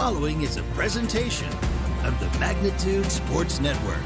following is a presentation of the Magnitude Sports Network.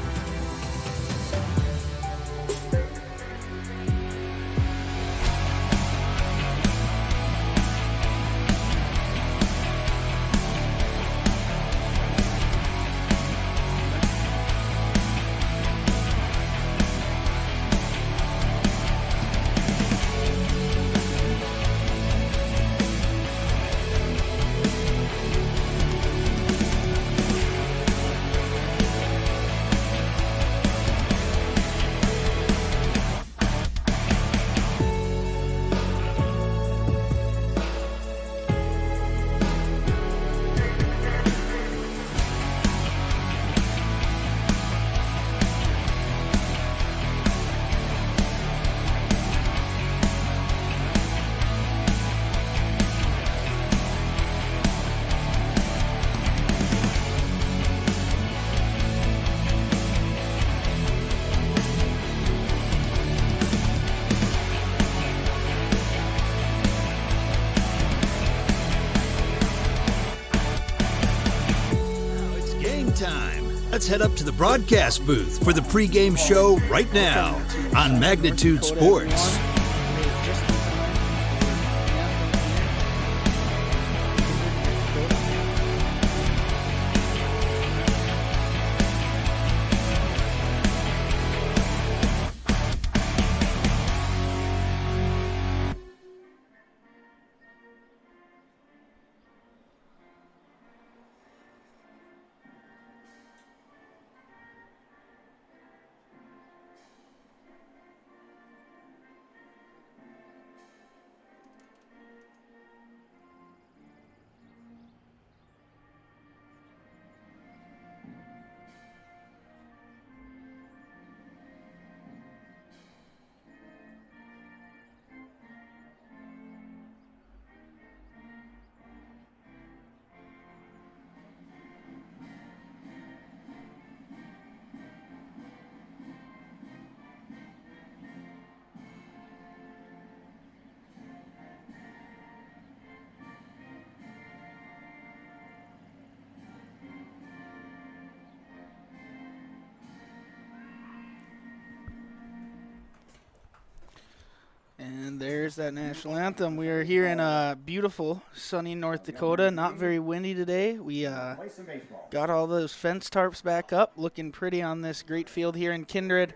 Let's head up to the broadcast booth for the pregame show right now on Magnitude Sports. And there's that national anthem. We are here in beautiful, sunny North Dakota. Not very windy today. We got all those fence tarps back up, looking pretty on this great field here in Kindred.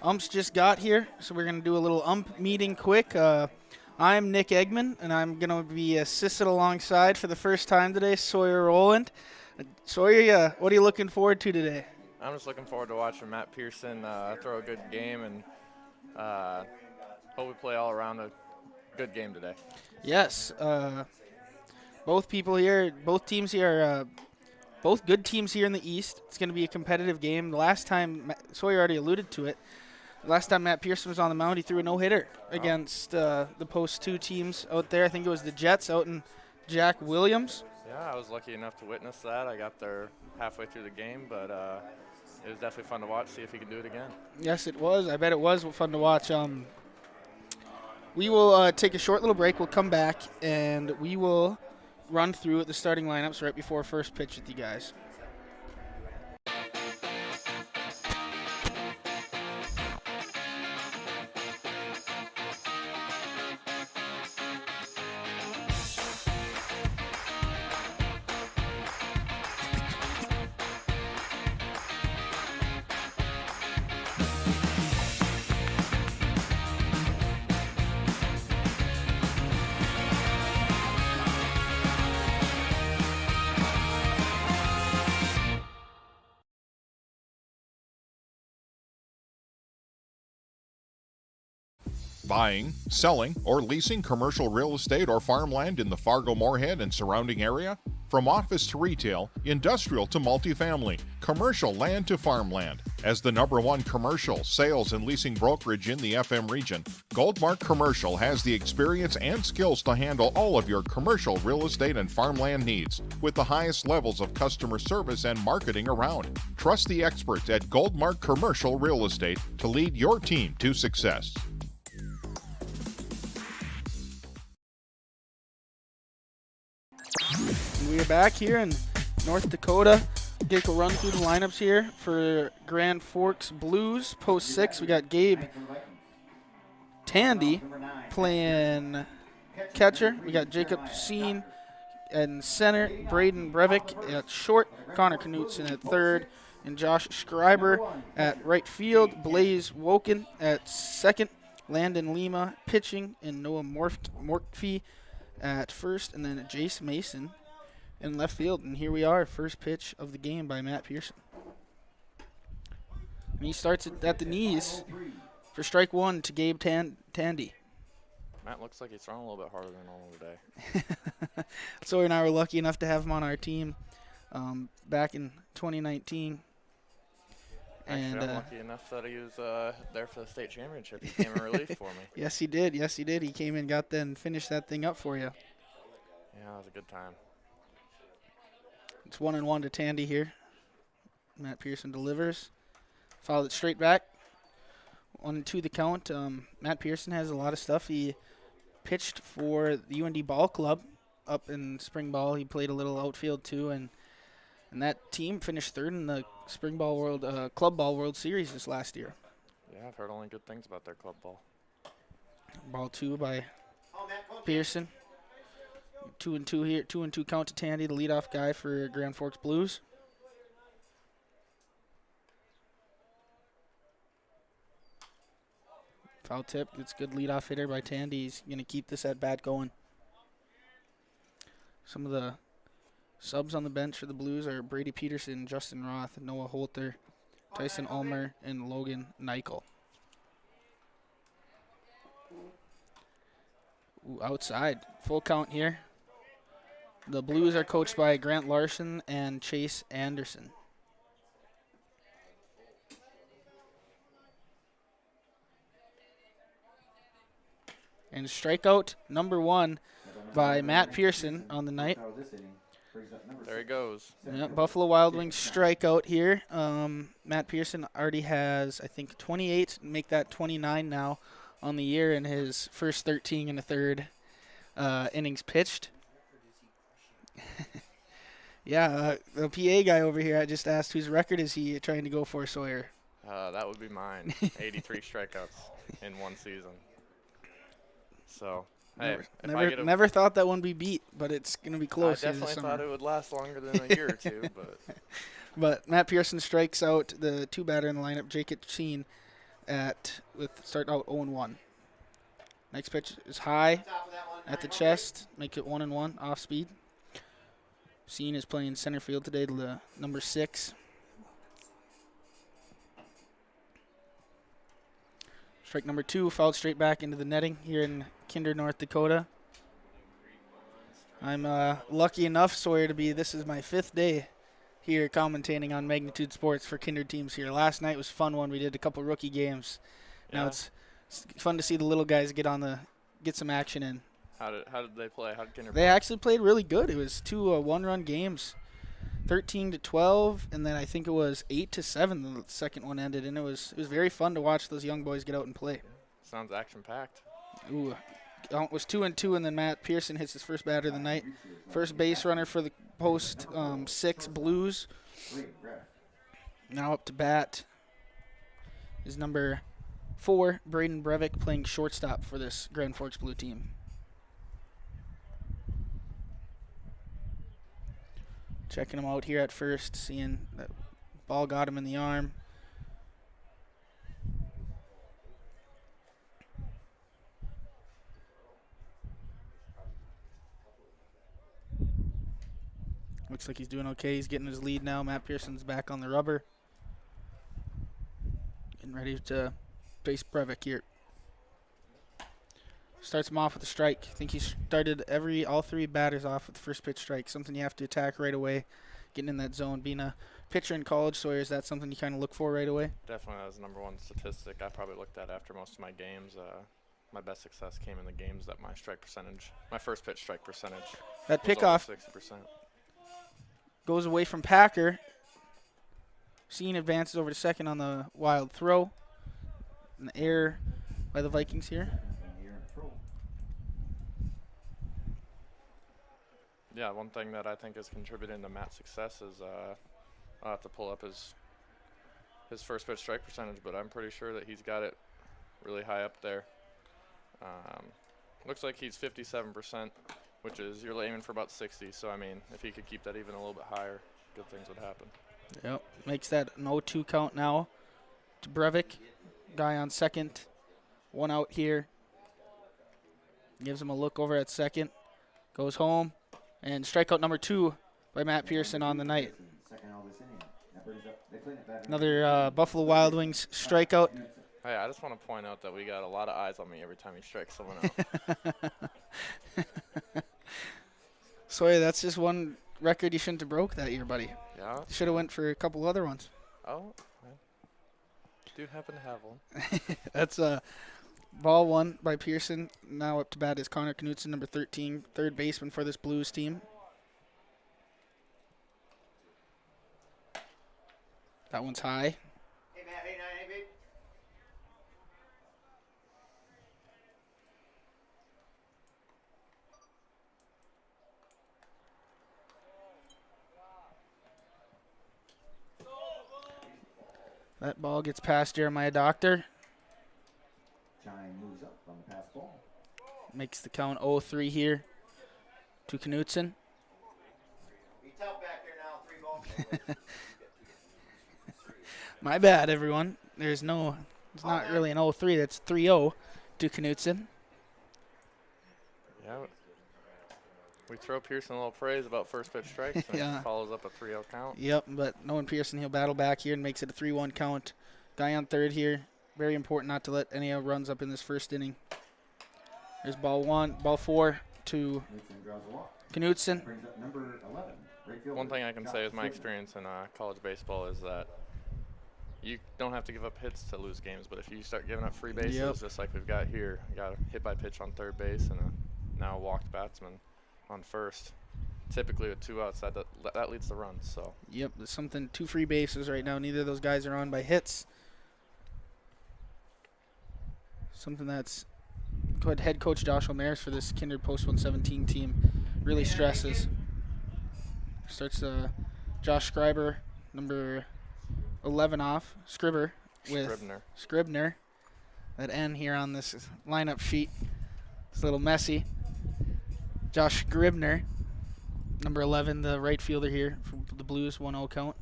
Umps just got here, so we're going to do a little ump meeting quick. I'm Nick Eggman, and I'm going to be assisted alongside for the first time today, Sawyer Rowland. Sawyer, what are you looking forward to today? I'm just looking forward to watching Matt Pearson throw a good game and hope we play all around a good game today. Yes. Both teams here, both good teams here in the East. It's going to be a competitive game. The last time, Sawyer already alluded to it, last time Matt Pearson was on the mound, he threw a no-hitter against the Post 2 teams out there. I think it was the Jets out in Jack Williams. Yeah, I was lucky enough to witness that. I got there halfway through the game, but it was definitely fun to watch, see if he can do it again. Yes, it was. I bet it was fun to watch. We will take a short little break. We'll come back, and we will run through the starting lineups right before first pitch with you guys. Buying, selling, or leasing commercial real estate or farmland in the Fargo-Moorhead and surrounding area? From office to retail, industrial to multifamily, commercial land to farmland. As the #1 commercial, sales, and leasing brokerage in the FM region, Goldmark Commercial has the experience and skills to handle all of your commercial real estate and farmland needs with the highest levels of customer service and marketing around. Trust the experts at Goldmark Commercial Real Estate to lead your team to success. We are back here, and North Dakota. Take a run through the lineups here for Grand Forks Blues. Post 6, we got Gabe Tandy playing catcher. We got Jacob Seen and center, Braden Breivik at short, Connor Knutson at third, and Josh Schreiber at right field, Blaze Woken at second, Landon Lima pitching, and Noah Morkfee at first, and then Jace Mason in left field. And here we are, first pitch of the game by Matt Pearson. And he starts it at the knees for strike one to Gabe Tandy. Matt looks like he's throwing a little bit harder than normal today. Sawyer and I were lucky enough to have him on our team back in 2019. Actually, I'm lucky enough that he was there for the state championship. He came in relief for me. Yes, he did. Yes, he did. He came in, got that, and finished that thing up for you. Yeah, it was a good time. It's 1-1 to Tandy here. Matt Pearson delivers. Fouled it straight back. 1-2 the count. Matt Pearson has a lot of stuff. He pitched for the UND Ball Club up in spring ball. He played a little outfield too, and that team finished third in the spring ball world club ball World Series this last year. Yeah, I've heard only good things about their club ball. Ball 2 by Pearson. 2-2 here. 2-2 count to Tandy, the leadoff guy for Grand Forks Blues. Foul tip. It's good leadoff hitter by Tandy. He's going to keep this at bat going. Some of the subs on the bench for the Blues are Brady Peterson, Justin Roth, Noah Holter, Tyson Ulmer, and Logan Nichol. Ooh, outside. Full count here. The Blues are coached by Grant Larson and Chase Anderson. And strikeout number 1 by Matt Pearson on the night. There he goes. Yeah, Buffalo Wild Wings strikeout here. Matt Pearson already has, I think, 28, make that 29 now on the year in his first 13 and a third innings pitched. Yeah, the PA guy over here, I just asked whose record is he trying to go for, Sawyer? That would be mine. 83 strikeouts in one season. So, hey, never thought that one be beat, but it's going to be close. I definitely thought it would last longer than a year or two, but. But Matt Pearson strikes out the 2 batter in the lineup, Jacob Sheen, with start out 0-1. Next pitch is high at the chest, make it 1-1 off speed. Sheen is playing center field today, the number 6. Strike number 2, fouled straight back into the netting here in Kindred, North Dakota. I'm lucky enough, Sawyer, this is my 5th day here commentating on Magnitude Sports for Kindred teams here. Last night was a fun one. We did a couple rookie games. Yeah. Now it's fun to see the little guys get some action in. How did they play? How did Kindred They play? actually played really good. It was 2 one-run games, 13-12, and then I think it was 8-7. The second one ended, and it was very fun to watch those young boys get out and play. Sounds action-packed. Ooh, it was 2-2, and then Matt Pearson hits his first batter of the night. First base runner for the post 6 Blues. Now up to bat is number 4, Braden Breivik, playing shortstop for this Grand Forks Blue team. Checking him out here at first, seeing that ball got him in the arm. Looks like he's doing okay. He's getting his lead now. Matt Pearson's back on the rubber. Getting ready to face Breivik here. Starts him off with a strike. I think he started all 3 batters off with the first pitch strike. Something you have to attack right away, getting in that zone. Being a pitcher in college, Sawyer, is that something you kind of look for right away? Definitely, that was the number 1 statistic I probably looked at after most of my games. My best success came in the games that my first pitch strike percentage. That was pickoff over 60%. goes away from Packer. Scene advances over to second on the wild throw. An error by the Vikings here. Yeah, one thing that I think is contributing to Matt's success is I'll have to pull up his first pitch strike percentage, but I'm pretty sure that he's got it really high up there. Looks like he's 57%, which is you're aiming for about 60. So, I mean, if he could keep that even a little bit higher, good things would happen. Yep, makes that an 0-2 count now to Brevik. Guy on second, one out here. Gives him a look over at second, goes home, and strikeout number 2 by Matt Pearson on the night. Another Buffalo Wild Wings strikeout. Hey, I just want to point out that we got a lot of eyes on me every time you strike someone out. Sorry, that's just one record you shouldn't have broke that year, buddy. Yeah? Should have went for a couple other ones. Oh, I do happen to have one. That's ball 1 by Pearson. Now up to bat is Connor Knutson, number 13, third baseman for this Blues team. That one's high. Hey, Matt. Hey, Nine. Hey, babe. That ball gets past Jeremiah Doctor. Chime moves up on the pass ball. Makes the count 0-3 here to Knutson. Be tough back there now. 3 balls. My bad, everyone. It's not really an 0-3. That's 3-0 to Knutson. Yeah. We throw Pearson a little praise about first pitch strikes, and Yeah. he follows up a 3-0 count. Yep, but knowing Pearson, he'll battle back here and makes it a 3-1 count. Guy on third here. Very important not to let any runs up in this first inning. There's ball 4 to Knutson. Brings up number 11. Right fielder. One thing I can say with my Scrivener. experience in college baseball is that you don't have to give up hits to lose games, but if you start giving up free bases, Yep. just like we've got here, you got a hit by pitch on third base and now a walked batsman on first. Typically with 2 outs, that leads to runs. So Yep, there's something, 2 free bases right now. Neither of those guys are on by hits. Something that's head coach Josh O'Meara for this Kindred Post 117 team really stresses. Starts Josh Scriber, number 11 off. Scriber with Scribner. That N here on this lineup sheet. It's a little messy. Josh Scribner, number 11, the right fielder here for the Blues, 1-0 count.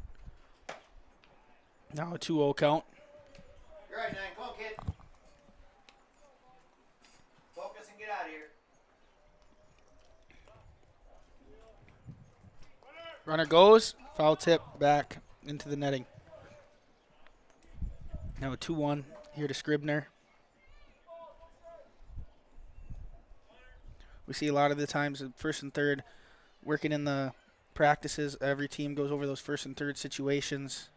Now a 2-0 count. You're right, Nine. Come on, kid. Focus and get out of here. Runner goes, foul tip back into the netting. Now a 2-1 here to Scribner. We see a lot of the times first and third working in the practices. Every team goes over those first and third situations.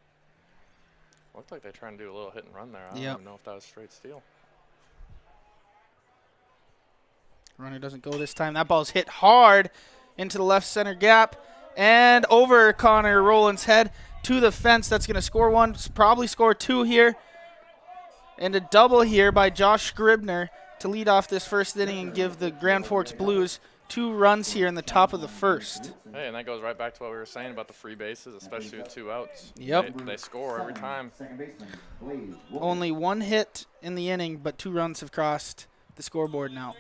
looked like they're trying to do a little hit and run there. I don't Yep. even know if that was straight steal. Runner doesn't go this time. That ball's hit hard into the left center gap and over Connor Rowland's head to the fence. That's going to score one, probably score two here. And a double here by Josh Scribner to lead off this first inning and give the Grand Forks Blues 2 runs here in the top of the first. Hey, and that goes right back to what we were saying about the free bases, especially with 2 outs. Yep. They score every time. Only 1 hit in the inning, but 2 runs have crossed the scoreboard now.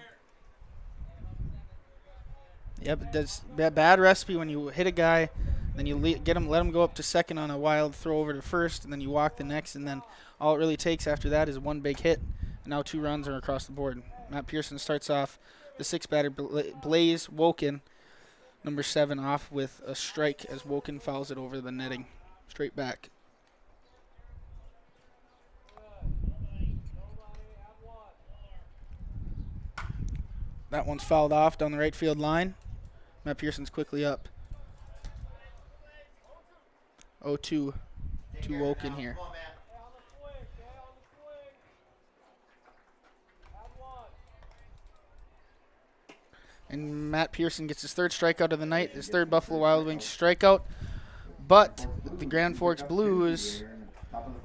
Yep, that's a bad recipe when you hit a guy, then you let him go up to second on a wild throw over to first, and then you walk the next, and then all it really takes after that is 1 big hit. And now 2 runs are across the board. Matt Pearson starts off the 6th batter, Blaze Woken, number 7, off with a strike as Woken fouls it over the netting. Straight back. That one's fouled off down the right field line. Matt Pearson's quickly up. 0-2 to Woken here. And Matt Pearson gets his 3rd strikeout of the night, his 3rd Buffalo Wild Wings strikeout. But the Grand Forks Blues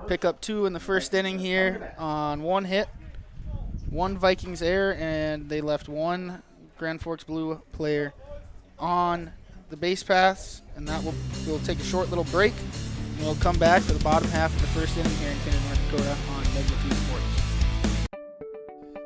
pick up 2 in the first inning here on 1 hit, 1 Vikings error, and they left 1 Grand Forks Blue player on the base paths, and that we'll take a short little break, and we'll come back for the bottom half of the first inning here in Kindred, North Dakota on Magnitude Sports.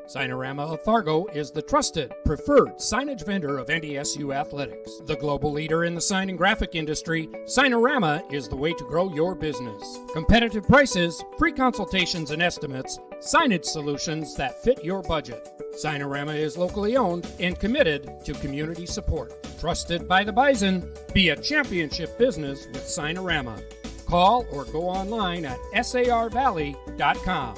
Signorama of Fargo is the trusted, preferred signage vendor of NDSU athletics. The global leader in the sign and graphic industry, Signorama is the way to grow your business. Competitive prices, free consultations and estimates, signage solutions that fit your budget. Signorama is locally owned and committed to community support. Trusted by the Bison, be a championship business with Signorama. Call or go online at sarvalley.com.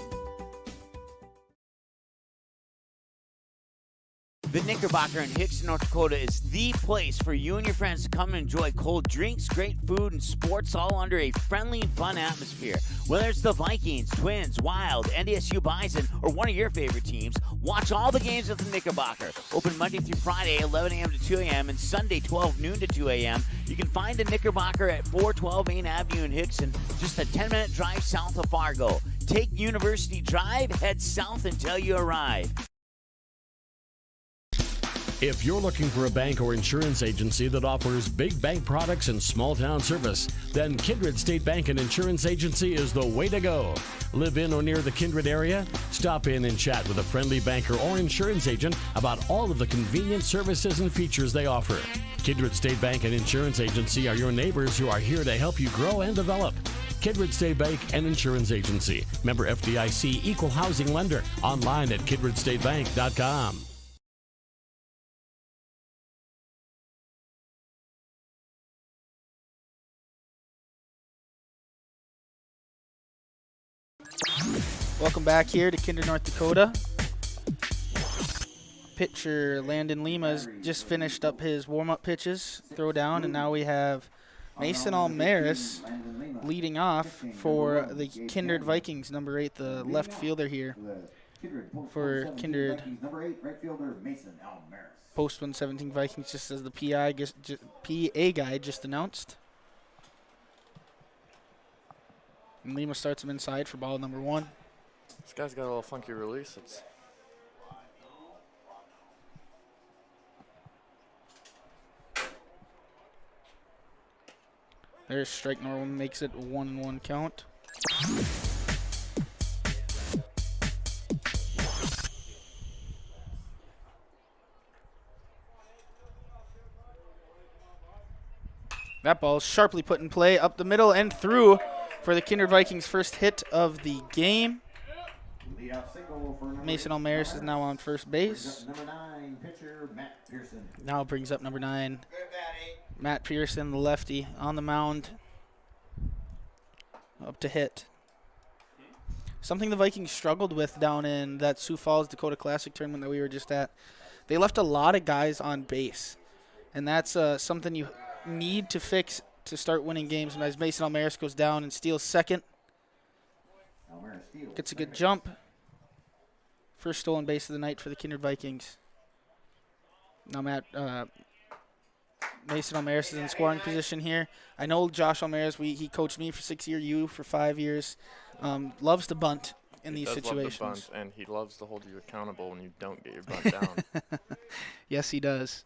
The Knickerbocker in Hickson, North Dakota is the place for you and your friends to come and enjoy cold drinks, great food, and sports all under a friendly and fun atmosphere. Whether it's the Vikings, Twins, Wild, NDSU Bison, or one of your favorite teams, watch all the games at the Knickerbocker. Open Monday through Friday, 11 a.m. to 2 a.m., and Sunday, 12 noon to 2 a.m. You can find the Knickerbocker at 412 Main Avenue in Hickson, just a 10-minute drive south of Fargo. Take University Drive, head south until you arrive. If you're looking for a bank or insurance agency that offers big bank products and small town service, then Kindred State Bank and Insurance Agency is the way to go. Live in or near the Kindred area? Stop in and chat with a friendly banker or insurance agent about all of the convenient services and features they offer. Kindred State Bank and Insurance Agency are your neighbors who are here to help you grow and develop. Kindred State Bank and Insurance Agency. Member FDIC, Equal Housing Lender. Online at kindredstatebank.com. Welcome back here to Kindred, North Dakota. Pitcher Landon Lima's just finished up his warm-up pitches, throw down, and now we have Mason Almaris leading off for the Kindred Vikings, number 8, the left fielder here for Kindred. Post 117 Vikings, just as the PA guy just announced. And Lima starts him inside for ball number 1. This guy's got a little funky release. There's strike number 1, makes it a 1-1 count. That ball is sharply put in play up the middle and through for the Kindred Vikings' first hit of the game. Mason Almaris is now on first base. Now brings up number 9, Matt Pearson, the lefty, on the mound. Up to hit. Something the Vikings struggled with down in that Sioux Falls Dakota Classic tournament that we were just at. They left a lot of guys on base. And that's something you need to fix to start winning games. And as Mason Almaris goes down and steals second. Gets a good jump. First stolen base of the night for the Kindred Vikings. Now Mason Almaris is in scoring position here. I know Josh Almaris, he coached me for 6 years, you for 5 years. Loves to bunt in these situations. Love to bunt, and he loves to hold you accountable when you don't get your bunt down. Yes, he does.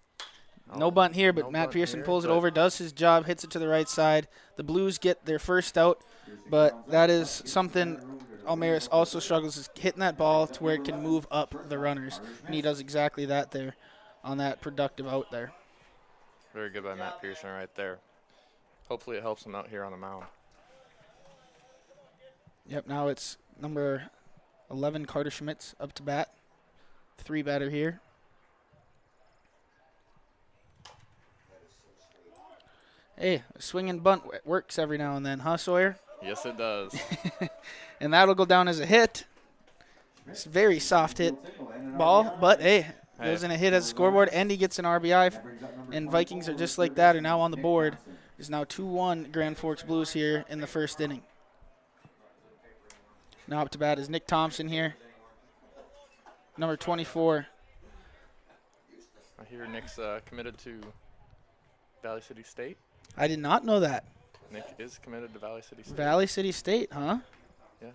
No bunt here, but Matt Pearson pulls it over, does his job, hits it to the right side. The Blues get their first out, but that is something Almaris also struggles, is hitting that ball to where it can move up the runners. And he does exactly that there on that productive out there. Very good by Matt Pearson right there. Hopefully it helps him out here on the mound. Yep, now it's number 11, Carter Schmitz, up to bat. 3-batter here. Hey, a swing and bunt works every now and then, huh, Sawyer? Yes, it does. And that'll go down as a hit. It's a very soft hit ball, but hey, goes in a hit as a scoreboard, and he gets an RBI. And Vikings are just like that, are now on the board. It's now 2-1 Grand Forks Blues here in the first inning. Now up to bat is Nick Thompson here, number 24. I hear Nick's committed to Valley City State. I did not know that. Nick is committed to Valley City State. Valley City State, huh? Yes.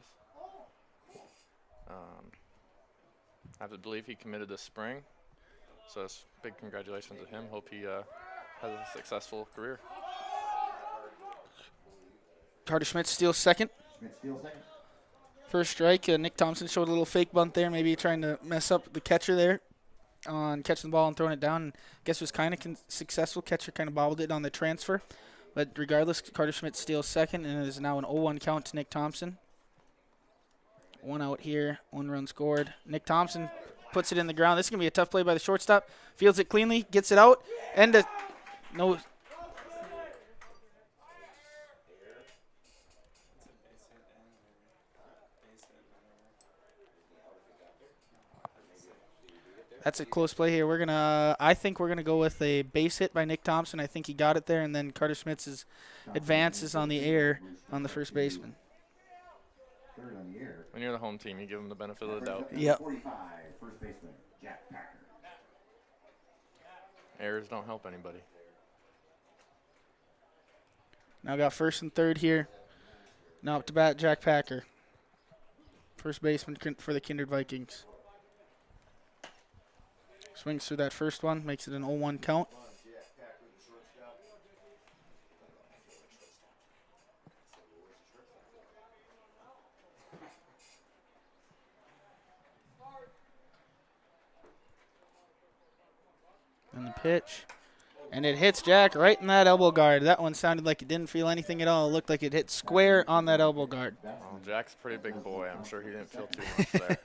I believe he committed this spring. So it's big congratulations to him. Hope he has a successful career. Carter Schmidt steals second. First strike, Nick Thompson showed a little fake bunt there, maybe trying to mess up the catcher there on catching the ball and throwing it down. And I guess it was kind of successful. Catcher kind of bobbled it on the transfer. But regardless, Carter Schmidt steals second, and it is now an 0-1 count to Nick Thompson. 1 out here, 1 run scored. Nick Thompson puts it in the ground. This is going to be a tough play by the shortstop. Fields it cleanly, gets it out, and no. That's a close play here. I think we're gonna go with a base hit by Nick Thompson. I think he got it there, and then Carter Schmitz's advance is on the air on the first baseman. When you're the home team, you give them the benefit of the doubt. Yep. Errors don't help anybody. Now got first and third here. Now up to bat, Jack Packer. First baseman for the Kindred Vikings. Swings through that first one, makes it an 0-1 count. And the pitch. And it hits Jack right in that elbow guard. That one sounded like it didn't feel anything at all. It looked like it hit square on that elbow guard. Well, Jack's a pretty big boy. I'm sure he didn't feel too much there.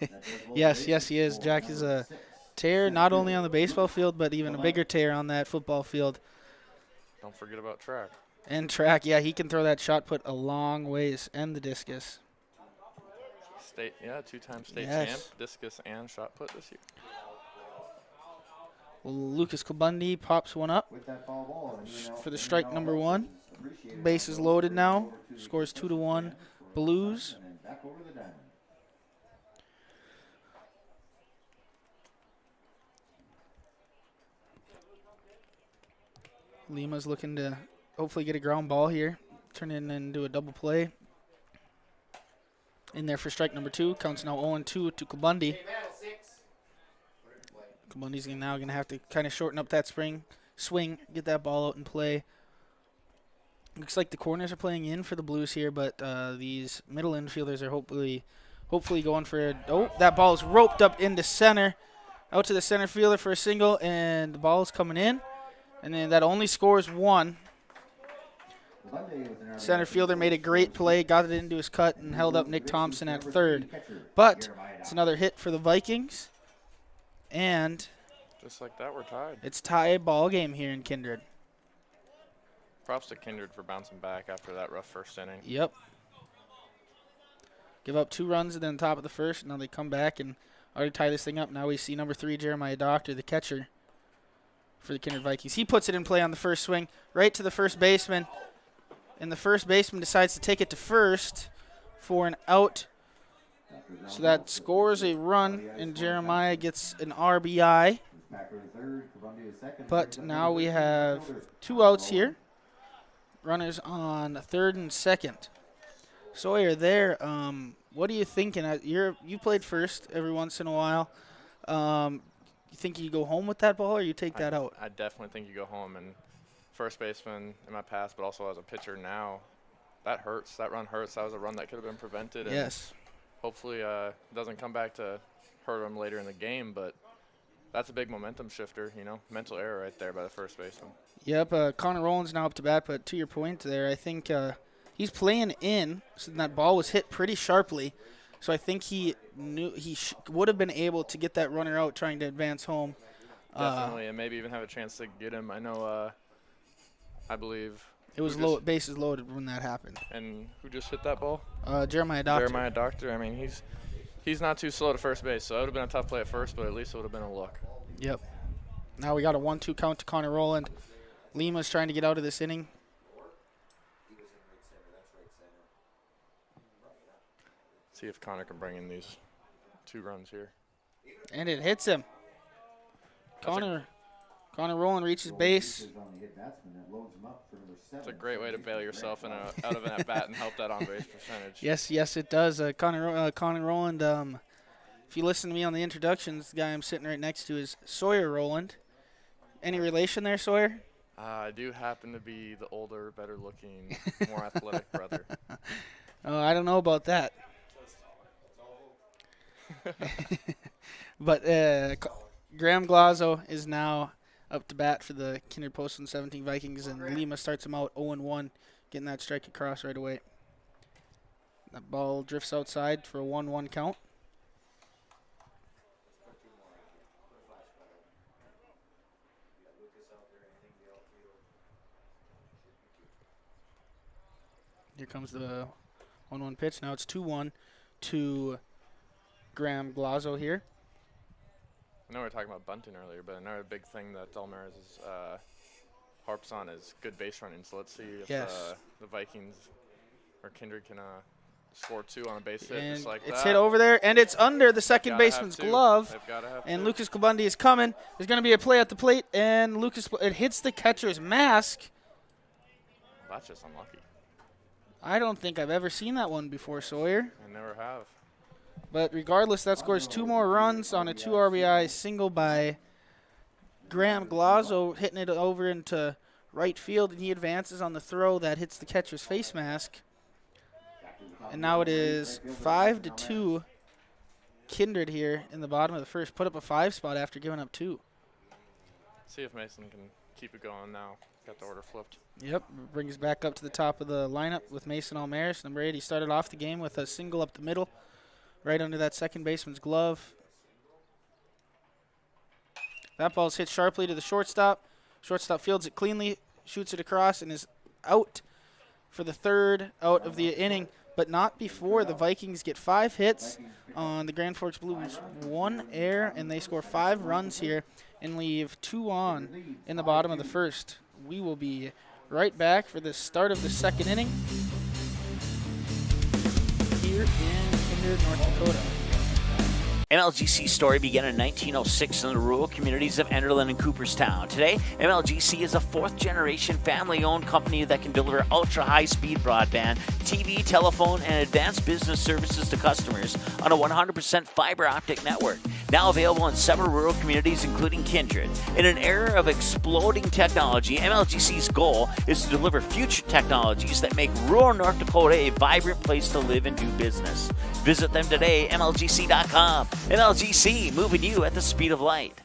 Yes, he is. Jack is a tear not only on the baseball field, but even a bigger tear on that football field. Don't forget about track. And track, yeah, he can throw that shot put a long ways, and the discus. Two-time state champ, discus and shot put this year. Well, Lucas Klabundy pops one up for the strike number 1. Base is loaded now. Scores 2-1. Blues. Lima's looking to hopefully get a ground ball here. Turn it into a double play. In there for strike number 2. Counts now 0-2 to Klabundy. Klabundy's now going to have to kind of shorten up that swing, get that ball out and play. Looks like the corners are playing in for the Blues here, but these middle infielders are hopefully going for it. Oh, that ball is roped up into center. Out to the center fielder for a single, and the ball is coming in. And then that only scores 1. Center fielder made a great play, got it into his cut, and held up Nick Thompson at third. But it's another hit for the Vikings. And just like that, we're tied. It's tie ball game here in Kindred. Props to Kindred for bouncing back after that rough first inning. Yep. Give up 2 runs and then top of the first. Now they come back and already tie this thing up. Now we see number 3, Jeremiah Doctor, the catcher for the Kindred Vikings. He puts it in play on the first swing, right to the first baseman. And the first baseman decides to take it to first for an out. So that scores a run, and Jeremiah gets an RBI. But now we have 2 outs here. Runners on third and second. Sawyer, there, what are you thinking? You played first every once in a while. You think you go home with that ball, or you take that out? I definitely think you go home. And first baseman in my past, but also as a pitcher now, that hurts. That run hurts. That was a run that could have been prevented. And yes. Hopefully it doesn't come back to hurt him later in the game, but that's a big momentum shifter, mental error right there by the first baseman. Yep, Connor Rowland's now up to bat, but to your point there, I think he's playing in, so that ball was hit pretty sharply. So I think he knew he would have been able to get that runner out trying to advance home. Definitely, and maybe even have a chance to get him. I know, I believe. It was bases loaded when that happened. And who just hit that ball? Jeremiah Doctor. Jeremiah Doctor. I mean, he's not too slow to first base, so it would have been a tough play at first, but at least it would have been a look. Yep. Now we got a 1-2 count to Connor Rowland. Lima's trying to get out of this inning. See if Connor can bring in these 2 runs here. And it hits him. Connor Rowland reaches base. It's a great way to bail yourself out of an at-bat and help that on-base percentage. Yes, it does. Connor Rowland, if you listen to me on the introductions, the guy I'm sitting right next to is Sawyer Rowland. Any relation there, Sawyer? I do happen to be the older, better-looking, more athletic brother. Oh, I don't know about that. But Graham Glazzo is now up to bat for the Kindred Post 17 Vikings, and Lima starts him out 0-1, getting that strike across right away. That ball drifts outside for a 1-1 count. Here comes the 1-1 pitch. Now it's 2-1 to Graham Glazzo here. I know we were talking about bunting earlier, but another big thing that Delmaris is harps on is good base running. So let's see if the Vikings or Kindred can score 2 on a base hit, And just like it's that. hit over there, and it's under the second Gotta baseman's have 2. glove. They've gotta have And 2. Lucas Kabundi is coming. There's going to be a play at the plate, and it hits the catcher's mask. That's just unlucky. I don't think I've ever seen that one before, Sawyer. I never have. But regardless, that scores 2 more runs on a 2 RBI single by Graham Glazzo, hitting it over into right field, and he advances on the throw that hits the catcher's face mask. And now it is 5-2 Kindred here in the bottom of the first. Put up a 5 spot after giving up 2. See if Mason can keep it going now. Got the order flipped. Yep, brings back up to the top of the lineup with Mason Almaris. Number 8, he started off the game with a single up the middle, right under that second baseman's glove. That ball's hit sharply to the shortstop. Shortstop fields it cleanly, shoots it across, and is out for the 3rd out of the inning, but not before the Vikings get 5 hits on the Grand Forks Blues, 1 error, and they score 5 runs here and leave 2 on in the bottom of the first. We will be right back for the start of the 2nd inning here in Kindred, North Dakota. MLGC's story began in 1906 in the rural communities of Enderlin and Cooperstown. Today, MLGC is a 4th-generation family-owned company that can deliver ultra-high-speed broadband, TV, telephone, and advanced business services to customers on a 100% fiber optic network. Now available in several rural communities, including Kindred. In an era of exploding technology, MLGC's goal is to deliver future technologies that make rural North Dakota a vibrant place to live and do business. Visit them today, MLGC.com. MLGC, moving you at the speed of light.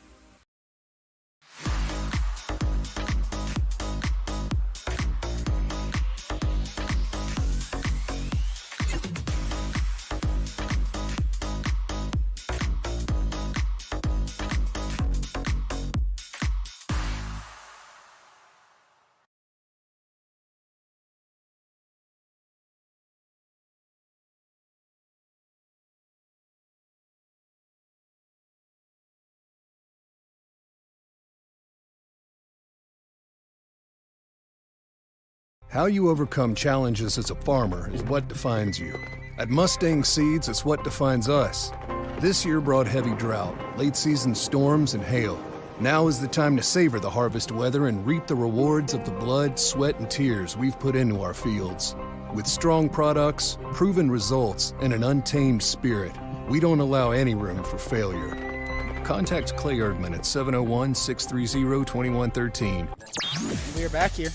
How you overcome challenges as a farmer is what defines you. At Mustang Seeds, it's what defines us. This year brought heavy drought, late-season storms, and hail. Now is the time to savor the harvest weather and reap the rewards of the blood, sweat, and tears we've put into our fields. With strong products, proven results, and an untamed spirit, we don't allow any room for failure. Contact Clay Erdman at 701-630-2113. We are back here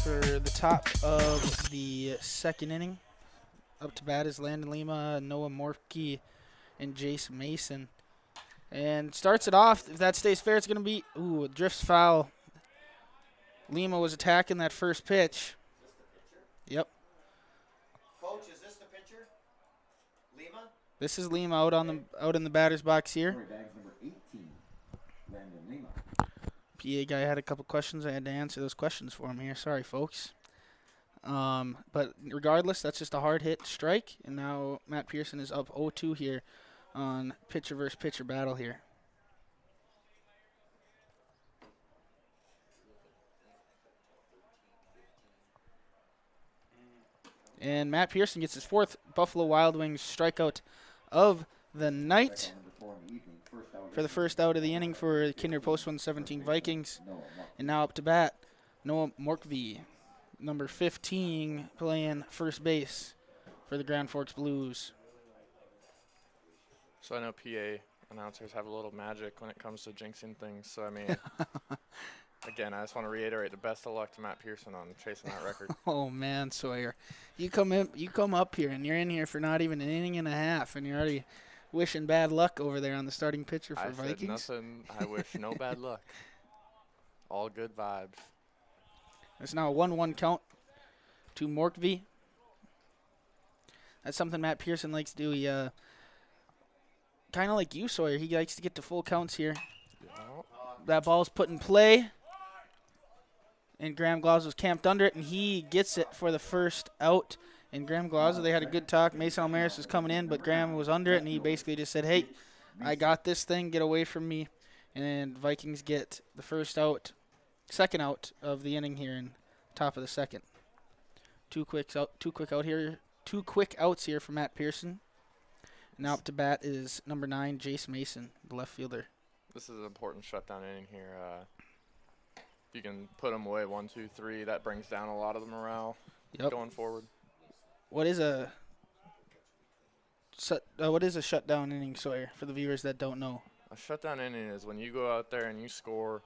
for the top of the 2nd inning. Up to bat is Landon Lima, Noah Morpke, and Jace Mason. And starts it off. If that stays fair, it's going to be, it drifts foul. Lima was attacking that first pitch. Yep. Coach, is this the pitcher? Lima? This is Lima out in the batter's box here. Bags number 18, Landon Lima. PA guy had a couple questions. I had to answer those questions for him here. Sorry, folks. But regardless, that's just a hard hit strike. And now Matt Pearson is up 0-2 here on pitcher versus pitcher battle here. And Matt Pearson gets his 4th Buffalo Wild Wings strikeout of the night for the first out of the inning for the Kindred Post 117 Vikings. And now up to bat, Noah Morkvee, number 15, playing first base for the Grand Forks Blues. So I know PA announcers have a little magic when it comes to jinxing things. So, I mean, Again, I just want to reiterate the best of luck to Matt Pearson on chasing that record. Oh man, Sawyer, you come up here and you're in here for not even an inning and a half, and you're already wishing bad luck over there on the starting pitcher for Vikings. I said nothing. I wish no bad luck. All good vibes. It's now a 1-1 count to Morkvy. That's something Matt Pearson likes to do. He kind of like you, Sawyer. He likes to get to full counts here. Yep. That ball's put in play. And Graham Glazzo was camped under it, and he gets it for the first out. And Graham Glazzo, they had a good talk. Mason Almaris was coming in, but Graham was under it, and he basically just said, hey, I got this thing. Get away from me. And Vikings get the first out, second out of the inning here in top of the second. Two quick outs here for Matt Pearson. Now up to bat is number 9, Jace Mason, the left fielder. This is an important shutdown inning here. If you can put them away 1, 2, 3, that brings down a lot of the morale going forward. What is a shutdown inning, Sawyer, for the viewers that don't know? A shutdown inning is when you go out there and you score,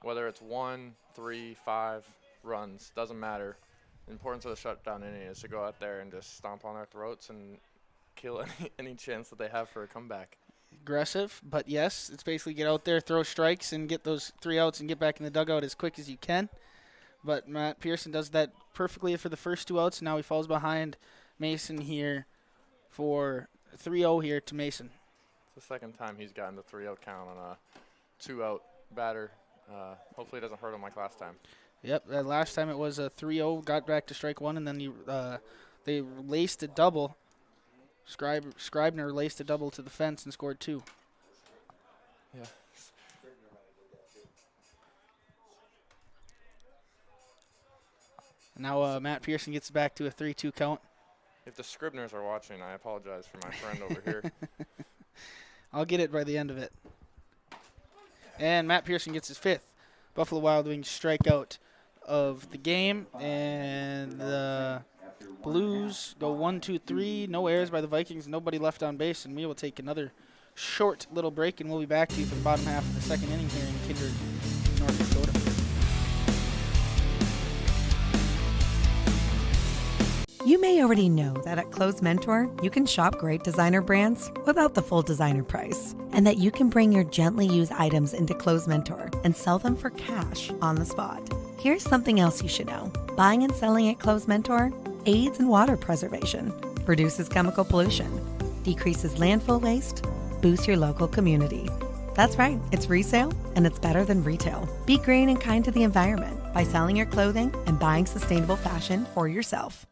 whether it's 1, 3, 5 runs, doesn't matter. The importance of the shutdown inning is to go out there and just stomp on their throats and kill any chance that they have for a comeback. Aggressive, but yes, it's basically get out there, throw strikes, and get those 3 outs and get back in the dugout as quick as you can. But Matt Pearson does that perfectly for the first 2 outs. Now he falls behind Mason here for 3-0 here to Mason. It's the second time he's gotten the 3-0 count on a 2-out batter. Hopefully it doesn't hurt him like last time. Yep, last time it was a 3-0, got back to strike 1, and then they laced a double. Scribner laced a double to the fence and scored 2. Yeah. Now Matt Pearson gets back to a 3-2 count. If the Scribners are watching, I apologize for my friend over here. I'll get it by the end of it. And Matt Pearson gets his 5th Buffalo Wild Wings strikeout of the game, and the Blues go 1, 2, 3. No errors by the Vikings. Nobody left on base, and we will take another short little break, and we'll be back to you for the bottom half of the second inning here in Kindred, North Dakota. You may already know that at Clothes Mentor, you can shop great designer brands without the full designer price, and that you can bring your gently used items into Clothes Mentor and sell them for cash on the spot. Here's something else you should know. Buying and selling at Clothes Mentor aids in water preservation, reduces chemical pollution, decreases landfill waste, boosts your local community. That's right, it's resale, and it's better than retail. Be green and kind to the environment by selling your clothing and buying sustainable fashion for yourself.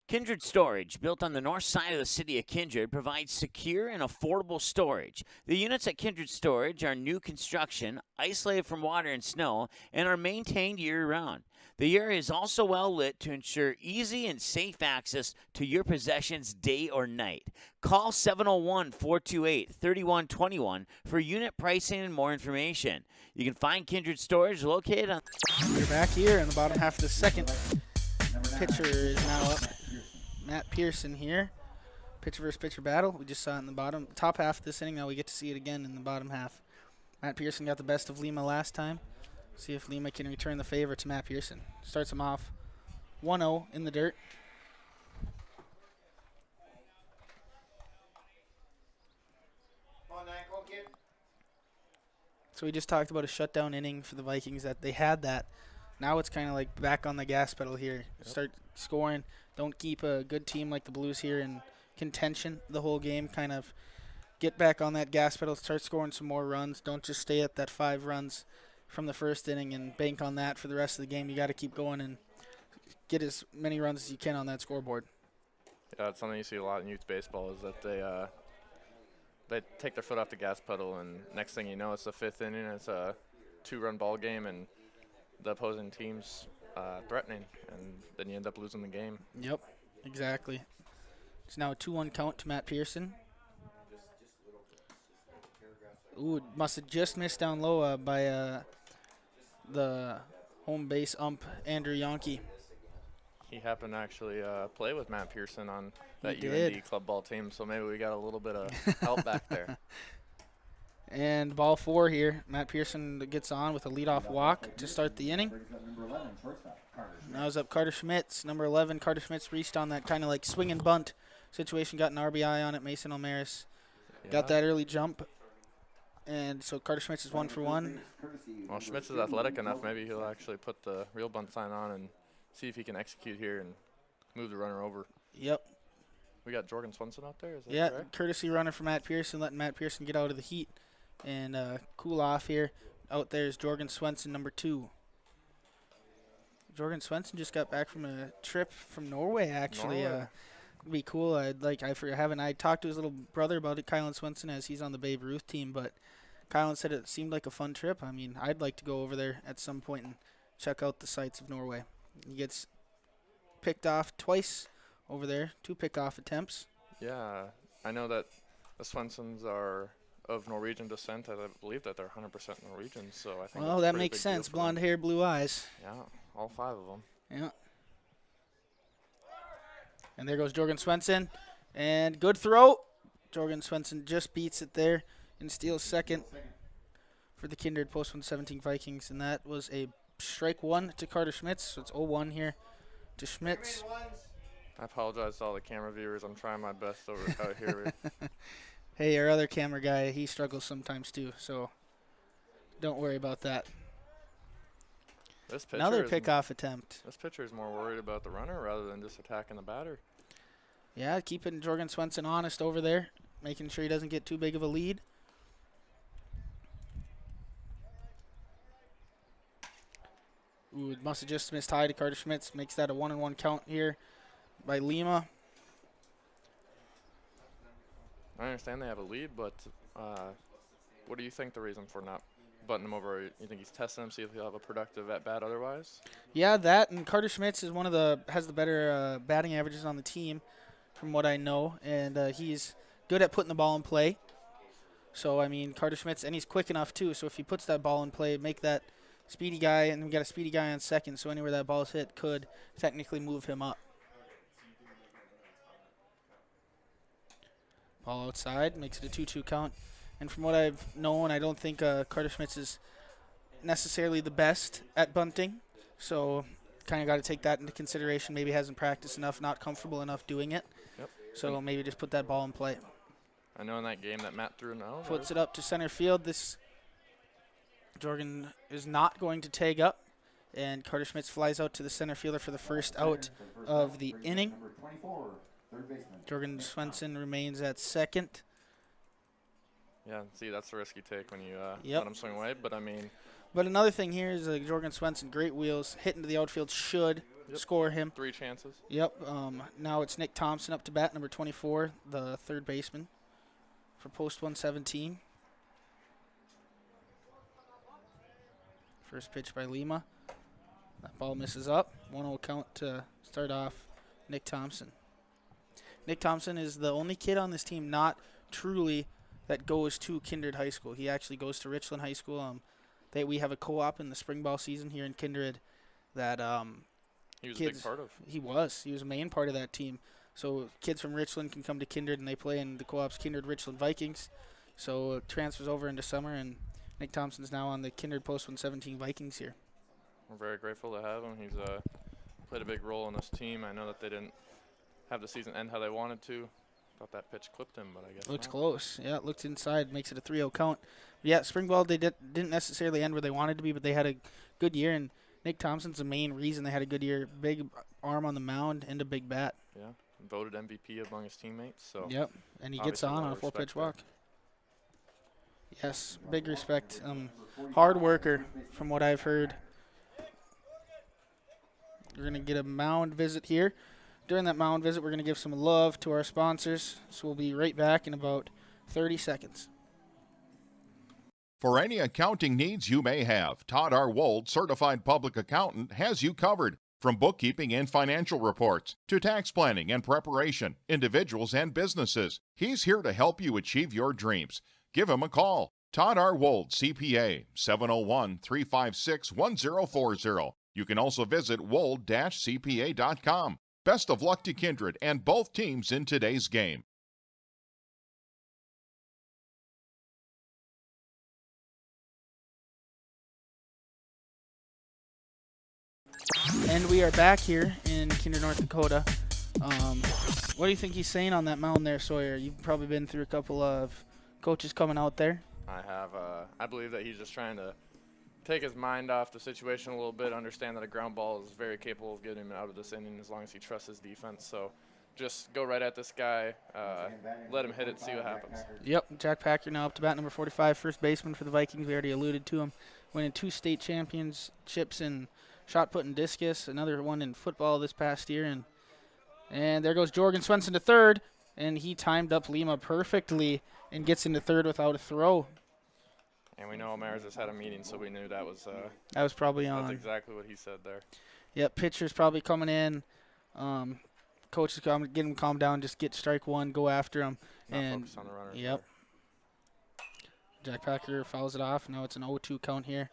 Kindred Storage, built on the north side of the city of Kindred, provides secure and affordable storage. The units at Kindred Storage are new construction, isolated from water and snow, and are maintained year-round. The area is also well lit to ensure easy and safe access to your possessions day or night. Call 701-428-3121 for unit pricing and more information. You can find Kindred Storage located on... We're back here in the bottom half of the second. Pitcher is now up. Matt Pearson here. Pitcher versus pitcher battle. We just saw it in the top half of this inning. Now we get to see it again in the bottom half. Matt Pearson got the best of Lima last time. See if Lima can return the favor to Matt Pearson. Starts him off 1-0 in the dirt. So we just talked about a shutdown inning for the Vikings, that they had that. Now it's kind of like back on the gas pedal here. Yep. Start scoring. Don't keep a good team like the Blues here in contention the whole game. Kind of get back on that gas pedal, start scoring some more runs. Don't just stay at that 5 runs from the first inning and bank on that for the rest of the game. You got to keep going and get as many runs as you can on that scoreboard. Yeah, it's something you see a lot in youth baseball is that they take their foot off the gas pedal, and next thing you know, it's the 5th inning. It's a 2-run ball game, and the opposing team's threatening, and then you end up losing the game. Yep, exactly. It's now a 2-1 count to Matt Pearson. Ooh, must have just missed down low by the home base ump, Andrew Yonke. He happened to actually play with Matt Pearson on that He UND did. club ball team, so maybe we got a little bit of help back there. And ball 4 here. Matt Pearson gets on with a leadoff walk to start the inning. Now is up Carter Schmitz. Number 11, Carter Schmitz reached on that kind of like swing and bunt situation, got an RBI on it. Mason Almaris got that early jump. And so Carter Schmitz is 1 for 1. Well, Schmitz is athletic enough. Maybe he'll actually put the real bunt sign on and see if he can execute here and move the runner over. Yep. We got Jorgen Swenson out there, is that correct? Courtesy runner for Matt Pearson, letting Matt Pearson get out of the heat and cool off here. Out there is Jorgen Swenson, number 2. Jorgen Swenson just got back from a trip from Norway, actually. It'd be cool. I talked to his little brother about it, Kylan Swenson, as he's on the Babe Ruth team, but Kylan said it seemed like a fun trip. I mean, I'd like to go over there at some point and check out the sights of Norway. He gets picked off twice over there, 2 pickoff attempts. Yeah, I know that the Swensons are of Norwegian descent. I believe that they're 100% Norwegian, so I think. Well, that makes sense. Blonde hair, blue eyes. Yeah, all 5 of them. Yeah. And there goes Jorgen Swenson. And good throw. Jorgen Swenson just beats it there and steals second for the Kindred post 117 Vikings. And that was a strike 1 to Carter Schmitz. So it's 0-1 here to Schmitz. I apologize to all the camera viewers. I'm trying my best out here. Hey, our other camera guy, he struggles sometimes too. So don't worry about that. Another pickoff attempt. This pitcher is more worried about the runner rather than just attacking the batter. Yeah, keeping Jorgen Swenson honest over there, making sure he doesn't get too big of a lead. Ooh, must have just missed high to Carter Schmitz. Makes that a 1-1 count here by Lima. I understand they have a lead, but what do you think the reason for not butting him over? You think he's testing him, see if he'll have a productive at-bat otherwise? Yeah, that, and Carter Schmitz is has the better batting averages on the team, from what I know, and he's good at putting the ball in play. So, I mean, Carter Schmitz, and he's quick enough, too, so if he puts that ball in play, make that speedy guy, and we got a speedy guy on second, so anywhere that ball is hit could technically move him up. Ball outside, makes it a 2-2 count. And from what I've known, I don't think Carter Schmitz is necessarily the best at bunting. So kind of got to take that into consideration. Maybe hasn't practiced enough, not comfortable enough doing it. Yep. So maybe just put that ball in play. I know in that game that Matt threw now. Puts it up to center field. This Jorgen is not going to tag up. And Carter Schmitz flies out to the center fielder for the first out of the inning. Jorgen Swenson remains at second. Yeah, see, that's the risk you take when you Yep. let him swing away. But, I mean. But another thing here is Jorgen Swenson, great wheels, hit into the outfield, should score him. 3 chances. Yep. Now it's Nick Thompson up to bat, number 24, the third baseman for post 117. First pitch by Lima. That ball misses up. 1-0 count to start off Nick Thompson. Nick Thompson is the only kid on this team not truly that goes to Kindred High School. He actually goes to Richland High School. We have a co-op in the spring ball season here in Kindred that he was a big part of. He was a main part of that team. So kids from Richland can come to Kindred and they play in the co-op's Kindred Richland Vikings. So it transfers over into summer, and Nick Thompson's now on the Kindred post 117 Vikings here. We're very grateful to have him. He's played a big role in this team. I know that they didn't have the season end how they wanted to. Thought that pitch clipped him, but I guess looked not. close. Yeah, it looked inside. Makes it a 3-0 count. But yeah, spring ball, they didn't necessarily end where they wanted to be, but they had a good year, and Nick Thompson's the main reason they had a good year. Big arm on the mound and a big bat. Yeah, voted MVP among his teammates. So yep, and he gets on a 4-pitch walk. Yes, big respect. Hard worker, from what I've heard. We're going to get a mound visit here. During that mound visit, we're going to give some love to our sponsors. So we'll be right back in about 30 seconds. For any accounting needs you may have, Todd R. Wold, Certified Public Accountant, has you covered. From bookkeeping and financial reports to tax planning and preparation, individuals and businesses, he's here to help you achieve your dreams. Give him a call. Todd R. Wold, CPA, 701-356-1040. You can also visit wold-cpa.com. Best of luck to Kindred and both teams in today's game. And we are back here in Kindred, North Dakota. What do you think he's saying on that mound there, Sawyer? You've probably been through a couple of coaches coming out there. I have. I believe that he's just trying to take his mind off the situation a little bit, understand that a ground ball is very capable of getting him out of this inning as long as he trusts his defense. So just go right at this guy, let him hit it, see what happens. Yep, Jack Packer now up to bat number 45, first baseman for the Vikings. We already alluded to him. Winning 2 state championships in shot put and discus, another one in football this past year. And there goes Jorgen Swenson to third, and he timed up Lima perfectly and gets into third without a throw. And we know Maris has had a meeting, so we knew that was probably on. That's exactly what he said there. Yep, pitcher's probably coming in. Coach is coming, get him calm down, just get strike one, go after him. Not focus on the runner. Yep. Jack Packer fouls it off. Now it's an 0-2 count here.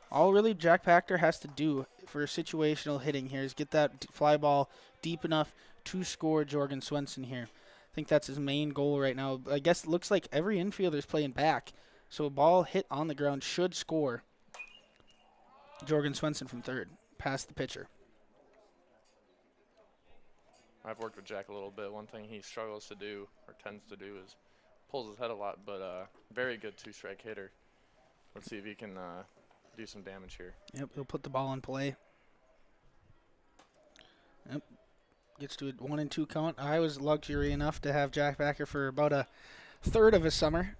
All really Jack Packer has to do for situational hitting here is get that fly ball deep enough to score Jorgen Swenson here. I think that's his main goal right now. I guess it looks like every infielder is playing back. So a ball hit on the ground should score Jorgen Swenson from third, past the pitcher. I've worked with Jack a little bit. One thing he struggles to do, or tends to do, is pulls his head a lot, but very good 2-strike hitter. Let's see if he can do some damage here. Yep, he'll put the ball in play. Yep, gets to a 1-2 count. I was luxury enough to have Jack Packer for about a third of his summer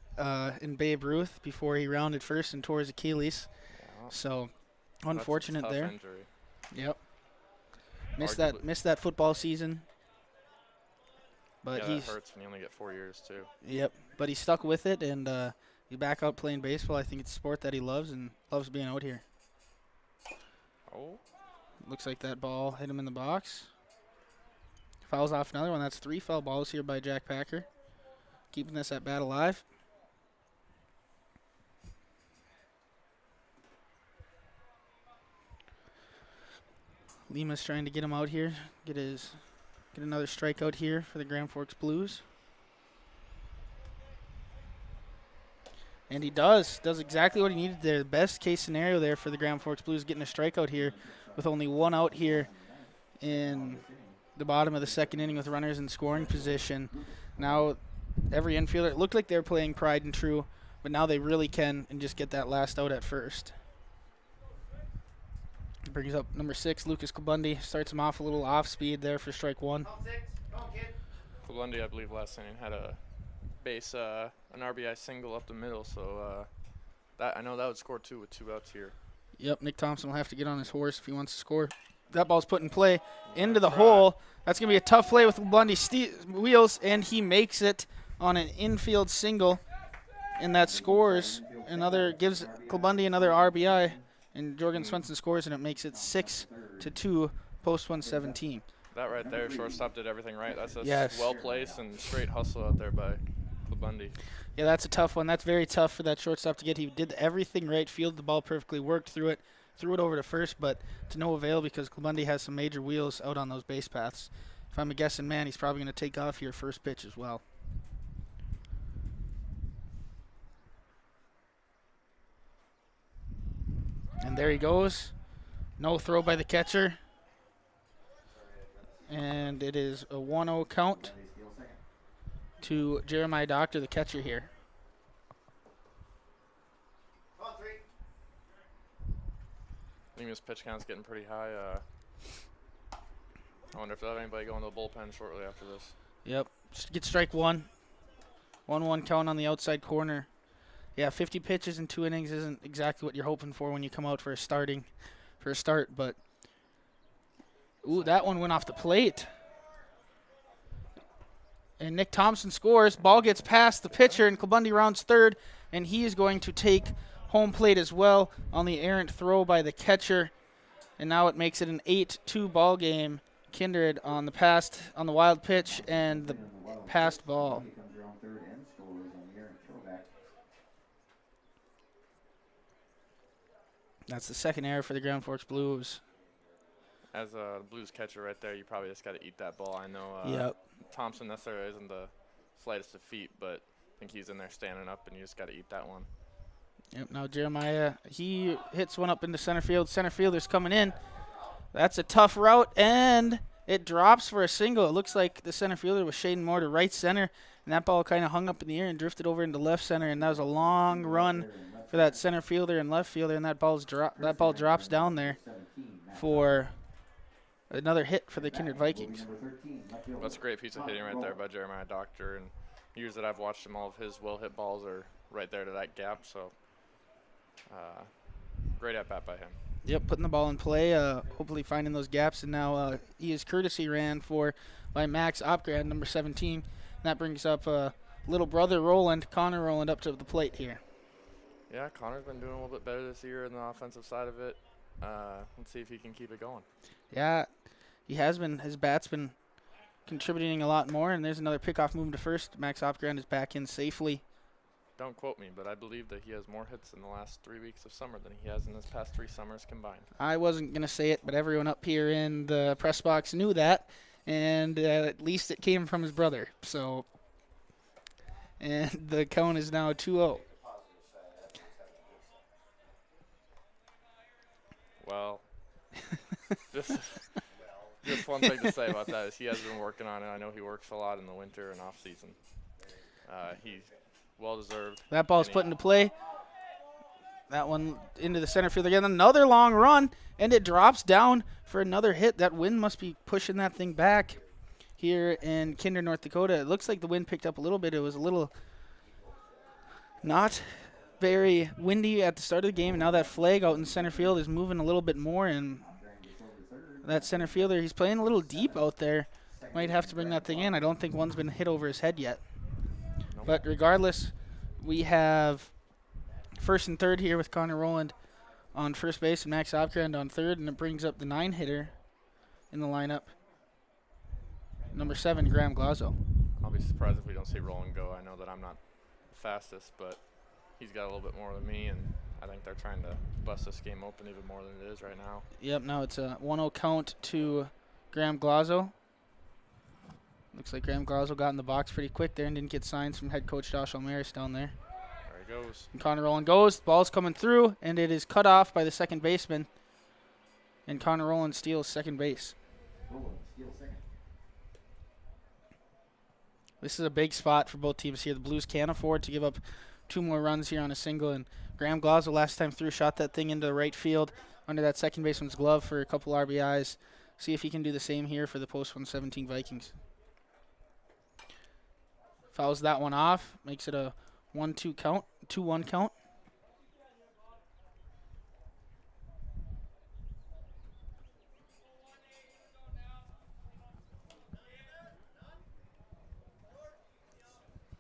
in Babe Ruth before he rounded first and tore his Achilles. Yeah. So unfortunate That's a tough there. Injury. Yep. Missed that football season. But yeah, that hurts when you only get 4 years too. Yep, but he stuck with it, and he's back out playing baseball. I think it's a sport that he loves and loves being out here. Oh. Looks like that ball hit him in the box. Fouls off another one. That's 3 foul balls here by Jack Packer, keeping this at bat alive. Lima's trying to get him out here, get another strikeout here for the Grand Forks Blues. And he does exactly what he needed there. The best case scenario there for the Grand Forks Blues, getting a strikeout here with only 1 out here in the bottom of the second inning with runners in scoring position. Now every infielder, it looked like they were playing pride and true, but now they really can and just get that last out at first. Brings up number 6, Lucas Klubundi. Starts him off a little off speed there for strike 1. Klubundi, I believe, last inning had a base, an RBI single up the middle, so I know that would score 2 with 2 outs here. Yep, Nick Thompson will have to get on his horse if he wants to score. That ball's put in play into the hole. That's going to be a tough play with Klubundi wheels, and he makes it on an infield single, and that scores gives Klubundi another RBI. And Jorgen Swenson scores, and it makes it 6-2, post 117. That right there, shortstop did everything right. That's a yes. well-placed and straight hustle out there by Klubundi. Yeah, that's a tough one. That's very tough for that shortstop to get. He did everything right, fielded the ball perfectly, worked through it, threw it over to first, but to no avail because Klubundi has some major wheels out on those base paths. If I'm a guessing man, he's probably going to take off here first pitch as well. And there he goes. No throw by the catcher. And it is a 1-0 count to Jeremiah Doctor, the catcher here. I think this pitch count's getting pretty high. I wonder if they'll have anybody going to the bullpen shortly after this. Yep. Just get strike 1. 1-1 count on the outside corner. Yeah, 50 pitches in 2 innings isn't exactly what you're hoping for when you come out for a start, but ooh, that one went off the plate. And Nick Thompson scores. Ball gets past the pitcher, and Klubundi rounds third, and he is going to take home plate as well on the errant throw by the catcher. And now it makes it an 8-2 ball game. Kindred on the wild pitch and the passed ball. That's the second error for the Grand Forks Blues. As a Blues catcher right there, you probably just got to eat that ball. I know Yep. Thompson necessarily isn't the slightest of feet, but I think he's in there standing up, and you just got to eat that one. Yep, now Jeremiah, he hits one up into center field. Center fielder's coming in. That's a tough route, and it drops for a single. It looks like the center fielder was shading more to right center, and that ball kind of hung up in the air and drifted over into left center, and that was a long run for that center fielder and left fielder, and that ball drops down there for another hit for the Kindred Vikings. That's a great piece of hitting right there by Jeremiah Doctor, and years that I've watched him, all of his well-hit balls are right there to that gap, so great at-bat by him. Yep, putting the ball in play, hopefully finding those gaps, and now he is courtesy ran by Max Opgrad, number 17. And that brings up little brother Connor Rowland, up to the plate here. Yeah, Connor's been doing a little bit better this year in the offensive side of it. Let's see if he can keep it going. Yeah, he has been. His bat's been contributing a lot more, and there's another pickoff moving to first. Max Opgrad is back in safely. Don't quote me, but I believe that he has more hits in the last 3 weeks of summer than he has in his past 3 summers combined. I wasn't going to say it, but everyone up here in the press box knew that, and at least it came from his brother. So, and the count is now 2-0. Well, just one thing to say about that is he has been working on it. I know he works a lot in the winter and off season. He's well-deserved. That ball's put into play. That one into the center field again. Another long run, and it drops down for another hit. That wind must be pushing that thing back here in Kindred, North Dakota. It looks like the wind picked up a little bit. It was a little not very windy at the start of the game, and now that flag out in center field is moving a little bit more, and that center fielder, he's playing a little deep out there. Might have to bring that thing in. I don't think one's been hit over his head yet. But regardless, we have first and third here with Connor Rowland on first base and Max Opgrad on third, and it brings up the 9-hitter in the lineup, number 7, Graham Glazo. I'll be surprised if we don't see Rowland go. I know that I'm not the fastest, but he's got a little bit more than me, and I think they're trying to bust this game open even more than it is right now. Yep, now it's a 1-0 count to Graham Glazo. Looks like Graham Glazo got in the box pretty quick there and didn't get signs from head coach Josh Almaris down there. There he goes. And Connor Rowland goes. The ball's coming through, and it is cut off by the second baseman. And Connor Rowland steals second base. This is a big spot for both teams here. The Blues can't afford to give up 2 more runs here on a single. And Graham Glazo last time through shot that thing into the right field under that second baseman's glove for a couple RBIs. See if he can do the same here for the post-117 Vikings. Fouls that one off, makes it a 1-2 count, 2-1 count.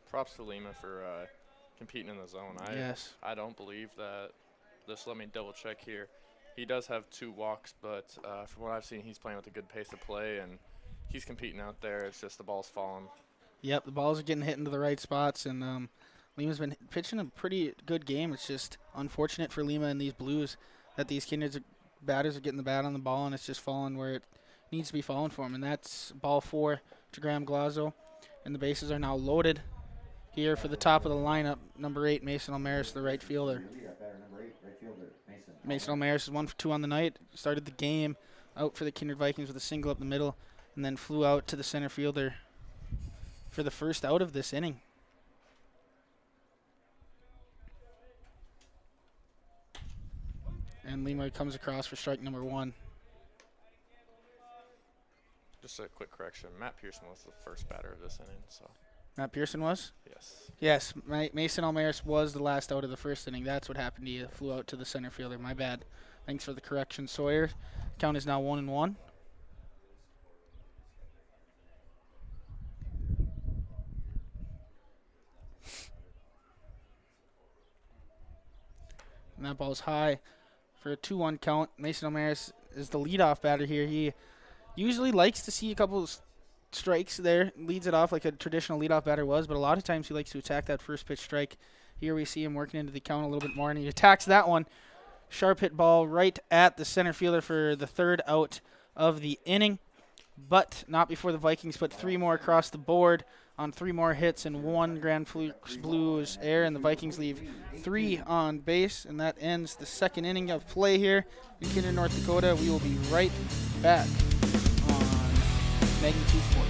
Props to Lima for competing in the zone. Yes. I don't believe that. Just let me double check here. He does have 2 walks, but from what I've seen, he's playing with a good pace of play, and he's competing out there. It's just the ball's falling. Yep, the balls are getting hit into the right spots, and Lima's been pitching a pretty good game. It's just unfortunate for Lima and these Blues that these Kindred batters are getting the bat on the ball, and it's just falling where it needs to be falling for him. And that's ball 4 to Graham Glazo, and the bases are now loaded here for the top of the lineup. Number 8, Mason Almaris, the right fielder. Mason Almaris is 1 for 2 on the night. Started the game out for the Kindred Vikings with a single up the middle, and then flew out to the center fielder for the first out of this inning. And Lima comes across for strike number 1. Just a quick correction. Matt Pearson was the first batter of this inning. So. Matt Pearson was? Yes. Yes, Mason Almaris was the last out of the first inning. That's what happened. He flew out to the center fielder. My bad. Thanks for the correction, Sawyer. Count is now 1-1. And that ball's high for a 2-1 count. Mason Almaris is the leadoff batter here. He usually likes to see a couple of strikes there, leads it off like a traditional leadoff batter was, but a lot of times he likes to attack that first pitch strike. Here we see him working into the count a little bit more, and he attacks that one Sharp hit ball right at the center fielder for the third out of the inning, but not before the Vikings put 3 more across the board on 3 more hits and 1 Grand Flukes Blues error, and the Vikings leave 3 on base, and that ends the second inning of play here in Kindred, North Dakota. We will be right back on Magnitude Sports.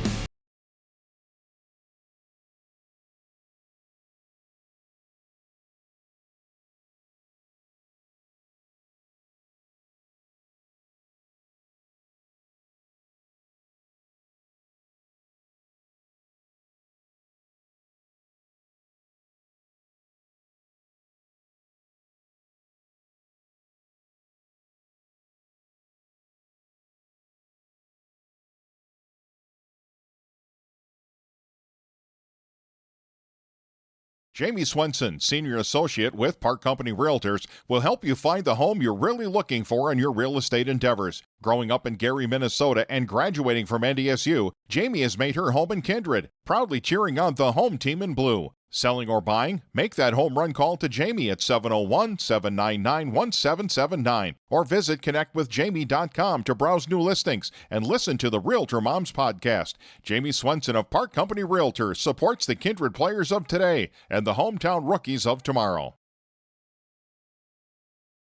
Jace Swenson, Senior Associate with Park Company Realtors, will help you find the home you're really looking for in your real estate endeavors. Growing up in Gary, Minnesota, and graduating from NDSU, Jamie has made her home in Kindred, proudly cheering on the home team in blue. Selling or buying? Make that home run call to Jamie at 701-799-1779 or visit connectwithjamie.com to browse new listings and listen to the Realtor Moms podcast. Jace Swenson of Park Company Realtors supports the Kindred players of today and the hometown rookies of tomorrow.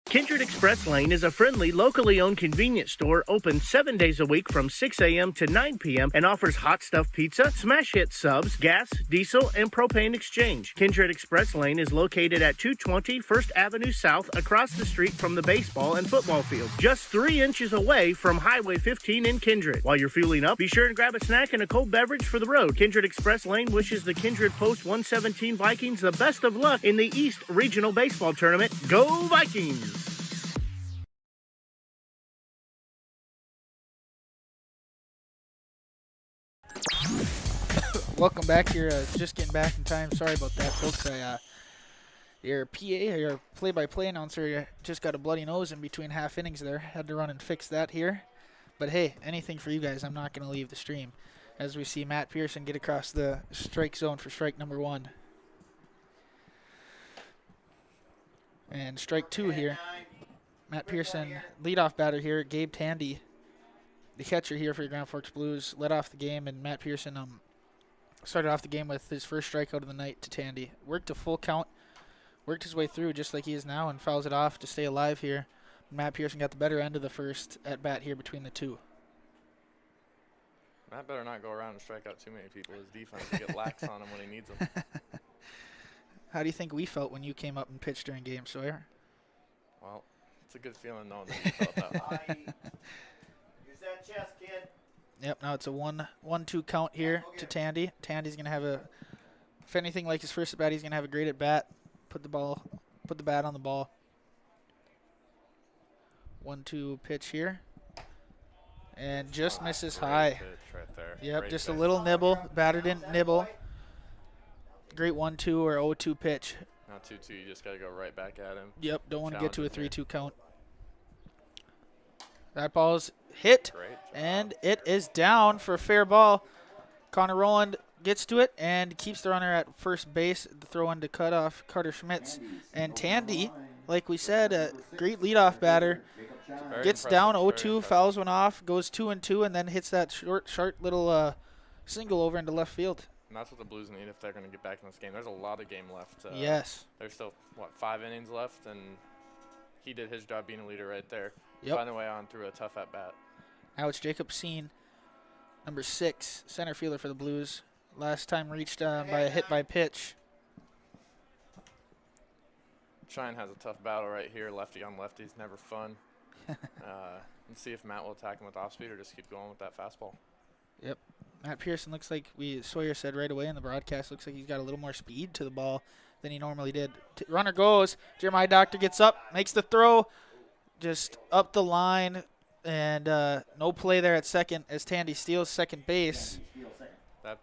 Kindred Express Lane is a friendly, locally owned convenience store open 7 days a week from 6 a.m. to 9 p.m. and offers hot stuff pizza, smash hit subs, gas, diesel, and propane exchange. Kindred Express Lane is located at 220 First Avenue South across the street from the baseball and football field, just 3 inches away from Highway 15 in Kindred. While you're fueling up, be sure and grab a snack and a cold beverage for the road. Kindred Express Lane wishes the Kindred Post 117 Vikings the best of luck in the East Regional Baseball Tournament. Go Vikings! Welcome back here. Just getting back in time. Sorry about that, folks. Your PA, your play-by-play announcer, just got a bloody nose in between half innings there. Had to run and fix that here. But hey, anything for you guys. I'm not going to leave the stream. As we see Matt Pearson get across the strike zone for strike number 1. And strike 2 here. Matt Pearson, leadoff batter here. Gabe Tandy, the catcher here for the Grand Forks Blues, led off the game, and Matt Pearson started off the game with his first strikeout of the night to Tandy. Worked a full count, worked his way through just like he is now, and fouls it off to stay alive here. Matt Pearson got the better end of the first at bat here between the two. Matt better not go around and strike out too many people. His defense will get lax on him when he needs them. How do you think we felt when you came up and pitched during game, Sawyer? Well, it's a good feeling knowing that you felt that way. Use that chest, kid. Yep, now it's a 1-2 count here to Tandy. Tandy's going to have if anything like his first at bat, he's going to have a great at bat. Put the bat on the ball. 1-2 pitch here. And just misses high. Pitch right there. Yep, Great just pitch. a little nibble. Batter didn't nibble. Great 1-2 or 0-2 pitch. Not 2-2, you just got to go right back at him. Yep, don't want to get to a 3-2 Here. count. That ball's hit, Great and it is down for a fair ball. Connor Rowland gets to it and keeps the runner at first base. The throw in to cut off Carter Schmitz. And Tandy, like we said, a great leadoff batter. Gets down 0-2, fouls one off, goes 2-2, and then hits that short little single over into left field. And that's what the Blues need if they're going to get back in this game. There's a lot of game left. Yes. There's still, 5 innings left, and he did his job being a leader right there. Yep. Find a way on through a tough at-bat. Now it's Jacob Seen, number 6, center fielder for the Blues. Last time reached by a hit by pitch. Shine has a tough battle right here. Lefty on lefty's never fun. Let's see if Matt will attack him with off-speed or just keep going with that fastball. Yep. Matt Pearson looks like Sawyer said right away in the broadcast, looks like he's got a little more speed to the ball than he normally did. Runner goes. Jeremiah Doctor gets up, makes the throw, just up the line, and no play there at second as Tandy steals second base. That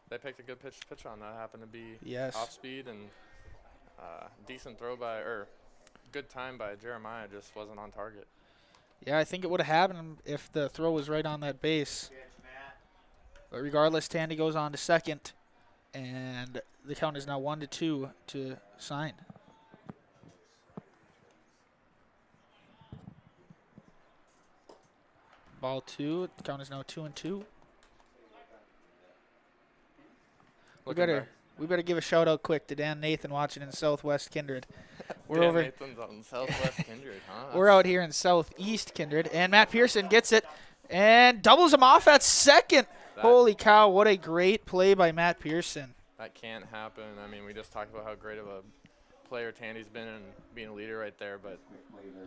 they picked a good pitch to pitch on. That happened to be off-speed, and decent throw good time by Jeremiah, just wasn't on target. Yeah, I think it would have happened if the throw was right on that base. But regardless, Tandy goes on to second, and the count is now 1-2 to Sign. Ball 2. The count is now 2-2. We better give a shout out quick to Dan Nathan watching in Southwest Kindred. We're Dan over. Nathan's on Southwest Kindred, huh? We're out here in Southeast Kindred, and Matt Pearson gets it and doubles him off at second. Holy cow! What a great play by Matt Pearson. That can't happen. I mean, we just talked about how great of a player Tandy's been and being a leader right there, but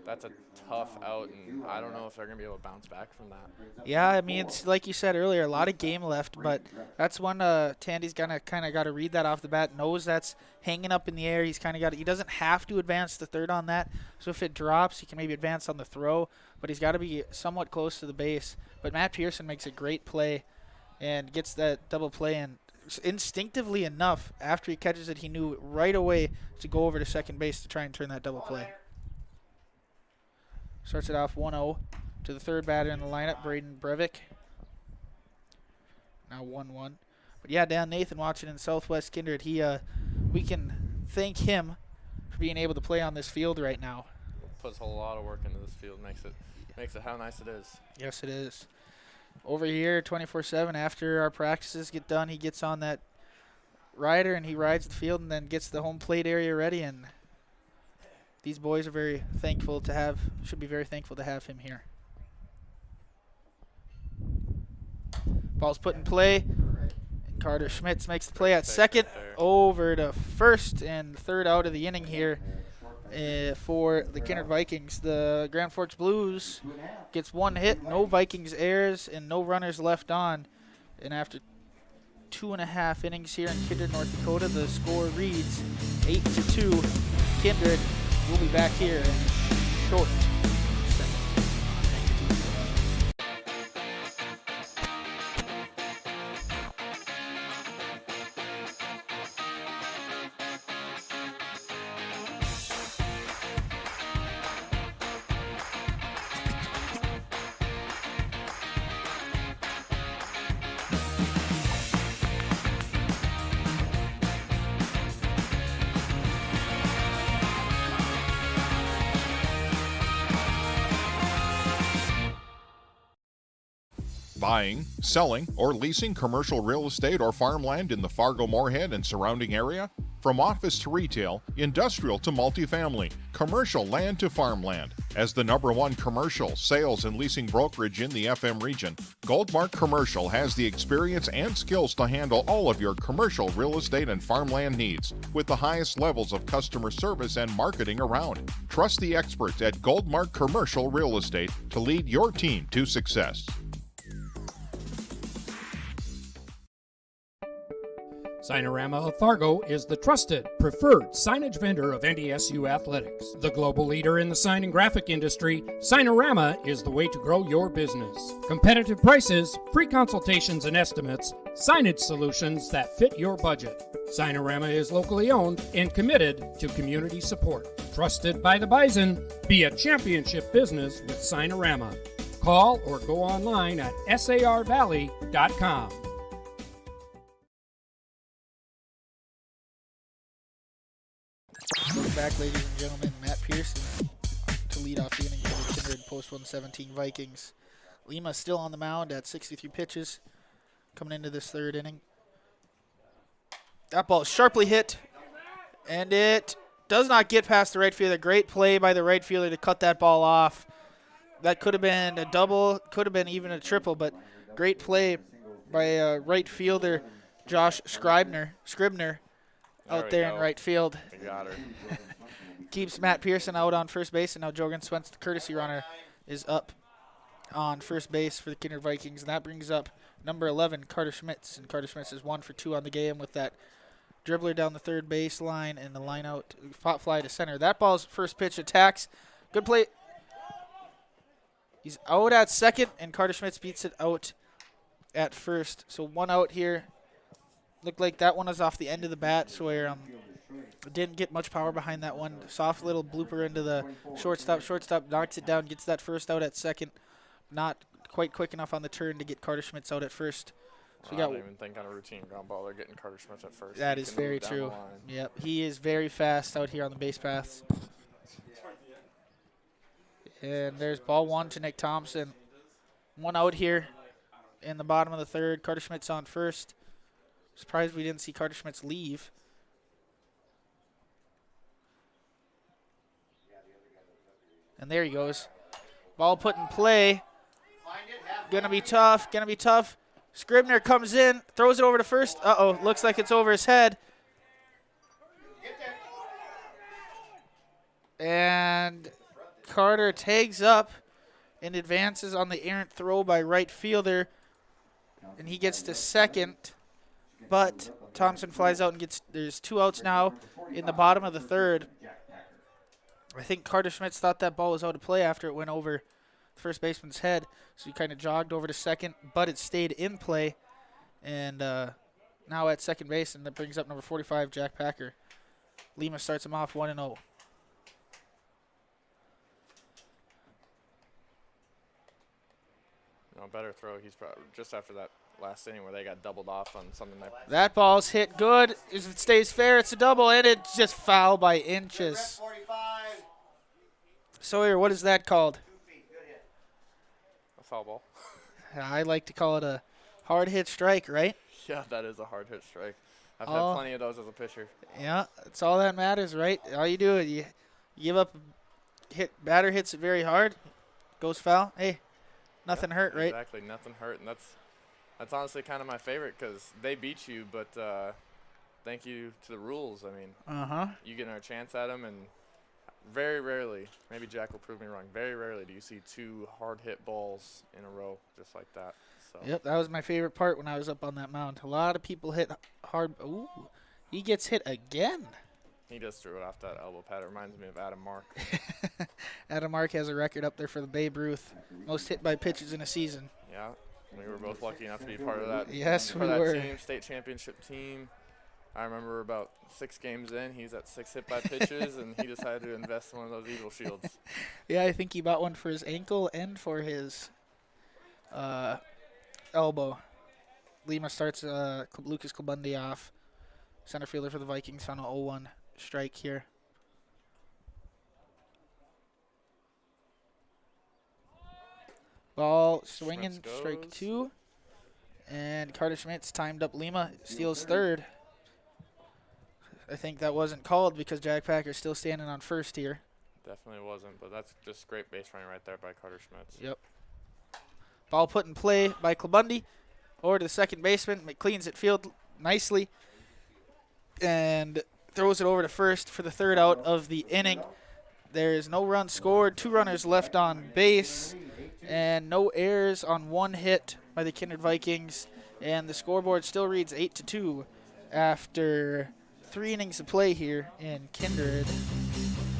that's a tough out, and I don't know if they're going to be able to bounce back from that. Yeah, I mean, it's like you said earlier, a lot of game left, but that's when Tandy's kind of got to read that off the bat, knows that's hanging up in the air. He doesn't have to advance the third on that, so if it drops, he can maybe advance on the throw, but he's got to be somewhat close to the base. But Matt Pearson makes a great play and gets that double play, and instinctively enough, after he catches it, he knew right away to go over to second base to try and turn that double play. Starts it off 1-0 to the third batter in the lineup, Braden Breivik. Now 1-1. But yeah, Dan Nathan watching in Southwest Kindred, we can thank him for being able to play on this field right now. Puts a lot of work into this field, makes it how nice it is. Yes, it is. Over here, 24/7, after our practices get done, he gets on that rider and he rides the field and then gets the home plate area ready. And these boys are very thankful to have, should be very thankful to have him here. Ball's put in play. And Carter Schmitz makes the play at second, over to first, and third out of the inning here for the Kindred Vikings. The Grand Forks Blues gets one hit, no Vikings errors, and no runners left on. And after 2.5 innings here in Kindred, North Dakota, the score reads 8-2. Kindred will be back here in a short second. Buying, selling, or leasing commercial real estate or farmland in the Fargo-Moorhead and surrounding area? From office to retail, industrial to multifamily, commercial land to farmland. As the #1 commercial, sales, and leasing brokerage in the FM region, Goldmark Commercial has the experience and skills to handle all of your commercial real estate and farmland needs with the highest levels of customer service and marketing around. Trust the experts at Goldmark Commercial Real Estate to lead your team to success. Signorama of Fargo is the trusted, preferred signage vendor of NDSU athletics. The global leader in the sign and graphic industry, Signorama is the way to grow your business. Competitive prices, free consultations and estimates, signage solutions that fit your budget. Signorama is locally owned and committed to community support. Trusted by the Bison, be a championship business with Signorama. Call or go online at sarvalley.com. Welcome back, ladies and gentlemen. Matt Pearson to lead off the inning for the Kindred post 117 Vikings. Lima still on the mound at 63 pitches coming into this third inning. That ball is sharply hit, and it does not get past the right fielder. Great play by the right fielder to cut that ball off. That could have been a double, could have been even a triple, but great play by right fielder Josh Scribner out there in right field. We got her. Keeps Matt Pearson out on first base, and now Jorgen Swenson, the courtesy runner, is up on first base for the Kindred Vikings. And that brings up number 11, Carter Schmitz. And Carter Schmitz is 1 for 2 on the game with that dribbler down the third base line and the line out, pop fly to center. That ball's first pitch attacks. Good play. He's out at second, and Carter Schmitz beats it out at first. So 1 out here. Looked like that one was off the end of the bat, so where didn't get much power behind that one. Soft little blooper into the shortstop. Shortstop knocks it down, gets that first out at second. Not quite quick enough on the turn to get Carter Schmitz out at first. So I don't even think on a routine ground ball they're getting Carter Schmitz at first. That is very true. Yep, he is very fast out here on the base paths. And there's ball 1 to Nick Thompson. 1 out here in the bottom of the third. Carter Schmidt's on first. Surprised we didn't see Carter Schmidt's leave. And there he goes. Ball put in play. Gonna be tough, gonna be tough. Scribner comes in, throws it over to first. Uh-oh, looks like it's over his head. And Carter tags up and advances on the errant throw by right fielder. And he gets to second. But Thompson flies out and gets, there's 2 outs now in the bottom of the third. I think Carter Schmitz thought that ball was out of play after it went over the first baseman's head. So he kind of jogged over to second, but it stayed in play. And now at second base, and that brings up number 45, Jack Packer. Lima starts him off 1-0. No better throw. He's probably just after that last inning where they got doubled off on something. That ball's hit good. If it stays fair, it's a double, and it's just foul by inches. Sawyer, what is that called? A foul ball. I like to call it a hard hit strike, right? Yeah, that is a hard hit strike. I've had plenty of those as a pitcher. Yeah, that's all that matters, right? All you do is you give up, batter hits it very hard, goes foul. Hey, nothing hurt, right? Exactly, nothing hurt, and that's honestly kind of my favorite because they beat you, but thank you to the rules. I mean, you get another chance at them, and very rarely, maybe Jack will prove me wrong, very rarely do you see 2 hard-hit balls in a row just like that. So. Yep, that was my favorite part when I was up on that mound. A lot of people hit hard. Ooh, he gets hit again. He just threw it off that elbow pad. It reminds me of Adam Mark. Adam Mark has a record up there for the Babe Ruth, most hit by pitches in a season. Yeah, we were both lucky enough to be part of that. Yes, we were. were. Team, state championship team. I remember about 6 games in, he's at 6 hit by pitches, and he decided to invest in one of those Eagle Shields. Yeah, I think he bought one for his ankle and for his elbow. Lima starts Lucas Klubundi off, center fielder for the Vikings on an 0-1 strike here. Ball swinging, strike 2. And Carter Schmitz timed up Lima, steals third. I think that wasn't called because Jack Packer's still standing on first here. Definitely wasn't, but that's just great base running right there by Carter Schmitz. Yep. Ball put in play by Klubundi. Over to the second baseman. McLean's at field nicely. And throws it over to first for the 3rd out of the inning. There is no run scored. 2 runners left on base. And no errors on 1 hit by the Kindred Vikings. And the scoreboard still reads 8-2 after 3 innings of play here in Kindred,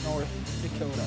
North Dakota.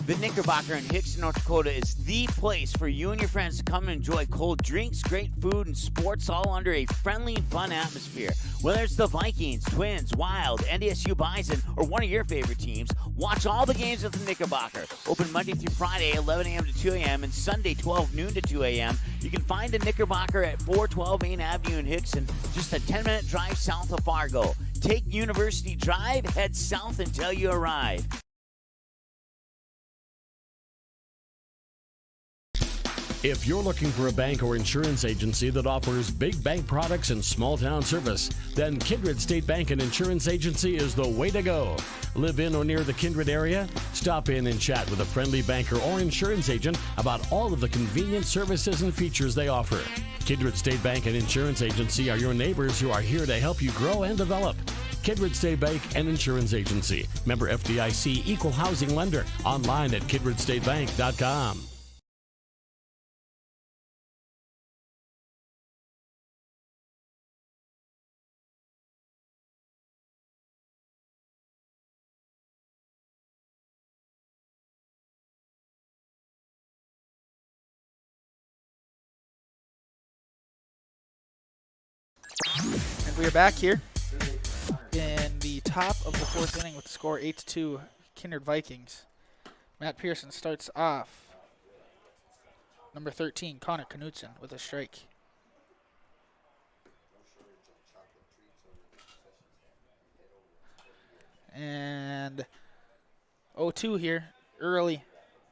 The Knickerbocker in Hickson, North Dakota is the place for you and your friends to come and enjoy cold drinks, great food, and sports all under a friendly and fun atmosphere. Whether it's the Vikings, Twins, Wild, NDSU Bison, or one of your favorite teams, watch all the games at the Knickerbocker. Open Monday through Friday, 11 a.m. to 2 a.m., and Sunday, 12 noon to 2 a.m. You can find the Knickerbocker at 412 Main Avenue in Hickson, just a 10-minute drive south of Fargo. Take University Drive, head south until you arrive. If you're looking for a bank or insurance agency that offers big bank products and small town service, then Kindred State Bank and Insurance Agency is the way to go. Live in or near the Kindred area? Stop in and chat with a friendly banker or insurance agent about all of the convenient services and features they offer. Kindred State Bank and Insurance Agency are your neighbors who are here to help you grow and develop. Kindred State Bank and Insurance Agency. Member FDIC, Equal Housing Lender. Online at kindredstatebank.com. And we are back here in the top of the 4th inning with the score 8-2 Kindred Vikings. Matt Pearson starts off. Number 13, Connor Knutson with a strike. And 0-2 here early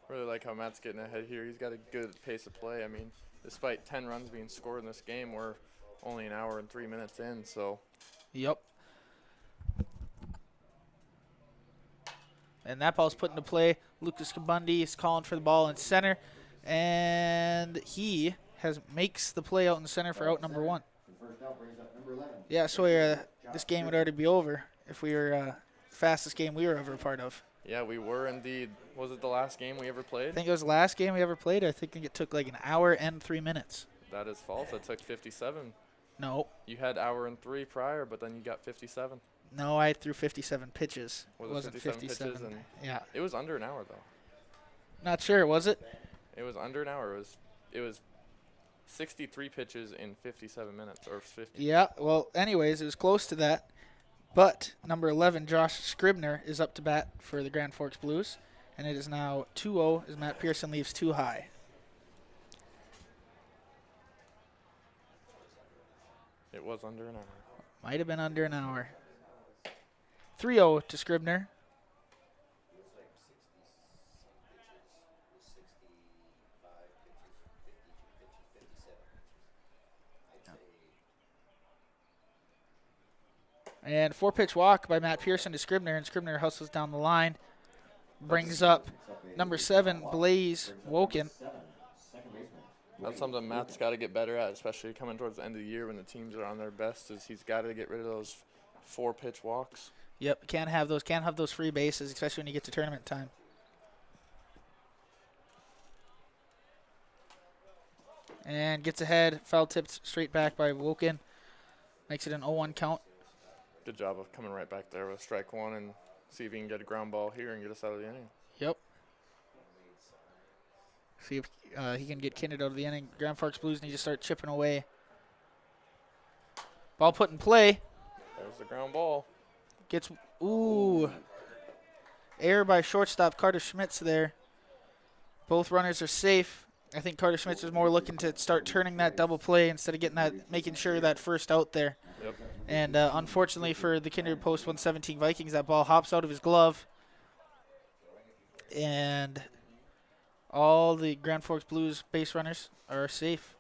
Really like how Matt's getting ahead here. He's got a good pace of play. I mean, despite 10 runs being scored in this game, we're only an hour and 3 minutes in, so. Yep. And that ball's put into play. Lucas Kabundi is calling for the ball in center, and he makes the play out in center for out number 1. Yeah, so this game would already be over if we were fastest game we were ever a part of. Yeah, we were indeed. Was it the last game we ever played? I think it was the last game we ever played. I think it took like an hour and 3 minutes. That is false. It took 57. No. You had hour and 3 prior, but then you got 57. No, I threw 57 pitches. Was it wasn't 57 pitches? And yeah. It was under an hour, though. Not sure, was it? It was under an hour. It was 63 pitches in 57 minutes, or 50. Yeah, well, anyways, it was close to that. But number 11, Josh Scribner, is up to bat for the Grand Forks Blues. And it is now 2-0 as Matt Pearson leaves 2 high. It was under an hour. Might have been under an hour. 3-0 to Scribner. And 4-pitch walk by Matt Pearson to Scribner, and Scribner hustles down the line. Brings up number 7, Blaze Woken. That's something Matt's got to get better at, especially coming towards the end of the year when the teams are on their best, is he's got to get rid of those 4-pitch walks. Yep, can't have those free bases, especially when you get to tournament time. And gets ahead, foul tipped straight back by Woken. Makes it an 0-1 count. Good job of coming right back there with strike 1 and see if he can get a ground ball here and get us out of the inning. Yep. See if he can get Kindred out of the inning. Grand Forks Blues need to start chipping away. Ball put in play. There's the ground ball. Gets, error by shortstop Carter Schmitz there. Both runners are safe. I think Carter Schmitz is more looking to start turning that double play instead of making sure that first out there. Yep. And unfortunately for the Kindred Post 117 Vikings, that ball hops out of his glove. And all the Grand Forks Blues base runners are safe.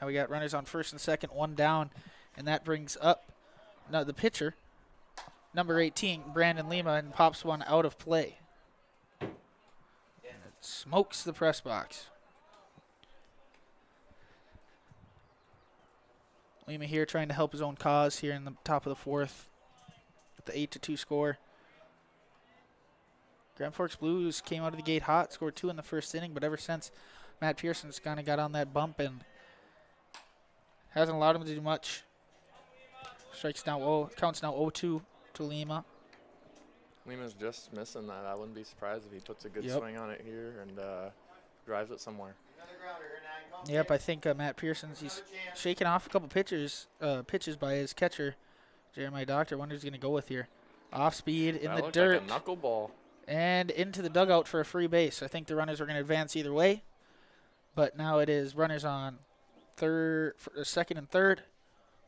Now we got runners on first and second, 1 down. And that brings up the pitcher, number 18, Brandon Lima, and pops one out of play. And it smokes the press box. Lima here trying to help his own cause here in the top of the 4th with the 8-2 score. Grand Forks Blues came out of the gate hot, scored 2 in the first inning, but ever since, Matt Pearson's kind of got on that bump and hasn't allowed him to do much. Counts now 0-2 to Lima. Lima's just missing that. I wouldn't be surprised if he puts a good swing on it here and drives it somewhere. Yep, I think Matt Pearson's he's shaking off a couple pitches by his catcher, Jeremiah Doctor. Wonder who's going to go with here. Off speed in the dirt. Like a knuckleball. And into the dugout for a free base. I think the runners are going to advance either way. But now it is runners on second and third.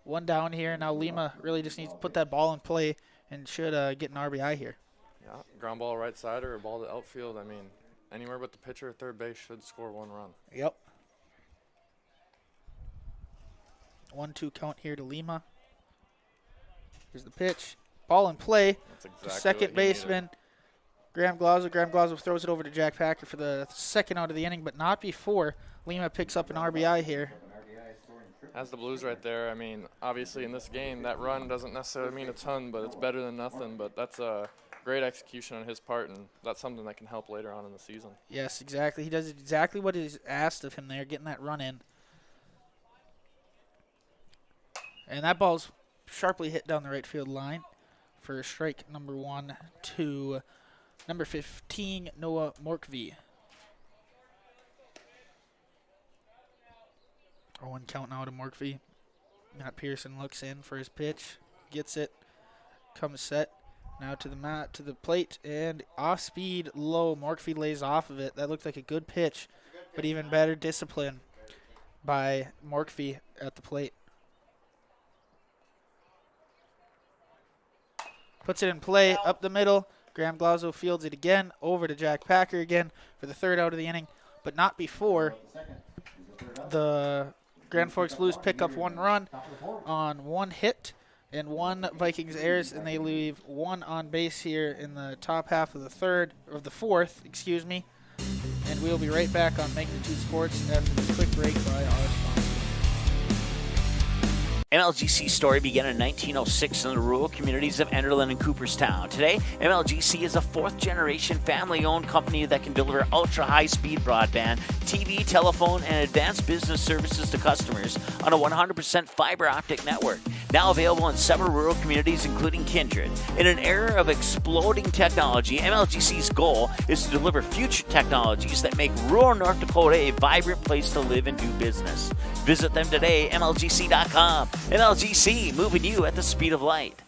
1 down here. Now Lima really just needs to put that ball in play and should get an RBI here. Yeah, ground ball right side or a ball to outfield. I mean, anywhere but the pitcher at third base should score 1 run. Yep. 1-2 count here to Lima. Here's the pitch. Ball in play. That's exactly the second baseman, Graham Glazo. Graham Glazo throws it over to Jack Packer for the second out of the inning, but not before Lima picks up an RBI here. Has the Blues right there. I mean, obviously in this game, that run doesn't necessarily mean a ton, but it's better than nothing. But that's a great execution on his part, and that's something that can help later on in the season. Yes, exactly. He does exactly what is asked of him there, getting that run in. And that ball's sharply hit down the right field line for strike number 1 to number 15, Noah Morkvee. 0-1 count now to Morkvee. Matt Pearson looks in for his pitch, gets it, comes set. Now to the plate, and off speed low. Morkvee lays off of it. That looked like a good pitch, but even better discipline by Morkvee at the plate. Puts it in play, up the middle, Graham Glazzo fields it again, over to Jack Packer again for the 3rd out of the inning, but not before the Grand Forks Blues pick up 1 run on 1 hit and 1 Vikings errors, and they leave 1 on base here in the top half of the 4th, excuse me. And we'll be right back on Magnitude Sports after this quick break by our sponsor. MLGC story began in 1906 in the rural communities of Enderlin and Cooperstown. Today, MLGC is a 4th-generation family-owned company that can deliver ultra-high-speed broadband, TV, telephone, and advanced business services to customers on a 100% fiber optic network. Now available in several rural communities, including Kindred. In an era of exploding technology, MLGC's goal is to deliver future technologies that make rural North Dakota a vibrant place to live and do business. Visit them today, MLGC.com. MLGC, moving you at the speed of light.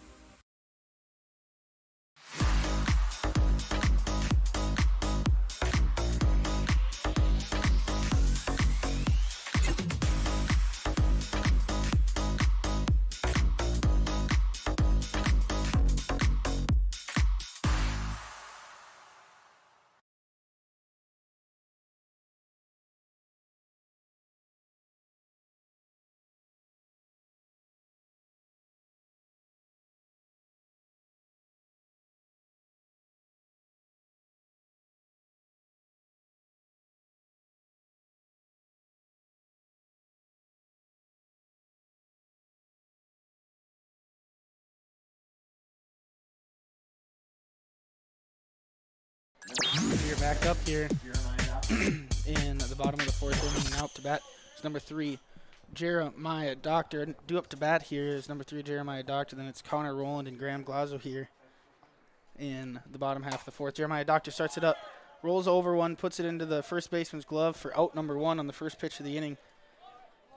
We're back up here in the bottom of the 4th inning. Now up to bat is number 3, Jeremiah Doctor. Due up to bat here is number 3, Jeremiah Doctor. Then it's Connor Rowland and Graham Glazzo here in the bottom half of the 4th. Jeremiah Doctor starts it up, rolls over one, puts it into the first baseman's glove for out number 1 on the first pitch of the inning.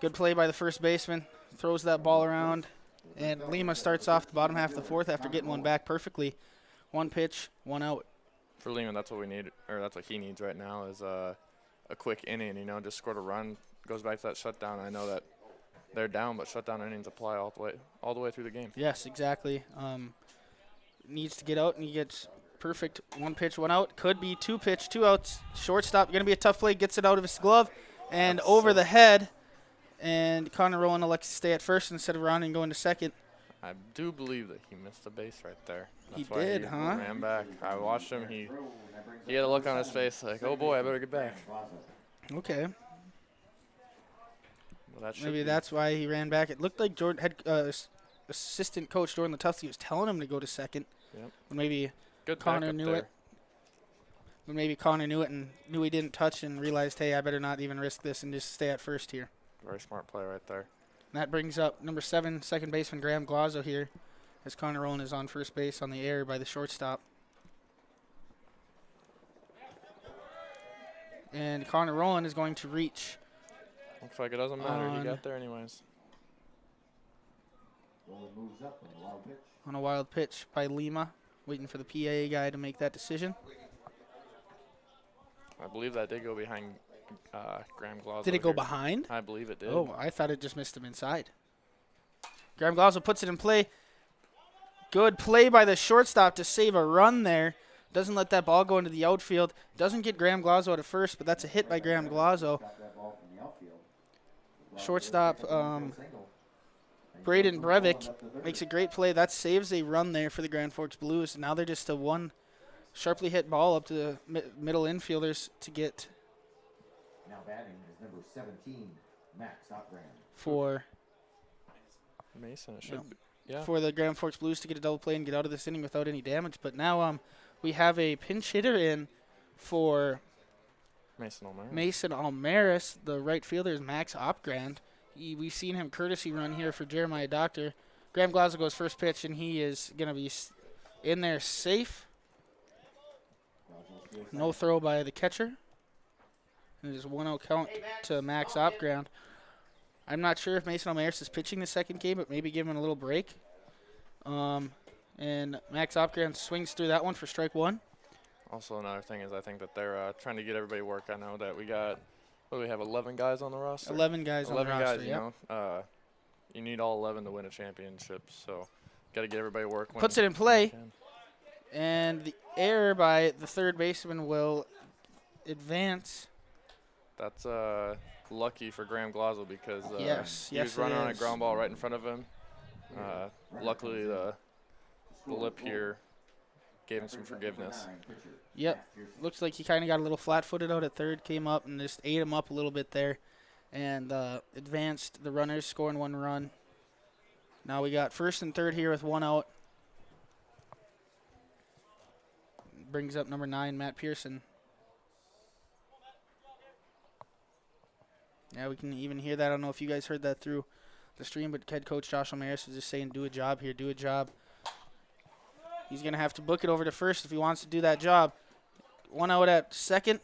Good play by the first baseman. Throws that ball around, and Lima starts off the bottom half of the 4th after getting one back perfectly. 1 pitch, 1 out. For Lehman, that's what we need, or that's what he needs right now is a quick inning, just scored a run, goes back to that shutdown. I know that they're down, but shutdown innings apply all the way through the game. Yes, exactly. Needs to get out, and he gets perfect 1 pitch, 1 out. Could be 2 pitch, 2 outs. Shortstop, going to be a tough play, gets it out of his glove, and that's over the head, and Connor Rowland elects to stay at first instead of rounding going to second. I do believe that he missed the base right there. That's he did, he huh? Ran back. I watched him. He had a look on his face like, oh boy, I better get back. Okay. Well, maybe that's why he ran back. It looked like Jordan had assistant coach Jordan Latowski was telling him to go to second. Yep. But maybe Good Connor knew it. But maybe Connor knew it and knew he didn't touch and realized, hey, I better not even risk this and just stay at first here. Very smart play right there. And that brings up number 7, second baseman Graham Glazzo here, as Connor Rowland is on first base on the air by the shortstop. And Connor Rowland is going to reach. Looks like it doesn't matter. He got there anyways. On a wild pitch by Lima, waiting for the PA guy to make that decision. I believe that did go behind Graham Glazzo. Did it go behind? I believe it did. Oh, I thought it just missed him inside. Graham Glazzo puts it in play. Good play by the shortstop to save a run there. Doesn't let that ball go into the outfield. Doesn't get Graham Glazzo out at first, but that's a hit by Graham Glazzo. Shortstop Braden Breivik makes a great play. That saves a run there for the Grand Forks Blues. Now they're just a one sharply hit ball up to the middle infielders to get. Now batting is number 17, Max Opbrand. For Mason, it should be. Yeah. For the Grand Forks Blues to get a double play and get out of this inning without any damage. But now we have a pinch hitter in for Mason Almaris. The right fielder is Max Opgrand. We've seen him courtesy run here for Jeremiah Doctor. Graham Glazzo goes first pitch, and he is going to be in there safe. No throw by the catcher. And it is 1-0 count to Max Opgrand. I'm not sure if Mason Almaris is pitching the second game, but maybe give him a little break. And Max Opgrand swings through that one for strike 1. Also, another thing is I think that they're trying to get everybody work. I know that we got, what do we have, 11 guys on the roster? 11 guys on the roster, 11 guys, you know. You need all 11 to win a championship, so got to get everybody work. Puts it in play. And the error by the third baseman will advance. That's lucky for Graham Glosel because he was yes, running on a ground ball right in front of him. Luckily, the lip here gave him some forgiveness. Yep. Looks like he kind of got a little flat-footed out at third, came up and just ate him up a little bit there, and advanced the runners, scoring 1 run. Now we got first and third here with 1 out. Brings up number 9, Matt Pearson. Yeah, we can even hear that. I don't know if you guys heard that through the stream, but head coach Josh O'Maris is just saying, do a job here, do a job. He's going to have to book it over to first if he wants to do that job. 1 out at second.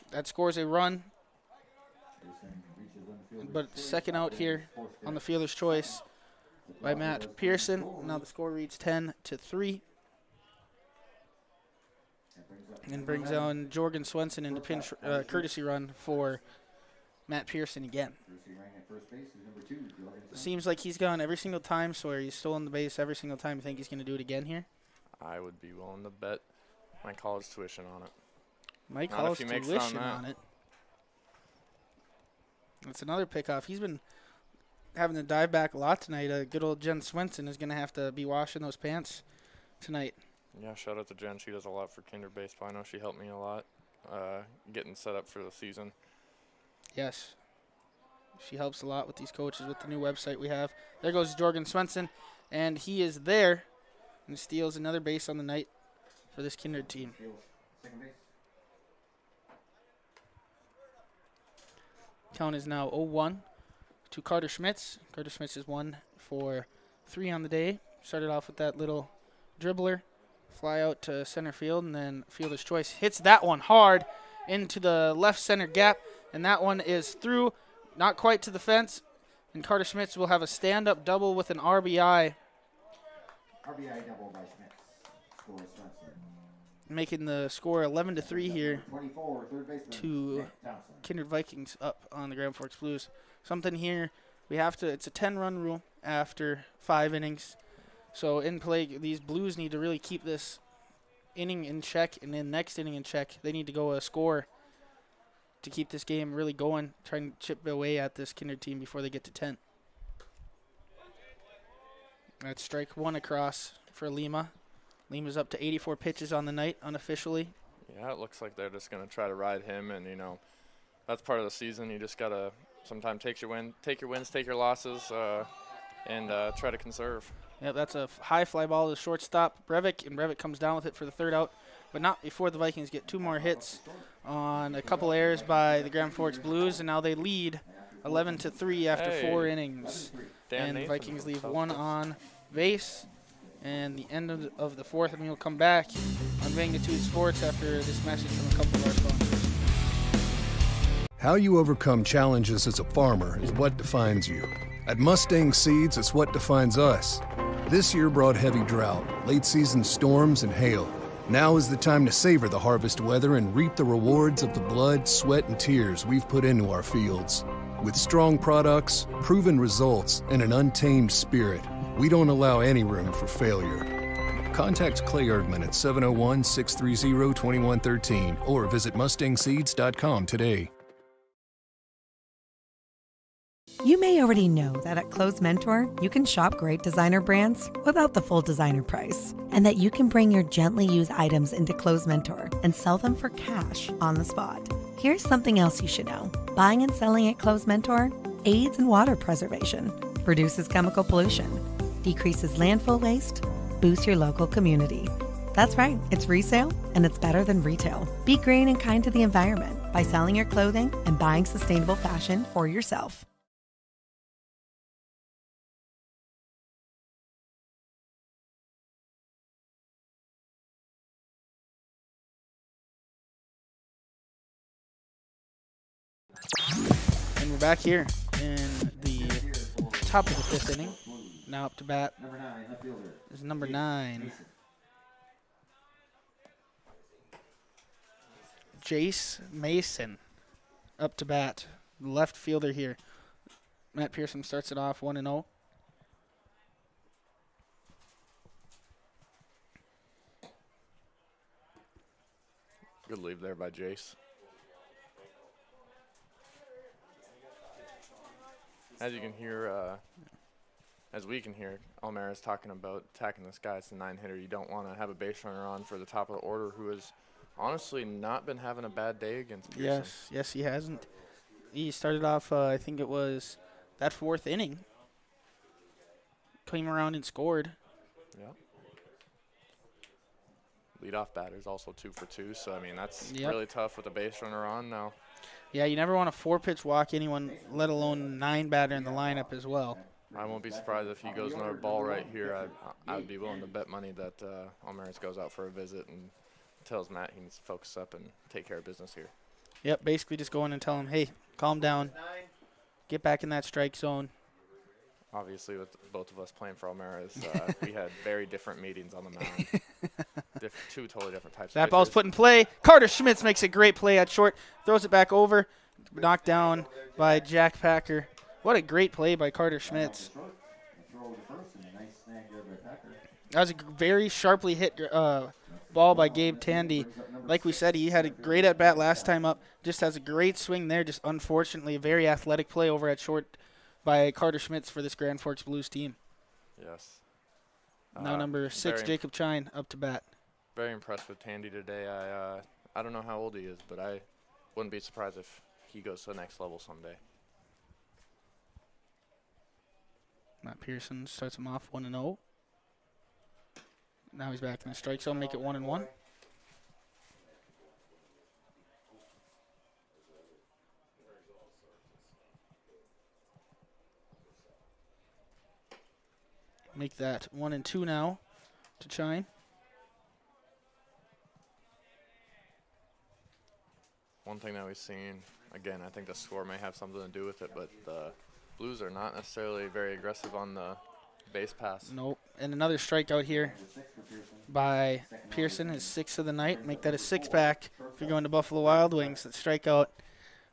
That scores a run. But second out here on the fielder's choice by Matt Pearson. Now the score reads 10-3. And brings on Jorgen Swenson into pinch courtesy run for Matt Pearson again. Seems like he's gone every single time, Sawyer. He's stolen the base every single time. You think he's going to do it again here? I would be willing to bet my college tuition on it. My college tuition on it. That's another pickoff. He's been having to dive back a lot tonight. Good old Jen Swenson is going to have to be washing those pants tonight. Yeah, shout out to Jen. She does a lot for Kindred Baseball. I know she helped me a lot getting set up for the season. Yes. She helps a lot with these coaches with the new website we have. There goes Jorgen Swenson, and he is there and steals another base on the night for this Kindred team. Count is now 0-1 to Carter Schmitz. Carter Schmitz is 1 for 3 on the day. Started off with that little dribbler. Fly out to center field, and then fielder's choice hits that one hard into the left center gap, and that one is through, not quite to the fence, and Carter Schmitz will have a stand-up double with an RBI. RBI double by Schmitz. Score Swenson. Making the score 11-3 here 24, third baseman, to Kindred Vikings up on the Grand Forks Blues. Something here, we have to, it's a 10-run rule after 5 innings. So in play, these Blues need to really keep this inning in check, and then next inning in check. They need to go a score to keep this game really going, trying to chip away at this Kindred team before they get to 10. That's strike 1 across for Lima. Lima's up to 84 pitches on the night unofficially. Yeah, it looks like they're just going to try to ride him, and, you know, that's part of the season. You just got to sometimes take your wins, take your losses, and try to conserve. Yeah, that's a high fly ball to the shortstop, Brevik, and Brevik comes down with it for the third out, but not before the Vikings get 2 more hits on a couple errors by the Grand Forks Blues, and now they lead 11-3 after 4 innings. And the Vikings leave 1 on base, and the end of the 4th, and we'll come back on Magnitude Sports after this message from a couple of our sponsors. How you overcome challenges as a farmer is what defines you. At Mustang Seeds, it's what defines us. This year brought heavy drought, late-season storms, and hail. Now is the time to savor the harvest weather and reap the rewards of the blood, sweat, and tears we've put into our fields. With strong products, proven results, and an untamed spirit, we don't allow any room for failure. Contact Clay Erdman at 701-630-2113 or visit mustangseeds.com today. You may already know that at Close Mentor, you can shop great designer brands without the full designer price, and that you can bring your gently used items into Close Mentor and sell them for cash on the spot. Here's something else you should know. Buying and selling at Close Mentor aids in water preservation, reduces chemical pollution, decreases landfill waste, boosts your local community. That's right, it's resale, and it's better than retail. Be green and kind to the environment by selling your clothing and buying sustainable fashion for yourself. And we're back here in the top of the 5th inning. Now up to bat is number 9. Jace Mason up to bat, left fielder here. Matt Pearson starts it off 1-0. Good leave there by Jace. As you can hear, as we can hear, Almera's talking about attacking this guy. It's the 9-hitter. You don't want to have a base runner on for the top of the order who has honestly not been having a bad day against Pearson. Yes, he hasn't. He started off, I think it was that 4th inning. Came around and scored. Yeah. Leadoff batter's also 2 for 2, so I mean that's really tough with a base runner on now. Yeah, you never want to 4-pitch walk anyone, let alone 9 batter in the lineup as well. I won't be surprised if he goes another ball right here. I'd be willing to bet money that Almeris goes out for a visit and tells Matt he needs to focus up and take care of business here. Yep, basically just go in and tell him, hey, calm down, get back in that strike zone. Obviously, with both of us playing for Almeris, we had very different meetings on the mound. Two totally different types of That ball's put in play. Carter Schmitz makes a great play at short, throws it back over, knocked down by Jack Packer. What a great play by Carter Schmitz. That was a very sharply hit ball by Gabe Tandy. Like we said, he had a great at-bat last time up. Just has a great swing there. Just unfortunately a very athletic play over at short by Carter Schmitz for this Grand Forks Blues team. Yes. Now number 6, Jacob Chine, up to bat. Very impressed with Tandy today. I don't know how old he is, but I wouldn't be surprised if he goes to the next level someday. Matt Pearson starts him off 1-0. Now he's back in the strike zone, make it 1-1. Make that 1-2 now to Chine. One thing that we've seen, again, I think the score may have something to do with it, but the Blues are not necessarily very aggressive on the base pass. Nope. And another strikeout here by Pearson, his 6th of the night. Make that a 6-pack if you're going to Buffalo Wild Wings. That strikeout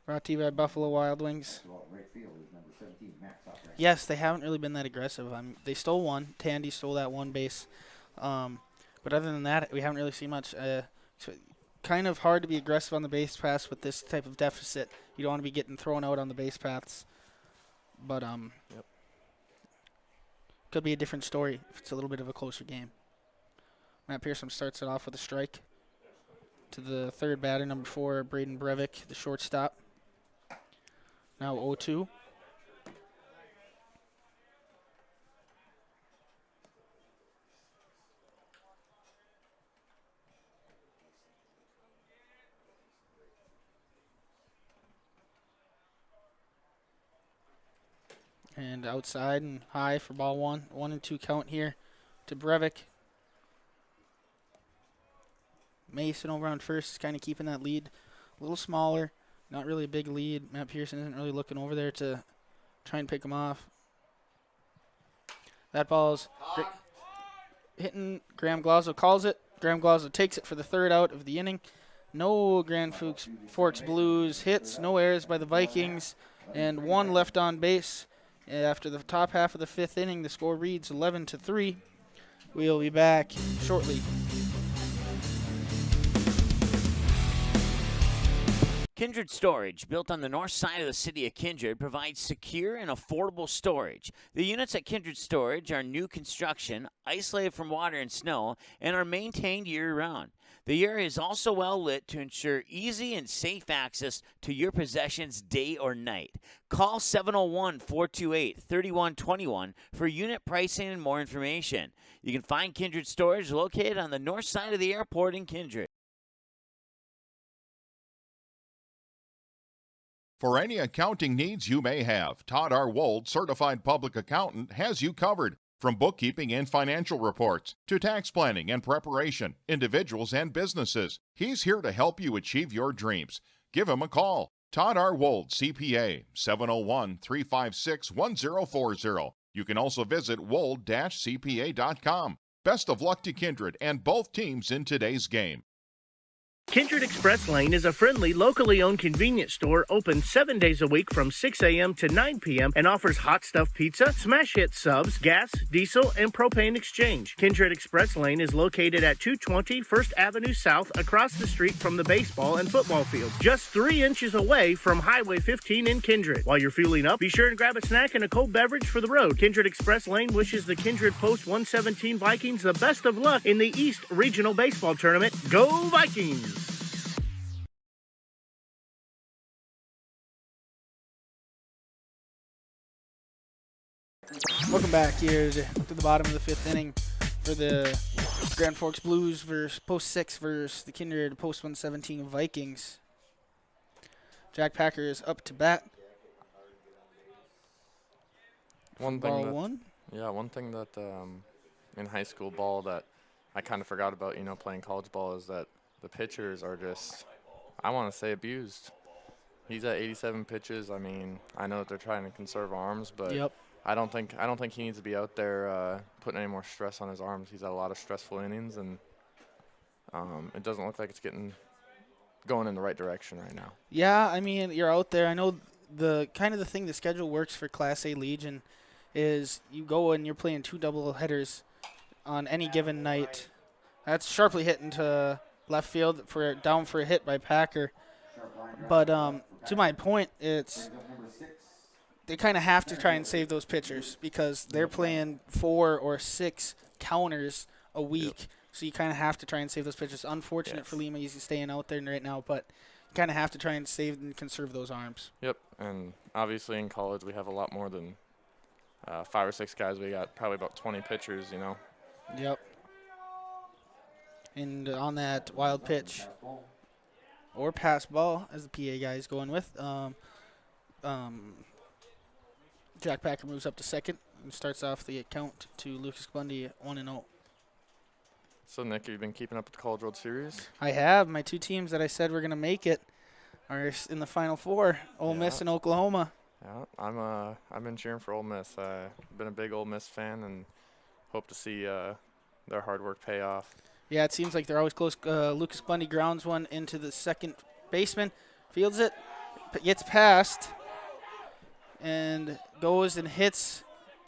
brought to you by Buffalo Wild Wings. Yes, they haven't really been that aggressive. They stole one. Tandy stole that one base. But other than that, we haven't really seen much. Kind of hard to be aggressive on the base pass with this type of deficit. You don't want to be getting thrown out on the base paths. But could be a different story if it's a little bit of a closer game. Matt Pearson starts it off with a strike to the 3rd batter, number 4, Braden Breivik, the shortstop. Now 0-2. And outside and high for ball 1. 1-2 count here to Breivik. Mason over on first is kind of keeping that lead a little smaller. Not really a big lead. Matt Pearson isn't really looking over there to try and pick him off. That ball's hitting. Graham Glazzo calls it. Graham Glazzo takes it for the 3rd out of the inning. No Grand Forks Blues hits. No errors by the Vikings. And 1 left on base. After the top half of the 5th inning, the score reads 11-3. We'll be back shortly. Kindred Storage, built on the north side of the city of Kindred, provides secure and affordable storage. The units at Kindred Storage are new construction, isolated from water and snow, and are maintained year-round. The area is also well lit to ensure easy and safe access to your possessions day or night. Call 701-428-3121 for unit pricing and more information. You can find Kindred Storage located on the north side of the airport in Kindred. For any accounting needs you may have, Todd R. Wold, Certified Public Accountant, has you covered. From bookkeeping and financial reports to tax planning and preparation, individuals and businesses, he's here to help you achieve your dreams. Give him a call. Todd R. Wold, CPA, 701-356-1040. You can also visit wold-cpa.com. Best of luck to Kindred and both teams in today's game. Kindred Express Lane is a friendly, locally owned convenience store open 7 days a week from 6 a.m. to 9 p.m. and offers hot stuff pizza, smash hit subs, gas, diesel, and propane exchange. Kindred Express Lane is located at 220 First Avenue South across the street from the baseball and football field, just 3 inches away from Highway 15 in Kindred. While you're fueling up, be sure and grab a snack and a cold beverage for the road. Kindred Express Lane wishes the Kindred Post 117 Vikings the best of luck in the East Regional Baseball Tournament. Go Vikings! Welcome back here to the bottom of the 5th inning for the Grand Forks Blues versus Post 6 versus the Kindred Post 117 Vikings. Jack Packer is up to bat. One Ball thing one. Yeah, one thing that in high school ball that I kind of forgot about, playing college ball is that the pitchers are just, I want to say, abused. He's at 87 pitches. I mean, I know that they're trying to conserve arms, but Yep. I don't think he needs to be out there putting any more stress on his arms. He's had a lot of stressful innings, and it doesn't look like it's going in the right direction right now. Yeah, I mean, you're out there. I know the thing the schedule works for Class A Legion is you go and you're playing 2 double headers on any given night. That's sharply hit into left field down for a hit by Packer. But to my point, it's they kind of have to try and save those pitchers because they're playing 4 or 6 counters a week. Yep. So you kind of have to try and save those pitchers. Unfortunate for Lima, he's staying out there right now, but you kind of have to try and save and conserve those arms. Yep, and obviously in college we have a lot more than 5 or 6 guys. We got probably about 20 pitchers, Yep. And on that wild pitch or pass ball, as the PA guy is going with, Jack Packer moves up to second and starts off the count to Lucas Bundy at 1-0. So, Nick, you've been keeping up with the College World Series? I have. My 2 teams that I said were going to make it are in the Final Four, Ole Miss and Oklahoma. Yeah, I've been cheering for Ole Miss. I've been a big Ole Miss fan and hope to see their hard work pay off. Yeah, it seems like they're always close. Lucas Bundy grounds one into the second baseman, fields it, gets past, and goes and hits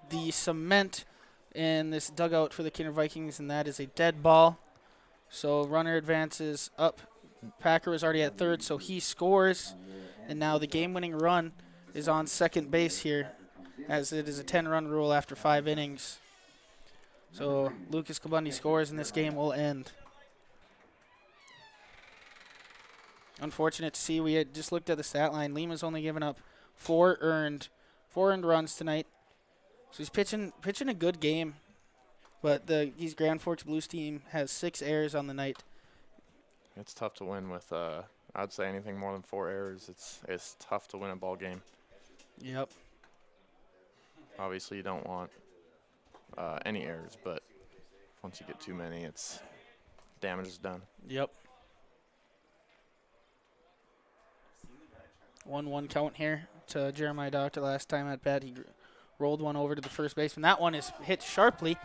the cement in this dugout for the Kindred Vikings, and that is a dead ball. So runner advances up. Packer was already at third, so he scores, and now the game-winning run is on second base here, as it is a 10-run rule after 5 innings. So Lucas Bundy scores, and this game will end. Unfortunate to see. We had just looked at the stat line. Lima's only given up 4 earned runs tonight. So he's pitching a good game. But his Grand Forks Blues team has 6 errors on the night. It's tough to win with, I'd say, anything more than 4 errors. It's tough to win a ball game. Yep. Obviously, you don't want any errors, but once you get too many, damage is done. Yep. 1-1 count here to Jeremiah Doctor last time at bat. He rolled one over to the first baseman. That one is hit sharply.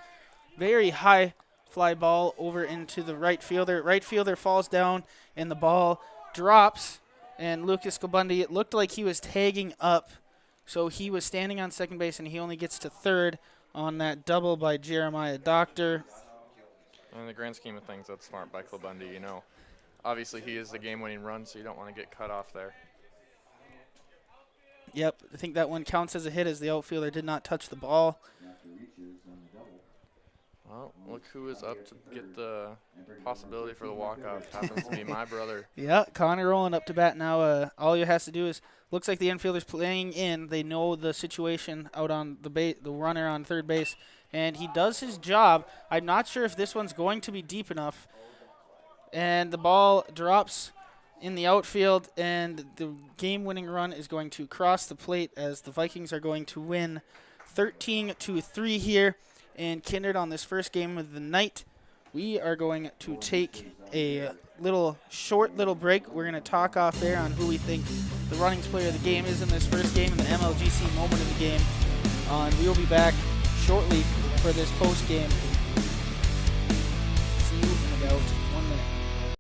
Very high fly ball over into the right fielder. Right fielder falls down, and the ball drops. And Lucas Bundy, it looked like he was tagging up. So he was standing on second base, and he only gets to third on that double by Jeremiah Doctor. In the grand scheme of things, that's smart by Bundy. Obviously he is the game-winning run, so you don't want to get cut off there. Yep, I think that one counts as a hit as the outfielder did not touch the ball. Well, look who is up to get the possibility for the walk-off. Happens to be my brother. Yeah, Connor rolling up to bat now. All you has to do is, looks like the infielder's playing in. They know the situation out on the runner on third base, and he does his job. I'm not sure if this one's going to be deep enough. And the ball drops in the outfield, and the game-winning run is going to cross the plate as the Vikings are going to win 13-3 here. And Kindred on this first game of the night. We are going to take a short little break. We're going to talk off air on who we think the runnings player of the game is in this first game and the MLGC moment of the game. We will be back shortly for this post game. See you in about 1 minute.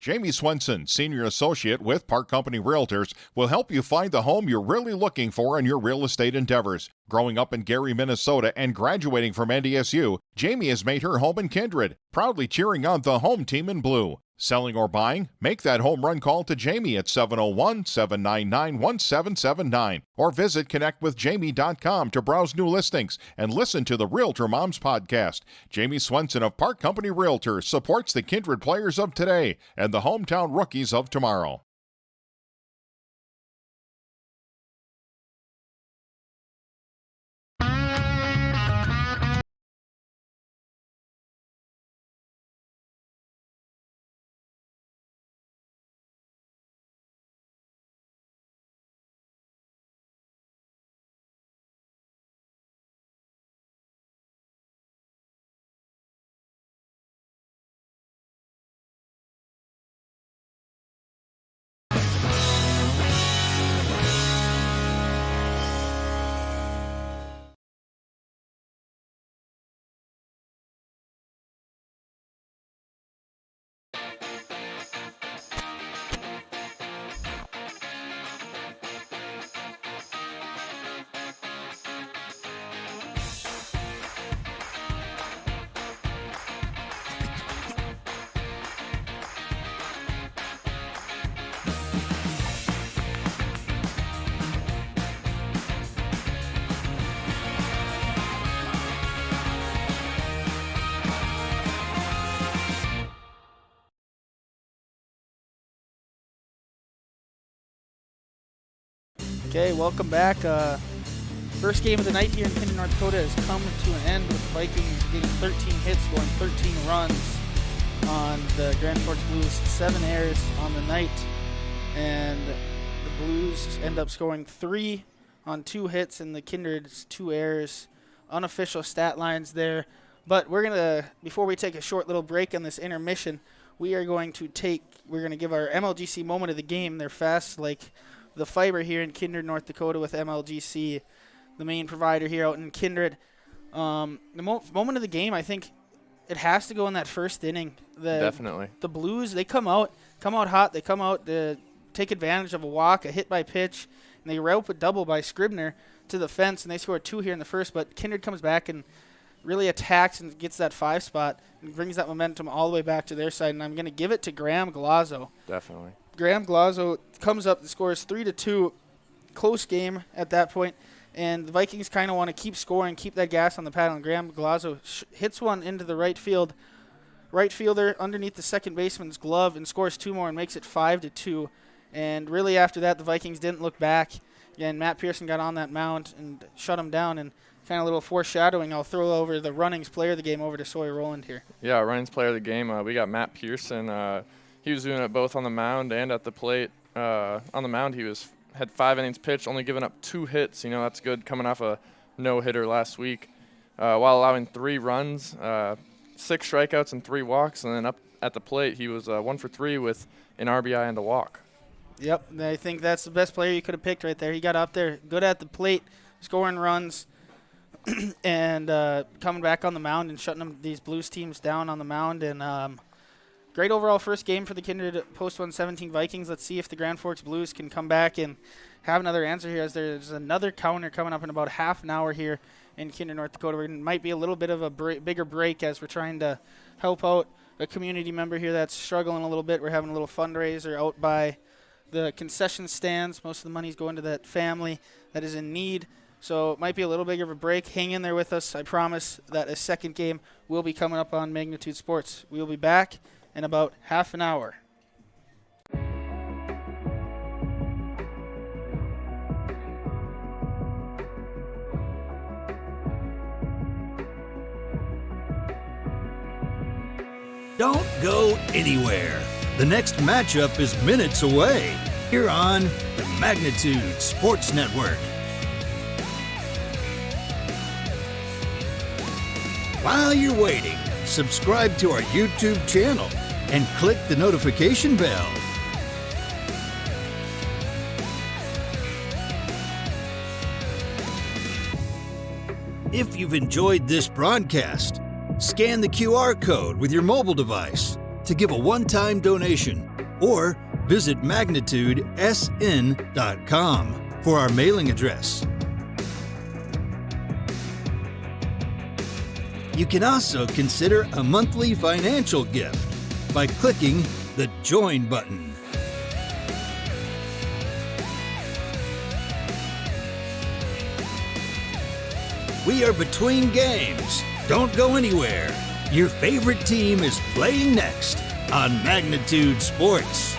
Jace Mason, Senior Associate with Park Company Realtors, will help you find the home you're really looking for in your real estate endeavors. Growing up in Gary, Minnesota, and graduating from NDSU, Jamie has made her home in Kindred, proudly cheering on the home team in blue. Selling or buying? Make that home run call to Jamie at 701-799-1779 or visit connectwithjamie.com to browse new listings and listen to the Realtor Moms podcast. Jace Swenson of Park Company Realtors supports the Kindred players of today and the hometown rookies of tomorrow. Okay, welcome back. First game of the night here in Kindred, North Dakota has come to an end with the Vikings getting 13 hits, scoring 13 runs on the Grand Forks Blues, 7 errors on the night, and the Blues end up scoring 3 on 2 hits, and the Kindred's 2 errors. Unofficial stat lines there, but we're gonna, before we take a short little break on this intermission, we're gonna give our MLGC moment of the game. They're fast like the fiber here in Kindred, North Dakota, with MLGC, the main provider here out in Kindred. The moment of the game, I think it has to go in that first inning. Definitely. The Blues, they come out hot. They come out to take advantage of a walk, a hit by pitch, and they rope a double by Scribner to the fence, and they score 2 here in the first. But Kindred comes back and really attacks and gets that 5 spot and brings that momentum all the way back to their side. And I'm going to give it to Graham Glazzo. Definitely. Graham Glazzo comes up and scores 3-2. Close game at that point, and the Vikings kind of want to keep scoring, keep that gas on the pedal, and Graham Glazzo hits one into the right field. Right fielder underneath the second baseman's glove and scores 2 more and makes it 5-2. And really after that, the Vikings didn't look back. Again, Matt Pearson got on that mound and shut him down, and kind of a little foreshadowing. I'll throw over the Runnings player of the game over to Sawyer Rowland here. Yeah, Runnings player of the game. We got Matt Pearson. He was doing it both on the mound and at the plate. On the mound, he had 5 innings pitched, only giving up 2 hits. You know, that's good coming off a no-hitter last week, while allowing 3 runs, 6 strikeouts and 3 walks. And then up at the plate, he was 1 for 3 with an RBI and a walk. Yep, I think that's the best player you could have picked right there. He got up there, good at the plate, scoring runs, and coming back on the mound and shutting these Blues teams down on the mound. And great overall first game for the Kindred post-117 Vikings. Let's see if the Grand Forks Blues can come back and have another answer here, as there's another counter coming up in about half an hour here in Kindred, North Dakota. It might be a little bit of a bigger break as we're trying to help out a community member here that's struggling a little bit. We're having a little fundraiser out by the concession stands. Most of the money's going to that family that is in need. So it might be a little bigger of a break. Hang in there with us. I promise that a second game will be coming up on Magnitude Sports. We'll be back in about half an hour. Don't go anywhere. The next matchup is minutes away here on the Magnitude Sports Network. While you're waiting, subscribe to our YouTube channel and click the notification bell. If you've enjoyed this broadcast, scan the QR code with your mobile device to give a one-time donation or visit magnitudesn.com for our mailing address. You can also consider a monthly financial gift by clicking the Join button. We are between games. Don't go anywhere. Your favorite team is playing next on Magnitude Sports.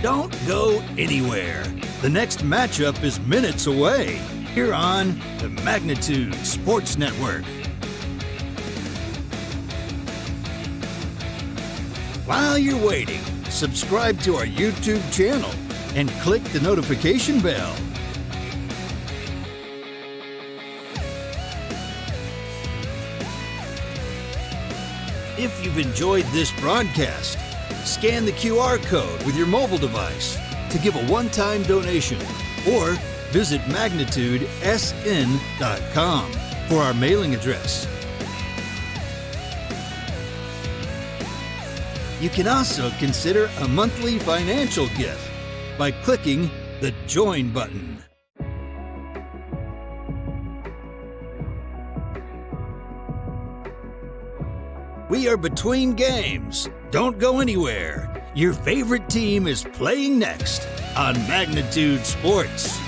Don't go anywhere. The next matchup is minutes away here on the Magnitude Sports Network. While you're waiting, subscribe to our YouTube channel and click the notification bell. If you've enjoyed this broadcast, scan the QR code with your mobile device to give a one-time donation or visit magnitudesn.com for our mailing address. You can also consider a monthly financial gift by clicking the Join button. We are between games. Don't go anywhere. Your favorite team is playing next on Magnitude Sports.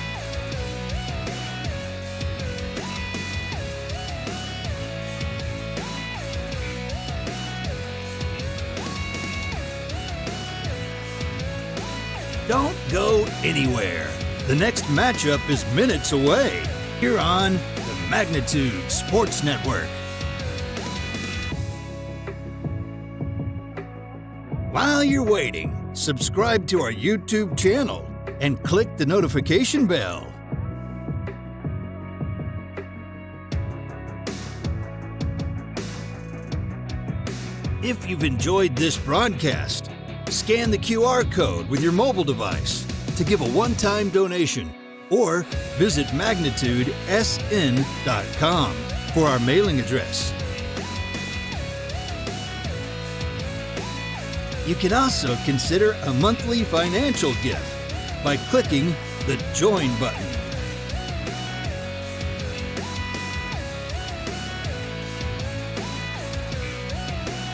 Don't go anywhere. The next matchup is minutes away here on the Magnitude Sports Network. While you're waiting, subscribe to our YouTube channel and click the notification bell. If you've enjoyed this broadcast, scan the QR code with your mobile device to give a one-time donation or visit magnitudesn.com for our mailing address. You can also consider a monthly financial gift by clicking the Join button.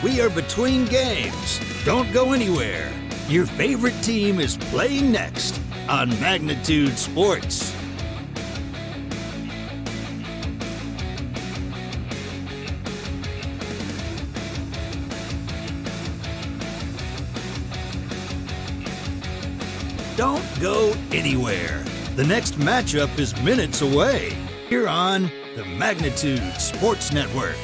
We are between games. Don't go anywhere. Your favorite team is playing next on Magnitude Sports. Don't go anywhere. The next matchup is minutes away here on the Magnitude Sports Network.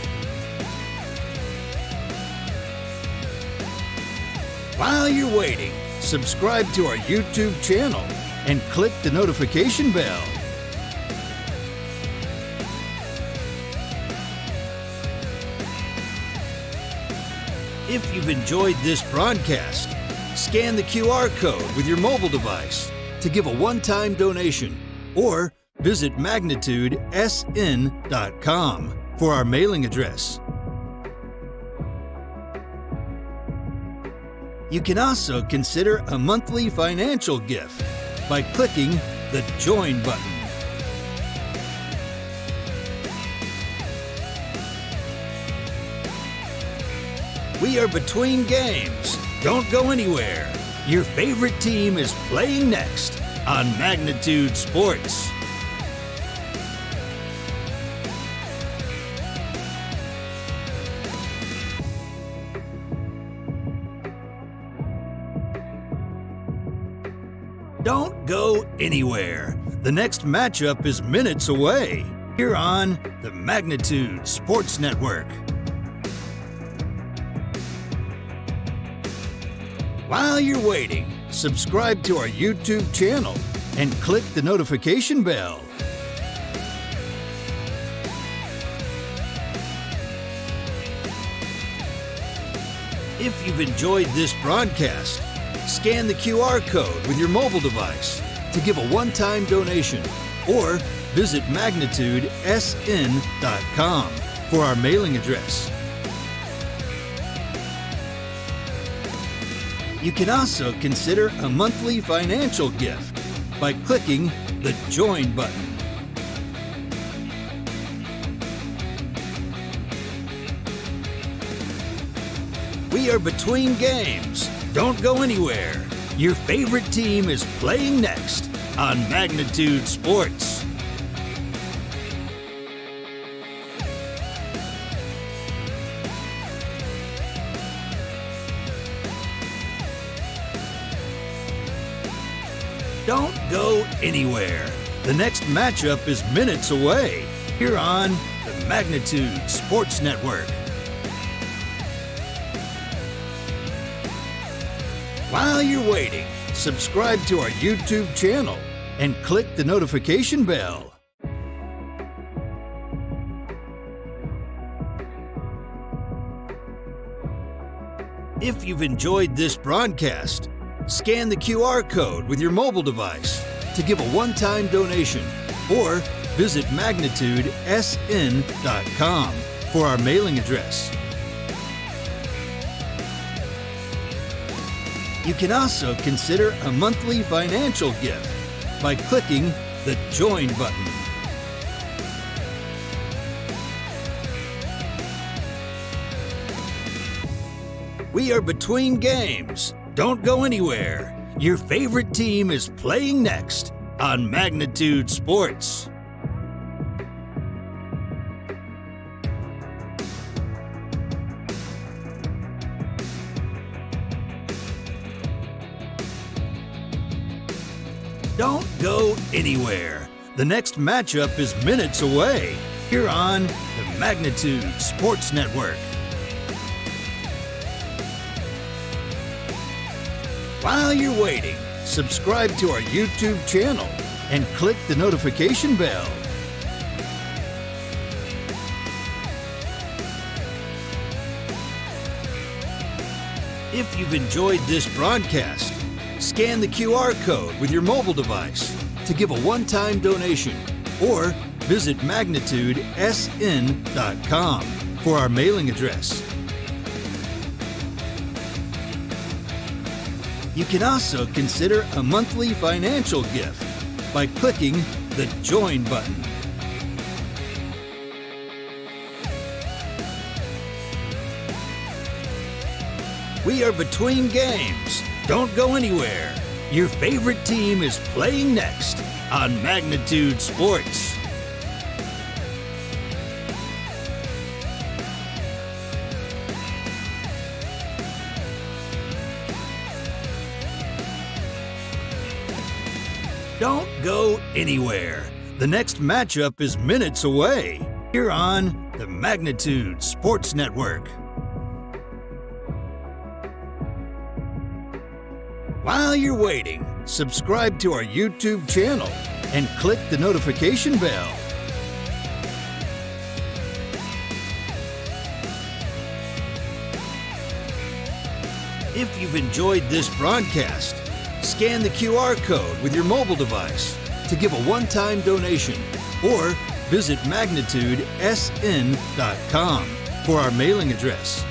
While you're waiting, subscribe to our YouTube channel and click the notification bell. If you've enjoyed this broadcast, scan the QR code with your mobile device to give a one-time donation or visit magnitudesn.com for our mailing address. You can also consider a monthly financial gift by clicking the Join button. We are between games. Don't go anywhere. Your favorite team is playing next on Magnitude Sports. Don't go anywhere. The next matchup is minutes away here on the Magnitude Sports Network. While you're waiting, subscribe to our YouTube channel and click the notification bell. If you've enjoyed this broadcast, scan the QR code with your mobile device to give a one-time donation or visit magnitudesn.com for our mailing address. You can also consider a monthly financial gift by clicking the Join button. We are between games. Don't go anywhere. Your favorite team is playing next on Magnitude Sports. Don't go anywhere. The next matchup is minutes away here on the Magnitude Sports Network. While you're waiting, subscribe to our YouTube channel and click the notification bell. If you've enjoyed this broadcast, scan the QR code with your mobile device to give a one-time donation or visit magnitudesn.com for our mailing address. You can also consider a monthly financial gift by clicking the Join button. We are between games. Don't go anywhere. Your favorite team is playing next on Magnitude Sports. Don't go anywhere. The next matchup is minutes away here on the Magnitude Sports Network. While you're waiting, subscribe to our YouTube channel and click the notification bell. If you've enjoyed this broadcast, scan the QR code with your mobile device to give a one-time donation or visit magnitudesn.com for our mailing address. You can also consider a monthly financial gift by clicking the Join button. We are between games. Don't go anywhere. Your favorite team is playing next on Magnitude Sports. Don't go anywhere. The next matchup is minutes away here on the Magnitude Sports Network. While you're waiting, subscribe to our YouTube channel and click the notification bell. If you've enjoyed this broadcast, scan the QR code with your mobile device to give a one-time donation or visit magnitudesn.com for our mailing address.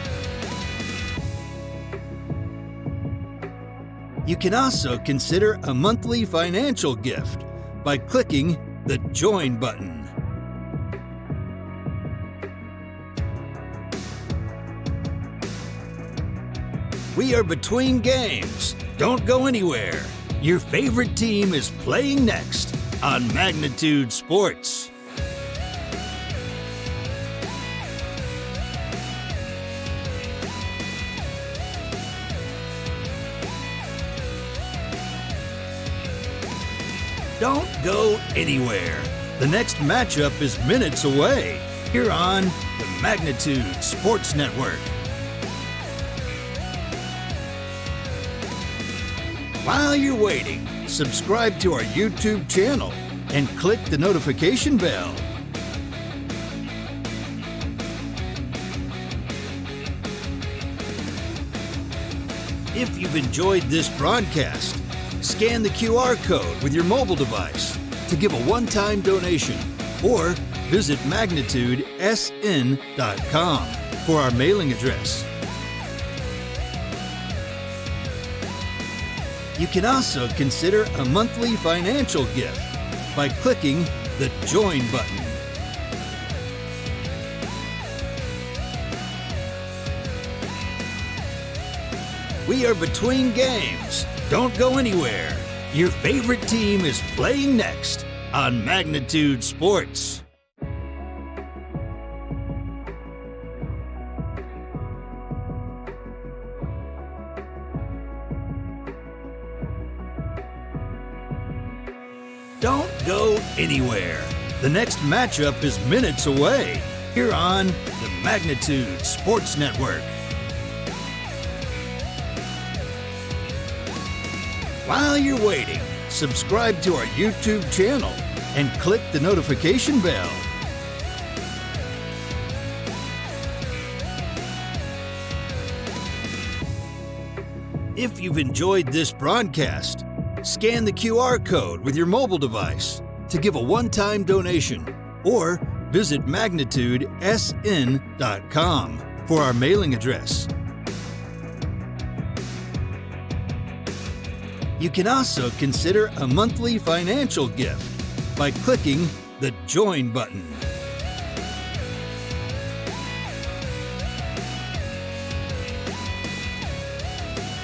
You can also consider a monthly financial gift by clicking the Join button. We are between games. Don't go anywhere. Your favorite team is playing next on Magnitude Sports. Don't go anywhere. The next matchup is minutes away here on the Magnitude Sports Network. While you're waiting, subscribe to our YouTube channel and click the notification bell. If you've enjoyed this broadcast, Scan the QR code with your mobile device to give a one-time donation or visit magnitudesn.com for our mailing address. You can also consider a monthly financial gift by clicking the Join button. We are between games. Don't go anywhere. Your favorite team is playing next on Magnitude Sports. Don't go anywhere. The next matchup is minutes away here on the Magnitude Sports Network. While you're waiting, subscribe to our YouTube channel and click the notification bell. If you've enjoyed this broadcast, scan the QR code with your mobile device to give a one-time donation or visit magnitudesn.com for our mailing address. You can also consider a monthly financial gift by clicking the Join button.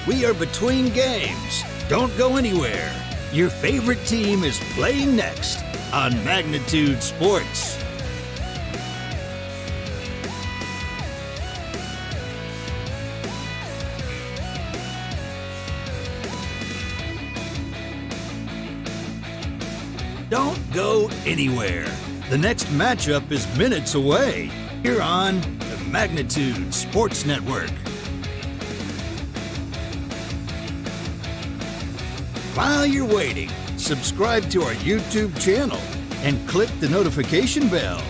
We are between games. Don't go anywhere. Your favorite team is playing next on Magnitude Sports. Don't go anywhere. The next matchup is minutes away here on the Magnitude Sports Network. While you're waiting, subscribe to our YouTube channel and click the notification bell.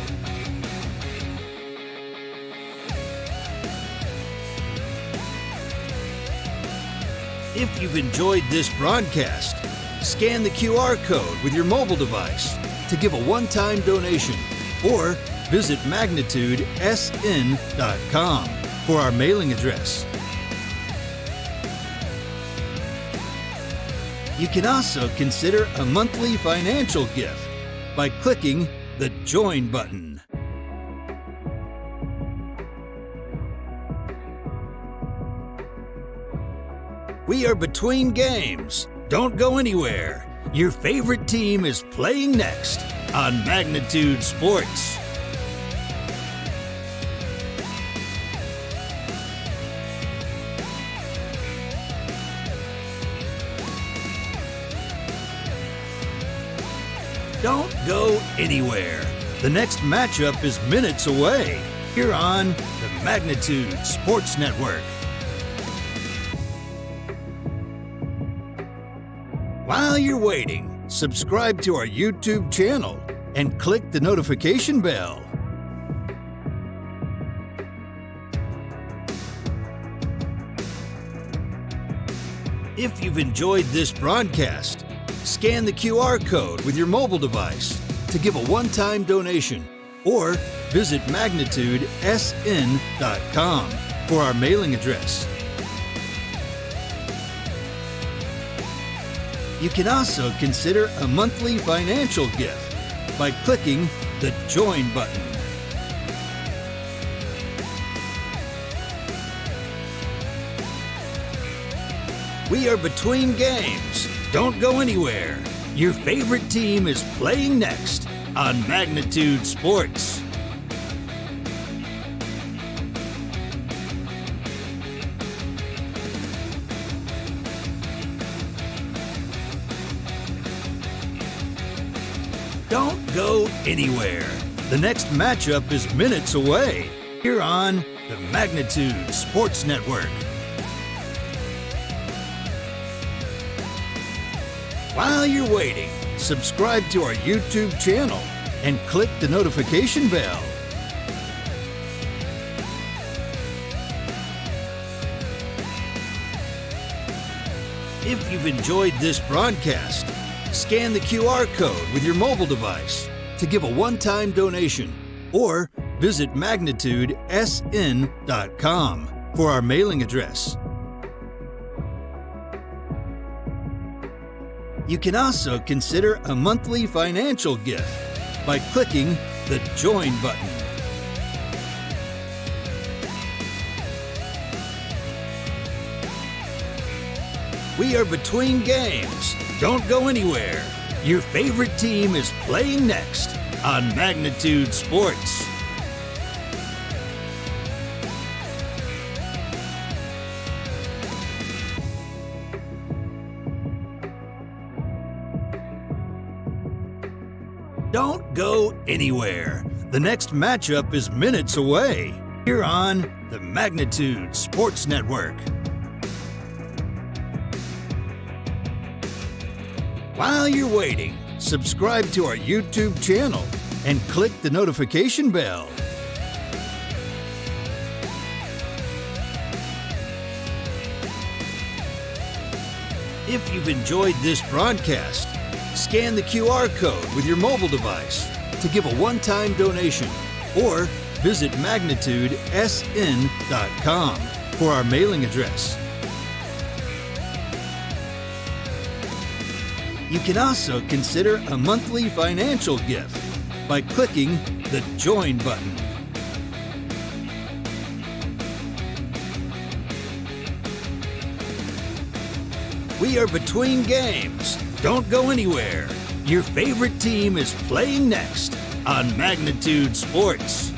If you've enjoyed this broadcast, scan the QR code with your mobile device to give a one-time donation or visit magnitudesn.com for our mailing address. You can also consider a monthly financial gift by clicking the Join button. We are between games. Don't go anywhere. Your favorite team is playing next on Magnitude Sports. Don't go anywhere. The next matchup is minutes away here on the Magnitude Sports Network. While you're waiting, subscribe to our YouTube channel and click the notification bell. If you've enjoyed this broadcast, scan the QR code with your mobile device to give a one-time donation or visit magnitudesn.com for our mailing address. You can also consider a monthly financial gift by clicking the Join button. We are between games. Don't go anywhere. Your favorite team is playing next on Magnitude Sports. Don't go anywhere. The next matchup is minutes away here on the Magnitude Sports Network. While you're waiting, subscribe to our YouTube channel and click the notification bell. If you've enjoyed this broadcast, scan the QR code with your mobile device to give a one-time donation or visit magnitudesn.com for our mailing address. You can also consider a monthly financial gift by clicking the Join button. We are between games. Don't go anywhere. Your favorite team is playing next on Magnitude Sports. Don't go anywhere. The next matchup is minutes away here on the Magnitude Sports Network. While you're waiting, subscribe to our YouTube channel and click the notification bell. If you've enjoyed this broadcast, scan the QR code with your mobile device to give a one-time donation or visit magnitudesn.com for our mailing address. You can also consider a monthly financial gift by clicking the Join button. We are between games. Don't go anywhere. Your favorite team is playing next on Magnitude Sports.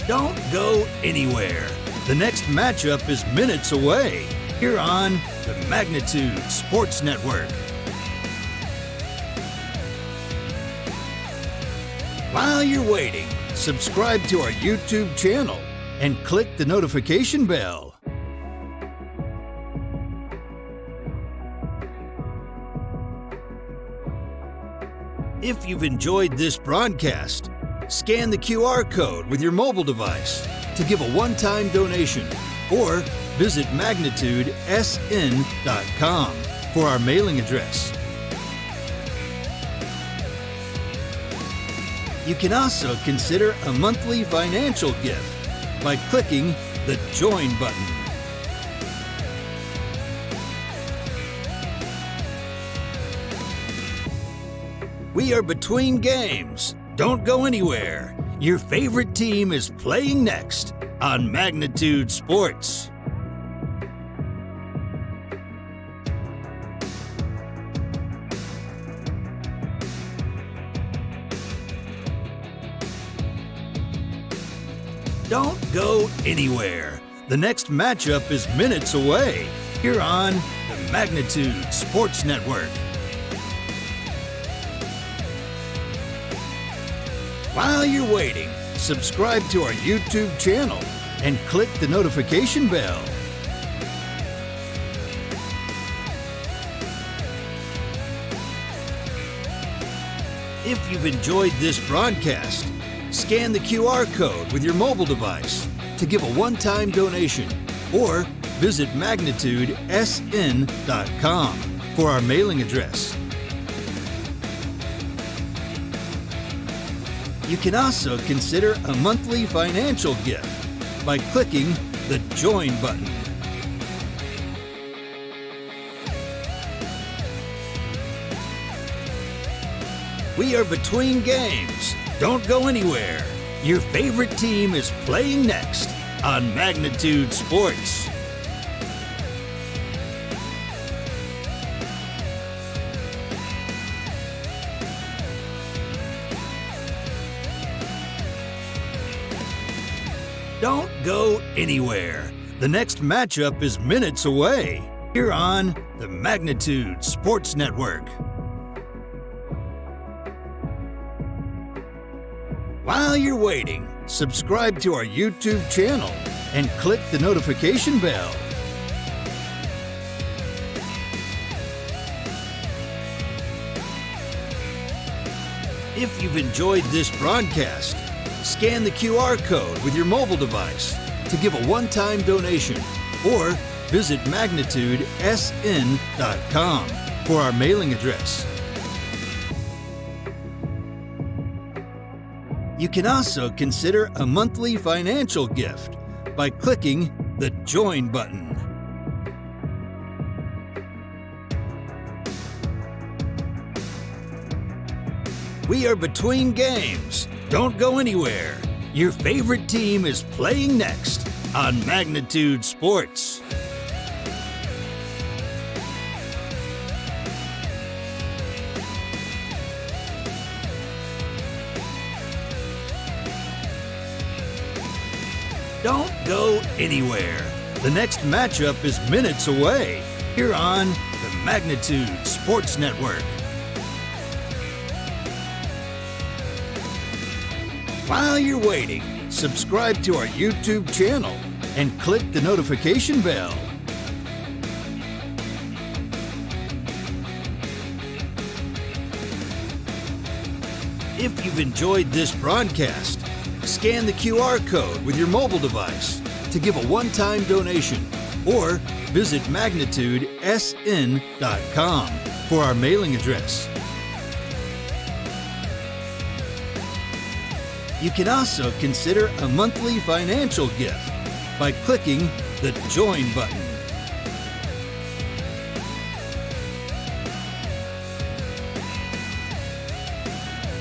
Don't go anywhere. The next matchup is minutes away here on the Magnitude Sports Network. While you're waiting, subscribe to our YouTube channel and click the notification bell. If you've enjoyed this broadcast, scan the QR code with your mobile device to give a one-time donation or visit magnitudesn.com for our mailing address. You can also consider a monthly financial gift by clicking the Join button. We are between games. Don't go anywhere. Your favorite team is playing next on Magnitude Sports. Don't go anywhere. The next matchup is minutes away here on the Magnitude Sports Network. While you're waiting, subscribe to our YouTube channel and click the notification bell. If you've enjoyed this broadcast, scan the QR code with your mobile device to give a one-time donation or visit magnitudesn.com for our mailing address. You can also consider a monthly financial gift by clicking the Join button. We are between games. Don't go anywhere. Your favorite team is playing next on Magnitude Sports. Don't go anywhere. The next matchup is minutes away here on the Magnitude Sports Network. While you're waiting, subscribe to our YouTube channel and click the notification bell. If you've enjoyed this broadcast, scan the QR code with your mobile device to give a one-time donation or visit magnitudesn.com for our mailing address. You can also consider a monthly financial gift by clicking the Join button. We are between games. Don't go anywhere. Your favorite team is playing next on Magnitude Sports. Don't go anywhere. The next matchup is minutes away here on the Magnitude Sports Network. While you're waiting, subscribe to our YouTube channel and click the notification bell. If you've enjoyed this broadcast, scan the QR code with your mobile device to give a one-time donation or visit magnitudesn.com for our mailing address. You can also consider a monthly financial gift by clicking the Join button.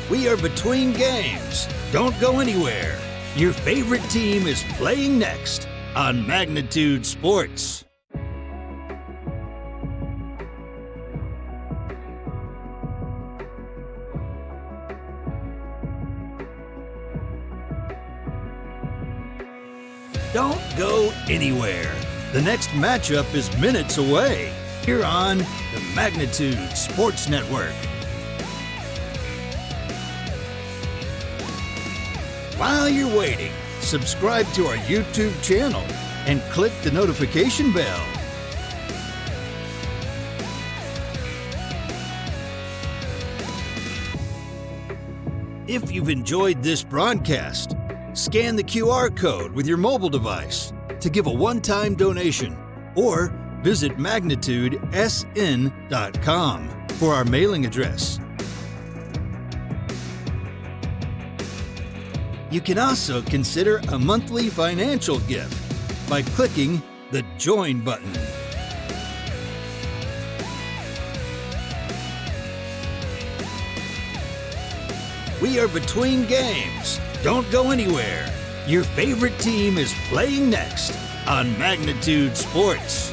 We are between games. Don't go anywhere. Your favorite team is playing next on Magnitude Sports. Don't go anywhere. The next matchup is minutes away here on the Magnitude Sports Network. While you're waiting, subscribe to our YouTube channel and click the notification bell. If you've enjoyed this broadcast, scan the QR code with your mobile device to give a one-time donation or visit magnitudesn.com for our mailing address. You can also consider a monthly financial gift by clicking the Join button. We are between games. Don't go anywhere. Your favorite team is playing next on Magnitude Sports.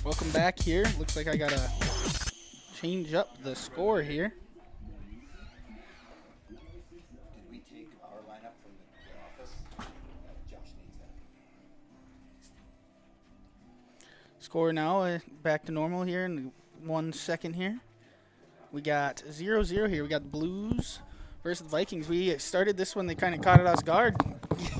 Welcome back here. Looks like I gotta change up the score here. Did we take our lineup from the office? Josh needs that. Score now back to normal here in 1 second here. We got 0-0 here. We got the Blues versus the Vikings. We started this one. They kind of caught it off guard.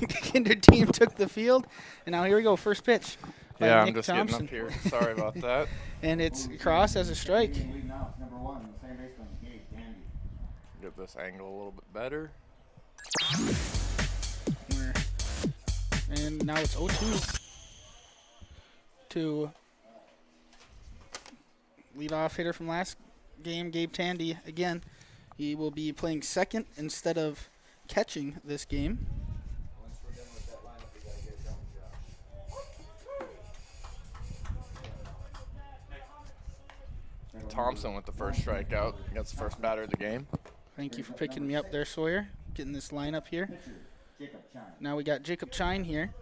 Kindred team took the field. And now here we go. First pitch. Yeah, Nick I'm just Thompson. getting up here. Sorry about that. And it's cross as a strike. Get this angle a little bit better. And now it's 0-2 to leadoff hitter from last game, Gabe Tandy. Again, he will be playing second instead of catching this game. Thompson with the first strikeout. That's the first batter of the game. Thank you for picking me up there, Sawyer. Getting this lineup here. Now we got Jacob Chine here.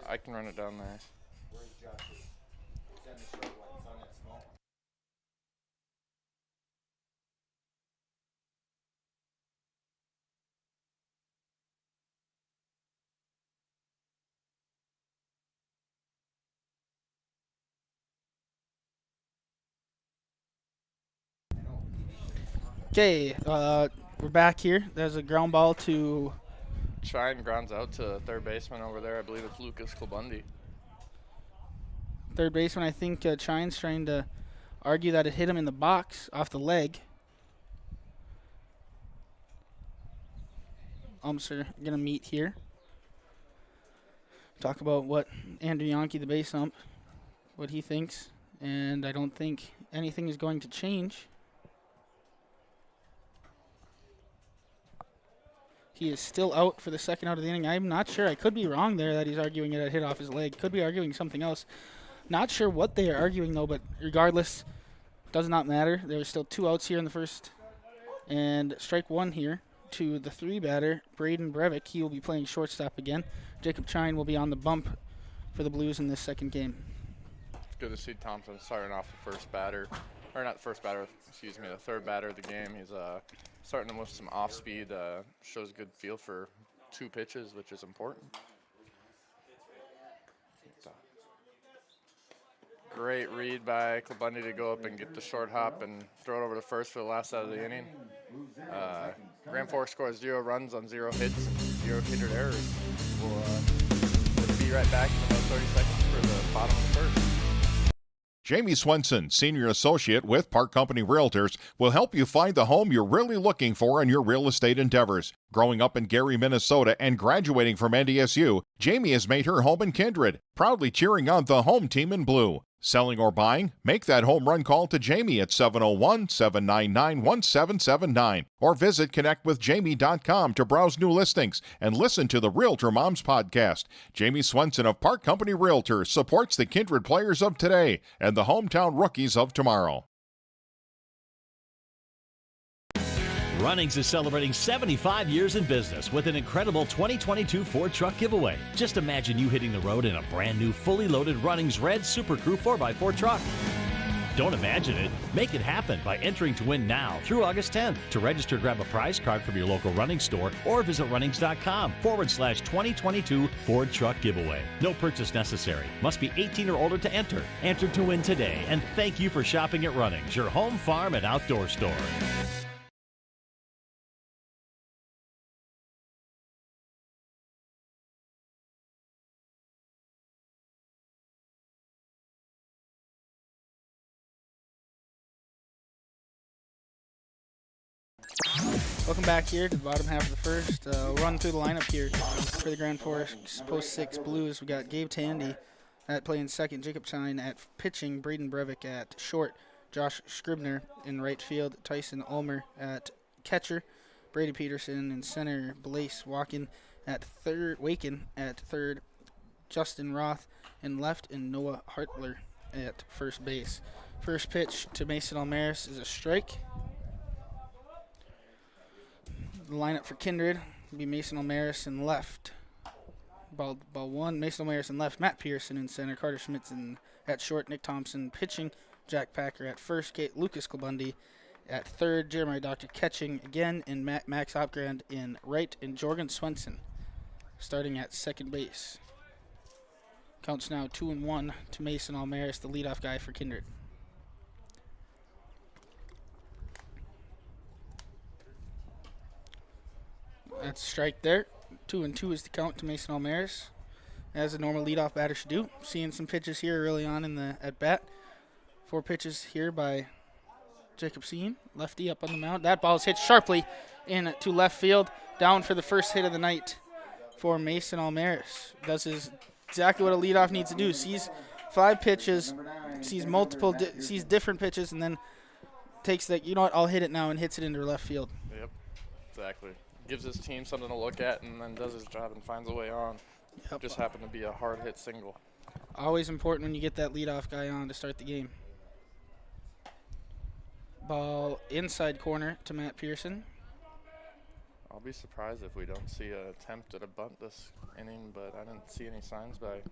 I can run it down there. Okay, we're back here. There's a ground ball to Chine, grounds out to third baseman over there. I believe it's Lucas Kilbundy. third baseman. I think Chine's trying to argue that it hit him in the box off the leg. Umps are going to meet here. Talk about what Andrew Yonke, the base ump, what he thinks. And I don't think anything is going to change. He is still out for the second out of the inning. I'm not sure. I could be wrong there that he's arguing it hit off his leg. Could be arguing something else. Not sure what they are arguing, though, but regardless, does not matter. There's still 2 outs here in the first. And strike 1 here to the 3 batter, Braden Breivik. He will be playing shortstop again. Jacob Chine will be on the bump for the Blues in this second game. It's good to see Thompson starting off the first batter. Or not the first batter, excuse me, the third batter of the game. He's starting him with some off-speed, shows a good feel for 2 pitches, which is important. Great read by Kilbundy to go up and get the short hop and throw it over to first for the last out of the inning. Grand Forks scores 0 runs on 0 hits, 0 hindered errors. We'll be right back in about 30 seconds for the bottom of the first. Jace Mason, Senior Associate with Park Company Realtors, will help you find the home you're really looking for in your real estate endeavors. Growing up in Gary, Minnesota, and graduating from NDSU, Jamie has made her home in Kindred, proudly cheering on the home team in blue. Selling or buying? Make that home run call to Jamie at 701-799-1779 or visit connectwithjamie.com to browse new listings and listen to the Realtor Moms podcast. Jace Swenson of Park Company Realtors supports the Kindred players of today and the hometown rookies of tomorrow. Runnings is celebrating 75 years in business with an incredible 2022 Ford truck giveaway. Just imagine you hitting the road in a brand new fully loaded Runnings Red Super Crew 4x4 truck. Don't imagine it. Make it happen by entering to win now through August 10th. To register, grab a prize card from your local Runnings store or visit runnings.com/2022 Ford truck giveaway. No purchase necessary. Must be 18 or older to enter. Enter to win today. And thank you for shopping at Runnings, your home, farm, and outdoor store. Welcome back here to the bottom half of the first. We'll run through the lineup here for the Grand Forks Post 6 Blues. We got Gabe Tandy at playing second, Jacob Chine at pitching, Braden Breivik at short, Josh Scribner in right field, Tyson Ulmer at catcher, Brady Peterson in center, Blaise Wakin at third, Justin Roth in left, and Noah Hartler at first base. First pitch to Mason Almaris is a strike. The lineup for Kindred will be Mason Almaris in left. Ball 1, Mason Almaris in left, Matt Pearson in center, Carter Schmitz at short, Nick Thompson pitching, Jack Packer at first, Lucas Kilbundy at third, Jeremiah Doctor catching again, and Max Hopgrand in right, and Jorgen Swenson starting at second base. Counts now 2-1 to Mason Almaris, the leadoff guy for Kindred. That's a strike there. 2-2 is the count to Mason Almaris, as a normal leadoff batter should do. Seeing some pitches here early on in the at bat. 4 pitches here by Jacob Seam, lefty up on the mound. That ball is hit sharply in to left field. Down for the first hit of the night for Mason Almaris. Does exactly what a leadoff needs to do. Sees 5 pitches, sees sees different pitches, and then takes that, you know what, I'll hit it now, and hits it into left field. Yep, exactly. Gives his team something to look at and then does his job and finds a way on. Yep. Just happened to be a hard hit single. Always important when you get that leadoff guy on to start the game. Ball inside corner to Matt Pearson. I'll be surprised if we don't see an attempt at a bunt this inning, but I didn't see any signs by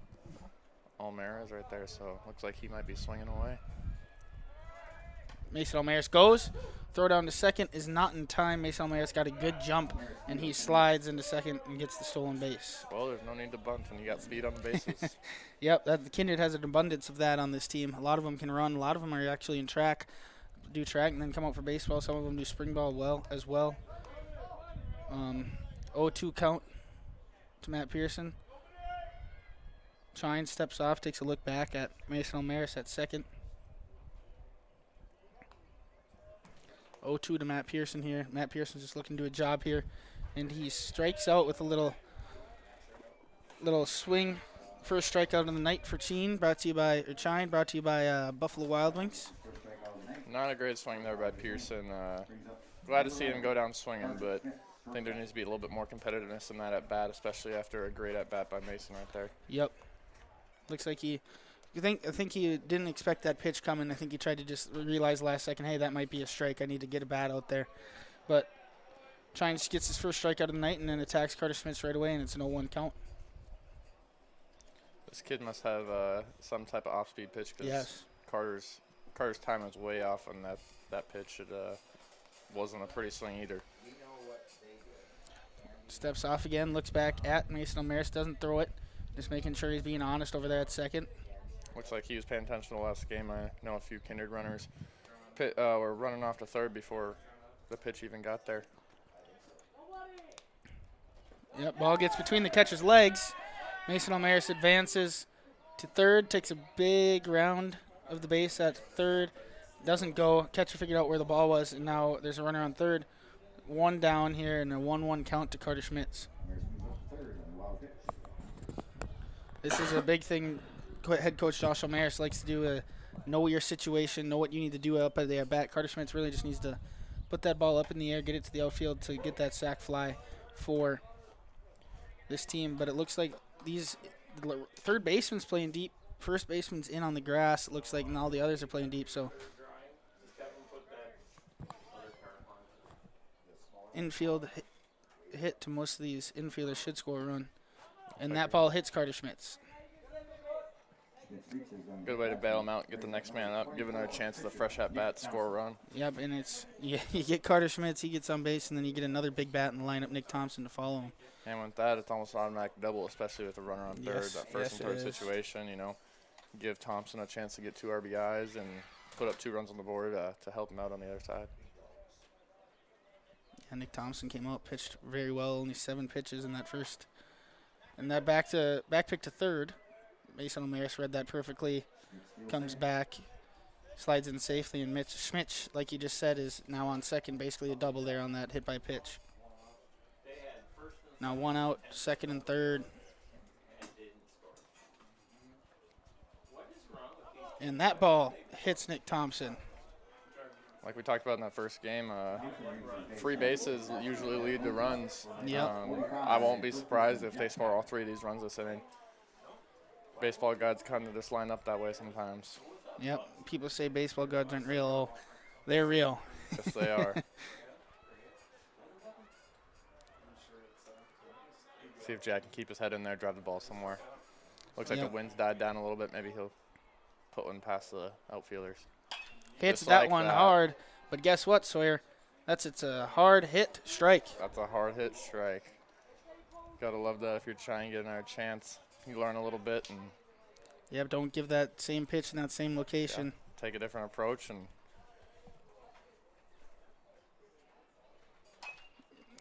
Almaris right there, so looks like he might be swinging away. Mason Almaris goes. Throw down to second is not in time. Mason Almaris got a good jump, and he slides into second and gets the stolen base. Well, there's no need to bunt when you got speed on the bases. Yep, the Kindred has an abundance of that on this team. A lot of them can run. A lot of them are actually in track, do track, and then come out for baseball. Some of them do spring ball as well. 0-2 count to Matt Pearson. Shine steps off, takes a look back at Mason O'Maris at second. 0-2 to Matt Pearson here. Matt Pearson's just looking to do a job here, and he strikes out with a little swing. First strikeout of the night for Chine, brought to you by Buffalo Wild Wings. Not a great swing there by Pearson. Glad to see him go down swinging, but I think there needs to be a little bit more competitiveness in that at bat, especially after a great at bat by Mason right there. Yep. Looks like I think he didn't expect that pitch coming. I think he tried to just realize last second, hey, that might be a strike. I need to get a bat out there. But Chine just gets his first strikeout of the night and then attacks Carter Schmitz right away, and it's an 0-1 count. This kid must have some type of off-speed pitch because yes. Carter's time was way off on that pitch. It wasn't a pretty swing either. Steps off again, looks back at Mason O'Maris, doesn't throw it. Just making sure he's being honest over there at second. Looks like he was paying attention to the last game. I know a few Kindred runners were running off to third before the pitch even got there. Yep, ball gets between the catcher's legs. Mason O'Maris advances to third, takes a big round of the base at third. Doesn't go. Catcher figured out where the ball was, and now there's a runner on third. One down here, and a 1-1 count to Carter Schmitz. This is a big thing head coach Josh O'Maris likes to do. Know your situation, know what you need to do up at the at-bat. Carter Schmitz really just needs to put that ball up in the air, get it to the outfield to get that sac fly for this team. But it looks like these third baseman's playing deep, first baseman's in on the grass, it looks like, and all the others are playing deep. So infield hit to most of these infielders should score a run. And that ball hits Carter Schmitz. Good way to bail him out, get the next man up, give another chance at the fresh at bat, score a run. Yep, and it's you get Carter Schmitz, he gets on base, and then you get another big bat in the lineup, Nick Thompson, to follow him. And with that, it's almost an automatic double, especially with a runner on third. Yes, that first and third situation, give Thompson a chance to get 2 RBIs and put up 2 runs on the board to help him out on the other side. Yeah, Nick Thompson came out, pitched very well, only 7 pitches in that first. And that back pick to third. Mason O'Maris read that perfectly, comes back, slides in safely, and Mitch Schmitz, like you just said, is now on second, basically a double there on that hit by pitch. Now 1 out, second and third. And that ball hits Nick Thompson. Like we talked about in that first game, free bases usually lead to runs. Yep. I won't be surprised if they score all 3 of these runs this inning. Baseball gods kind of just line up that way sometimes. Yep. People say baseball gods aren't real. Oh, they're real. Yes, they are. See if Jack can keep his head in there, drive the ball somewhere. Looks like the wind's died down a little bit. Maybe he'll put one past the outfielders. Hits that one hard, but guess what, Sawyer? It's a hard hit strike. That's a hard hit strike. Gotta love that if you're trying to get another chance. You learn a little bit and. Yep, don't give that same pitch in that same location. Yeah, take a different approach and.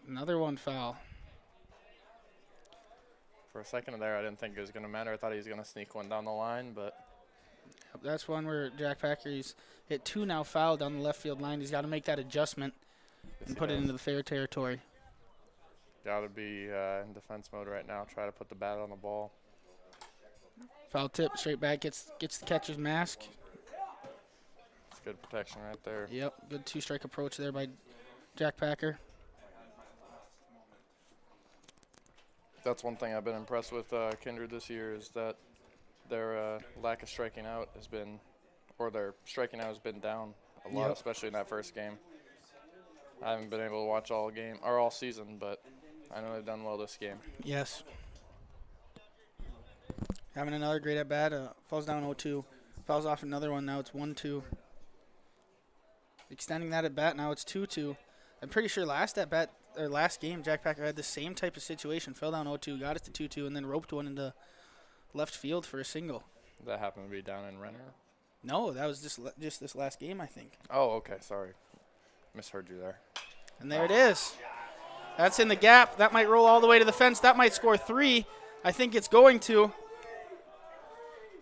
Another one foul. For a second there, I didn't think it was going to matter. I thought he was going to sneak one down the line, but. That's one where Jack Packer, he's hit 2 now foul down the left field line. He's got to make that adjustment and put it into the fair territory. Got to be in defense mode right now. Try to put the bat on the ball. Foul tip, straight back, gets the catcher's mask. It's good protection right there. Yep, good 2-strike approach there by Jack Packer. That's one thing I've been impressed with Kindred this year is that their lack of striking out has been, or their striking out has been down a lot, especially in that first game. I haven't been able to watch all season, but I know they've done well this game. Yes. Having another great at bat, falls down 0-2, fouls off another one. Now it's 1-2. Extending that at bat. Now it's 2-2. I'm pretty sure last game, Jack Packer had the same type of situation. Fell down 0-2, got it to 2-2, and then roped one into left field for a single. That happened to be down in Renner? No, that was just this last game, I think. Oh, okay, sorry. Misheard you there. And there it is. That's in the gap. That might roll all the way to the fence. That might score 3. I think it's going to.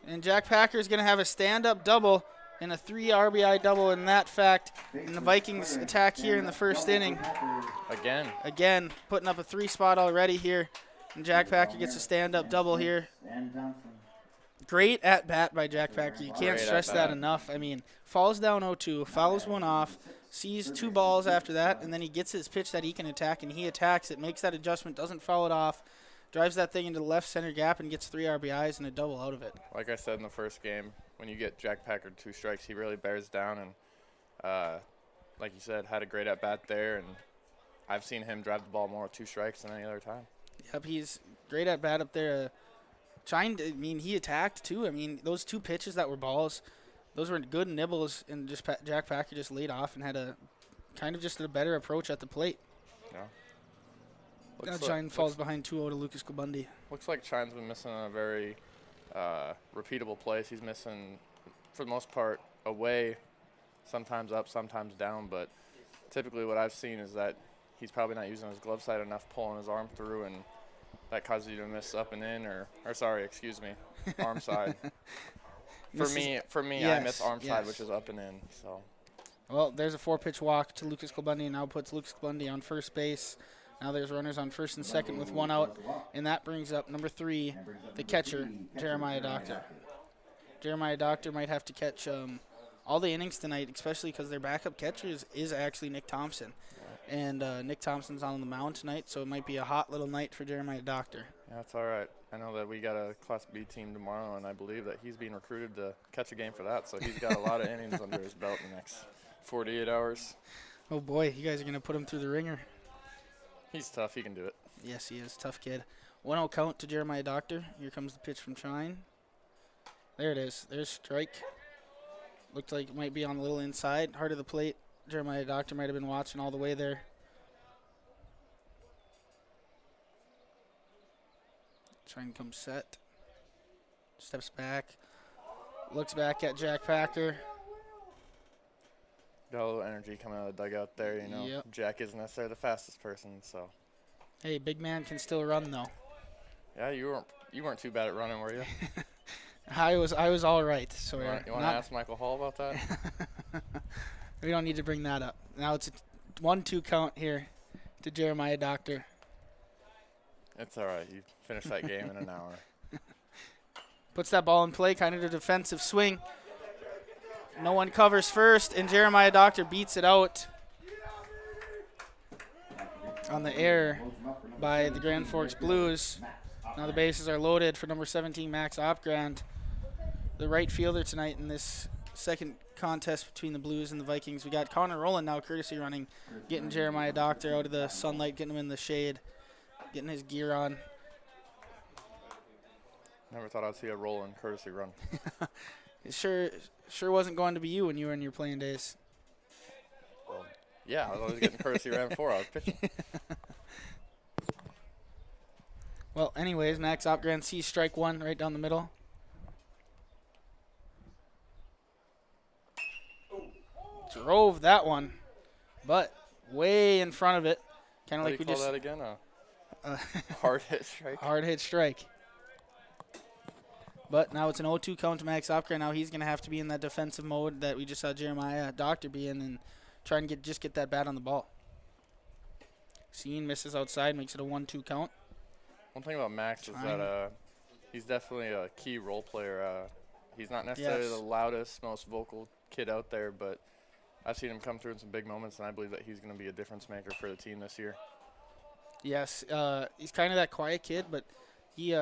And Jack Packer is going to have a stand-up double and a 3 RBI double in that fact. And the Vikings attack here in the first inning. Again, putting up a 3 spot already here. And Jack Packer gets a stand-up double here. Great at-bat by Jack Packer. You can't stress that enough. I mean, falls down 0-2, fouls one off, sees 2 balls after that, and then he gets his pitch that he can attack, and he attacks it, makes that adjustment, doesn't foul it off, drives that thing into the left center gap and gets 3 RBIs and a double out of it. Like I said in the first game, when you get Jack Packer 2 strikes, he really bears down, and like you said, had a great at-bat there, and I've seen him drive the ball more with 2 strikes than any other time. Yep, he's great at-bat up there. He attacked too. I mean, those 2 pitches that were balls, those were good nibbles, and just Jack Packer just laid off and had a kind of just a better approach at the plate. Yeah. Chine falls behind 2-0 to Lucas Kobundi. Looks like Chine's been missing a very repeatable place. He's missing, for the most part, away, sometimes up, sometimes down, but typically what I've seen is that he's probably not using his glove side enough, pulling his arm through, and that causes you to miss up and in, arm side. For me, yes, I miss arm side, which is up and in. So, well, there's a 4-pitch walk to Lucas Kobundi, and now puts Lucas Kobundi on first base. Now there's runners on first and second with 1 out, and that brings up number 3, the catcher, Jeremiah Doctor. Jeremiah Doctor might have to catch all the innings tonight, especially because their backup catcher is actually Nick Thompson. And Nick Thompson's on the mound tonight, so it might be a hot little night for Jeremiah Doctor. Yeah, that's all right. I know that we got a Class B team tomorrow, and I believe that he's being recruited to catch a game for that, so he's got a lot of innings under his belt in the next 48 hours. Oh, boy, you guys are going to put him through the ringer. He's tough. He can do it. Yes, he is. Tough kid. 1-0 count to Jeremiah Doctor. Here comes the pitch from Chine. There it is. There's strike. Looked like it might be on a little inside, heart of the plate. Jeremiah Doctor might have been watching all the way there. Chine comes set. Steps back. Looks back at Jack Packer. Got a little energy coming out of the dugout there, you know. Yep. Jack isn't necessarily the fastest person, so. Hey, big man can still run though. Yeah, you weren't too bad at running, were you? I was all right. So you want to ask Michael Hall about that? We don't need to bring that up. Now it's a 1-2 count here to Jeremiah Doctor. It's all right. You finished that game in an hour. Puts that ball in play, kind of a defensive swing. No one covers first, and Jeremiah Doctor beats it out on the error by the Grand Forks Blues. Now the bases are loaded for number 17, Max Opgrand, the right fielder tonight in this second contest between the Blues and the Vikings. We got Connor Rowland now courtesy running, getting Jeremiah Doctor out of the sunlight, getting him in the shade, getting his gear on. Never thought I'd see a Rowland courtesy run. It sure wasn't going to be you when you were in your playing days. Well, yeah, I was always getting courtesy ran before I was pitching. Well, anyways, Max Opgrand sees strike 1 right down the middle. Drove that one, but way in front of it. Kind of like we just. That again? Hard hit strike. Hard hit strike. But now it's an 0-2 count to Max Opgrand. Now he's going to have to be in that defensive mode that we just saw Jeremiah Doctor be in and try and get that bat on the ball. Scene misses outside, makes it a 1-2 count. One thing about Max is that he's definitely a key role player. He's not necessarily the loudest, most vocal kid out there, but I've seen him come through in some big moments, and I believe that he's going to be a difference maker for the team this year. Yes, he's kind of that quiet kid, but he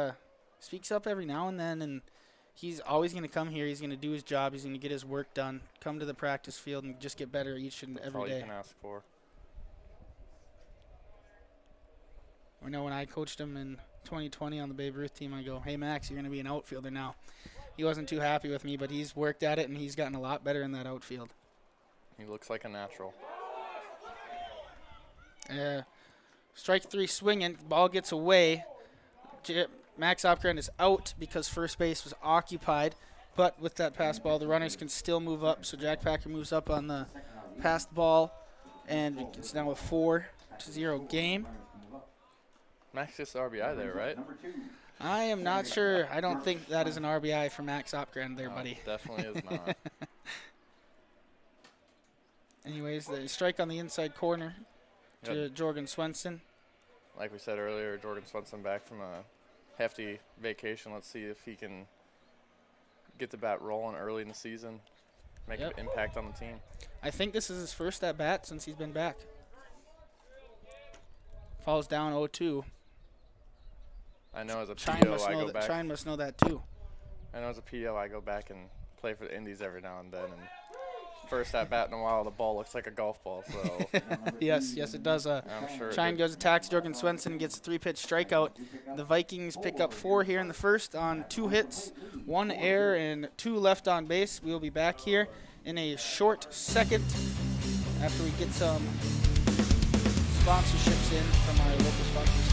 speaks up every now and then, and he's always going to come here. He's going to do his job. He's going to get his work done, come to the practice field, and just get better each and every day. That's all you can ask for. I know when I coached him in 2020 on the Babe Ruth team, I go, hey, Max, you're going to be an outfielder now. He wasn't too happy with me, but he's worked at it, and he's gotten a lot better in that outfield. He looks like a natural. Strike 3 swinging. Ball gets away. Max Opgrand is out because first base was occupied. But with that pass ball, the runners can still move up. So Jack Packer moves up on the passed ball. And it's now a 4-0 game. Max gets the RBI there, right? I am not sure. I don't think that is an RBI for Max Opgren there, buddy. Definitely is not. Anyways, the strike on the inside corner to Jorgen Swenson. Like we said earlier, Jorgen Swenson back from a hefty vacation. Let's see if he can get the bat rolling early in the season, make an impact on the team. I think this is his first at bat since he's been back. Falls down 0-2. I know as a PO I go back. Shine must know that too. I know as a PO I go back and play for the Indies every now and then. And first at bat in a while, the ball looks like a golf ball. So yes, it does. I'm sure Shine goes attacks Jorgen Swenson, gets a 3-pitch strikeout. The Vikings pick up 4 here in the first on 2 hits, 1 error, and 2 left on base. We will be back here in a short second after we get some sponsorships in from our local sponsors.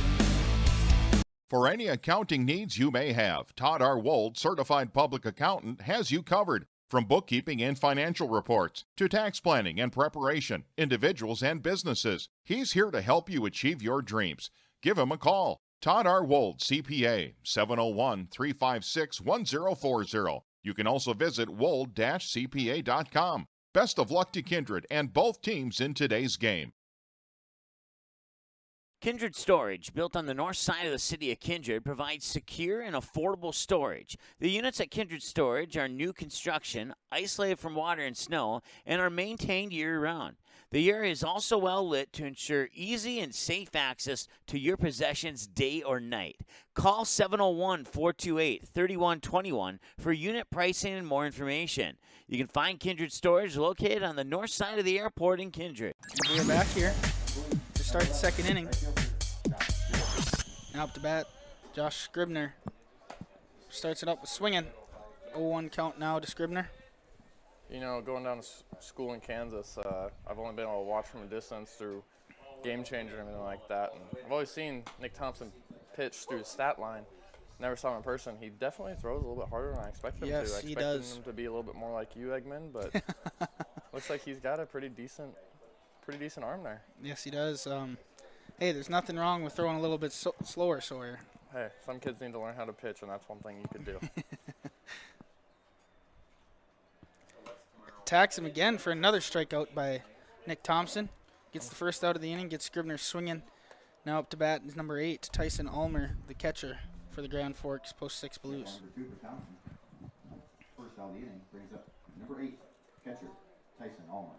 For any accounting needs you may have, Todd R. Wold, Certified Public Accountant, has you covered. From bookkeeping and financial reports to tax planning and preparation, individuals and businesses, he's here to help you achieve your dreams. Give him a call. Todd R. Wold, CPA, 701-356-1040. You can also visit wold-cpa.com. Best of luck to Kindred and both teams in today's game. Kindred Storage, built on the north side of the city of Kindred, provides secure and affordable storage. The units at Kindred Storage are new construction, isolated from water and snow, and are maintained year-round. The area is also well lit to ensure easy and safe access to your possessions day or night. Call 701-428-3121 for unit pricing and more information. You can find Kindred Storage located on the north side of the airport in Kindred. We are back here to start the second inning. Now up to bat, Josh Scribner starts it up with swinging. 0-1 count now to Scribner. You know, going down to school in Kansas, I've only been able to watch from a distance through Game Changer and everything like that. And I've always seen Nick Thompson pitch through his stat line. Never saw him in person. He definitely throws a little bit harder than I expected him to. I expected him to be a little bit more like you, Eggman, but looks like he's got a pretty decent arm there. Yes, he does. Hey, there's nothing wrong with throwing a little bit slower, Sawyer. Hey, some kids need to learn how to pitch, and that's one thing you could do. Attacks him again for another strikeout by Nick Thompson. Gets the first out of the inning, gets Scribner swinging. Now up to bat is number 8, Tyson Ulmer, the catcher for the Grand Forks Post 6 Blues. First out of the inning brings up number 8, catcher Tyson Ulmer.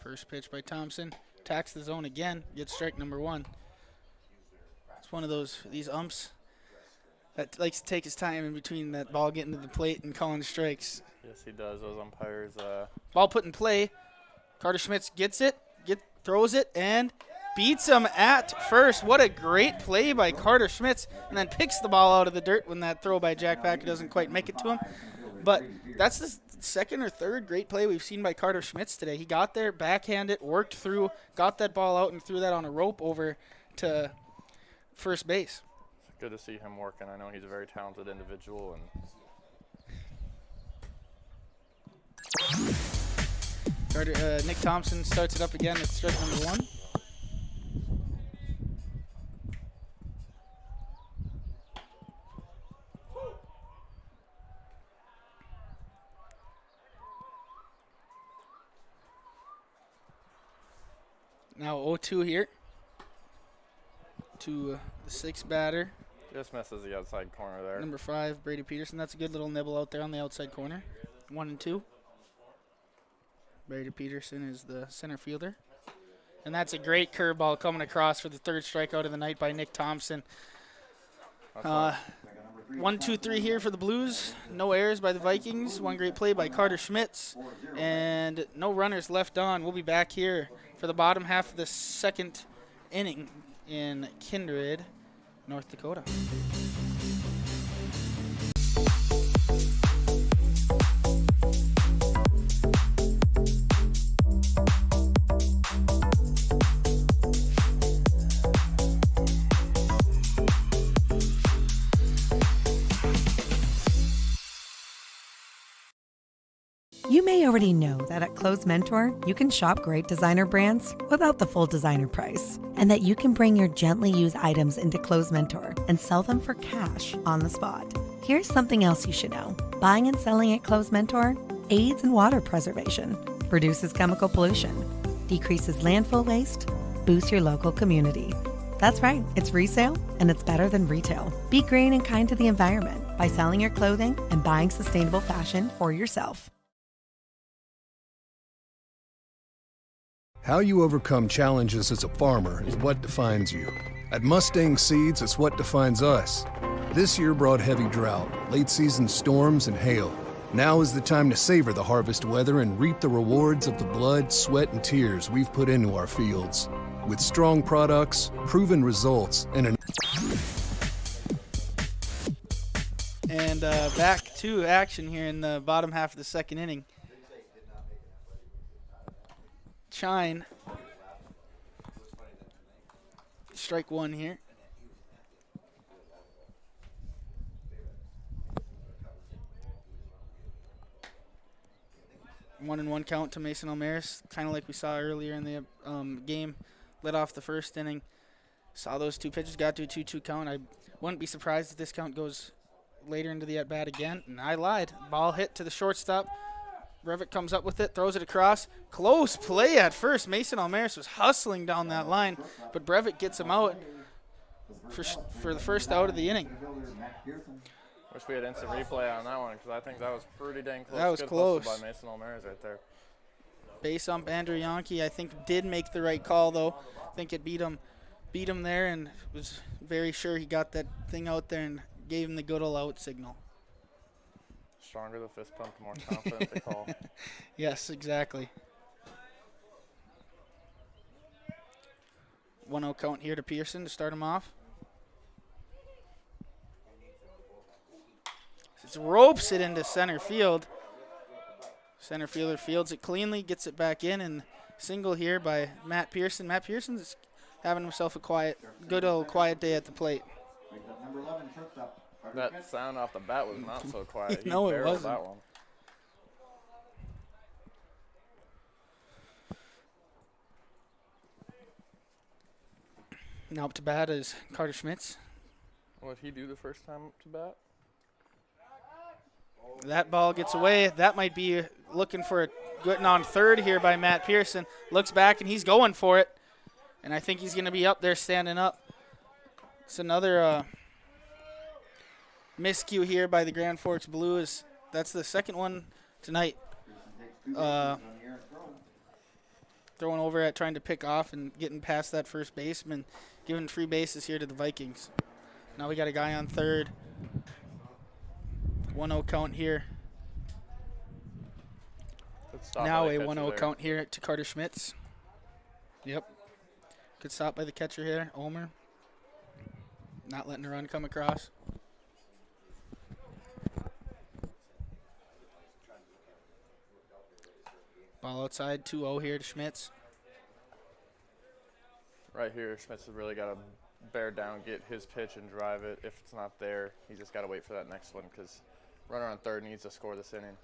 First pitch by Thompson. Attacks the zone again. Gets strike number 1. It's one of these umps that likes to take his time in between that ball getting to the plate and calling strikes. Yes, he does. Those umpires. Ball put in play. Carter Schmitz gets it, throws it, and beats him at first. What a great play by Carter Schmitz, and then picks the ball out of the dirt when that throw by Jack Packer doesn't quite make it to him. But that's the second or third great play we've seen by Carter Schmitz today. He got there, backhanded, worked through, got that ball out, and threw that on a rope over to first base. It's good to see him working. I know he's a very talented individual. And Nick Thompson starts it up again at strike number 1. Now 0-2 here to the 6th batter. Just misses the outside corner there. Number 5, Brady Peterson. That's a good little nibble out there on the outside corner. 1-2. Brady Peterson is the center fielder. And that's a great curveball coming across for the 3rd strikeout of the night by Nick Thompson. 1-2-3 here for the Blues. No errors by the Vikings. One great play by Carter Schmitz. And no runners left on. We'll be back here for the bottom half of the second inning in Kindred, North Dakota. already know that at Close Mentor, you can shop great designer brands without the full designer price, and that you can bring your gently used items into Close Mentor and sell them for cash on the spot. Here's something else you should know. Buying and selling at Close Mentor aids in water preservation, reduces chemical pollution, decreases landfill waste, boosts your local community. That's right, it's resale, and it's better than retail. Be green and kind to the environment by selling your clothing and buying sustainable fashion for yourself. How you overcome challenges as a farmer is what defines you. At Mustang Seeds, it's what defines us. This year brought heavy drought, late-season storms, and hail. Now is the time to savor the harvest weather and reap the rewards of the blood, sweat, and tears we've put into our fields. With strong products, proven results, and back to action here in the bottom half of the second inning. Chine. Strike one here. One and one count to Mason Almaris, kind of like we saw earlier in the game. Led off the first inning. Saw those two pitches, got to a 2-2 count. I wouldn't be surprised if this count goes later into the at-bat again. And I lied. Ball hit to the shortstop. Brevitt comes up with it, throws it across. Close play at first. Mason Almaris was hustling down that line, but Brevitt gets him out for the first out of the inning. Wish we had instant replay on that one because I think that was pretty dang close. That was close. By Mason Almaris right there. Base ump Andrew Yonke, I think, did make the right call, though. I think it beat him there and was very sure he got that thing out there and gave him the good old out signal. Stronger the fist pump, the more confident the call. Yes, exactly. 1-0 count here to Pearson to start him off. Just ropes it into center field. Center fielder fields it cleanly, gets it back in, and single here by Matt Pearson. Matt Pearson's having himself a good old quiet day at the plate. That sound off the bat was not so quiet. No, it wasn't. That one. Now up to bat is Carter Schmitz. What did he do the first time up to bat? That ball gets away. That might be looking for it. Getting on third here by Matt Pearson. Looks back, and he's going for it. And I think he's going to be up there standing up. It's another miscue here by the Grand Forks Blues. That's the second one tonight. Throwing over at trying to pick off and getting past that first baseman. Giving free bases here to the Vikings. Now we got a guy on third. 1-0 count here. Now a 1-0 count here to Carter Schmitz. Yep. Good stop by the catcher here, Omer. Not letting the run come across. Ball outside, 2-0 here to Schmitz. Right here, Schmitz has really got to bear down, get his pitch and drive it. If it's not there, he's just got to wait for that next one because runner on third needs to score this inning.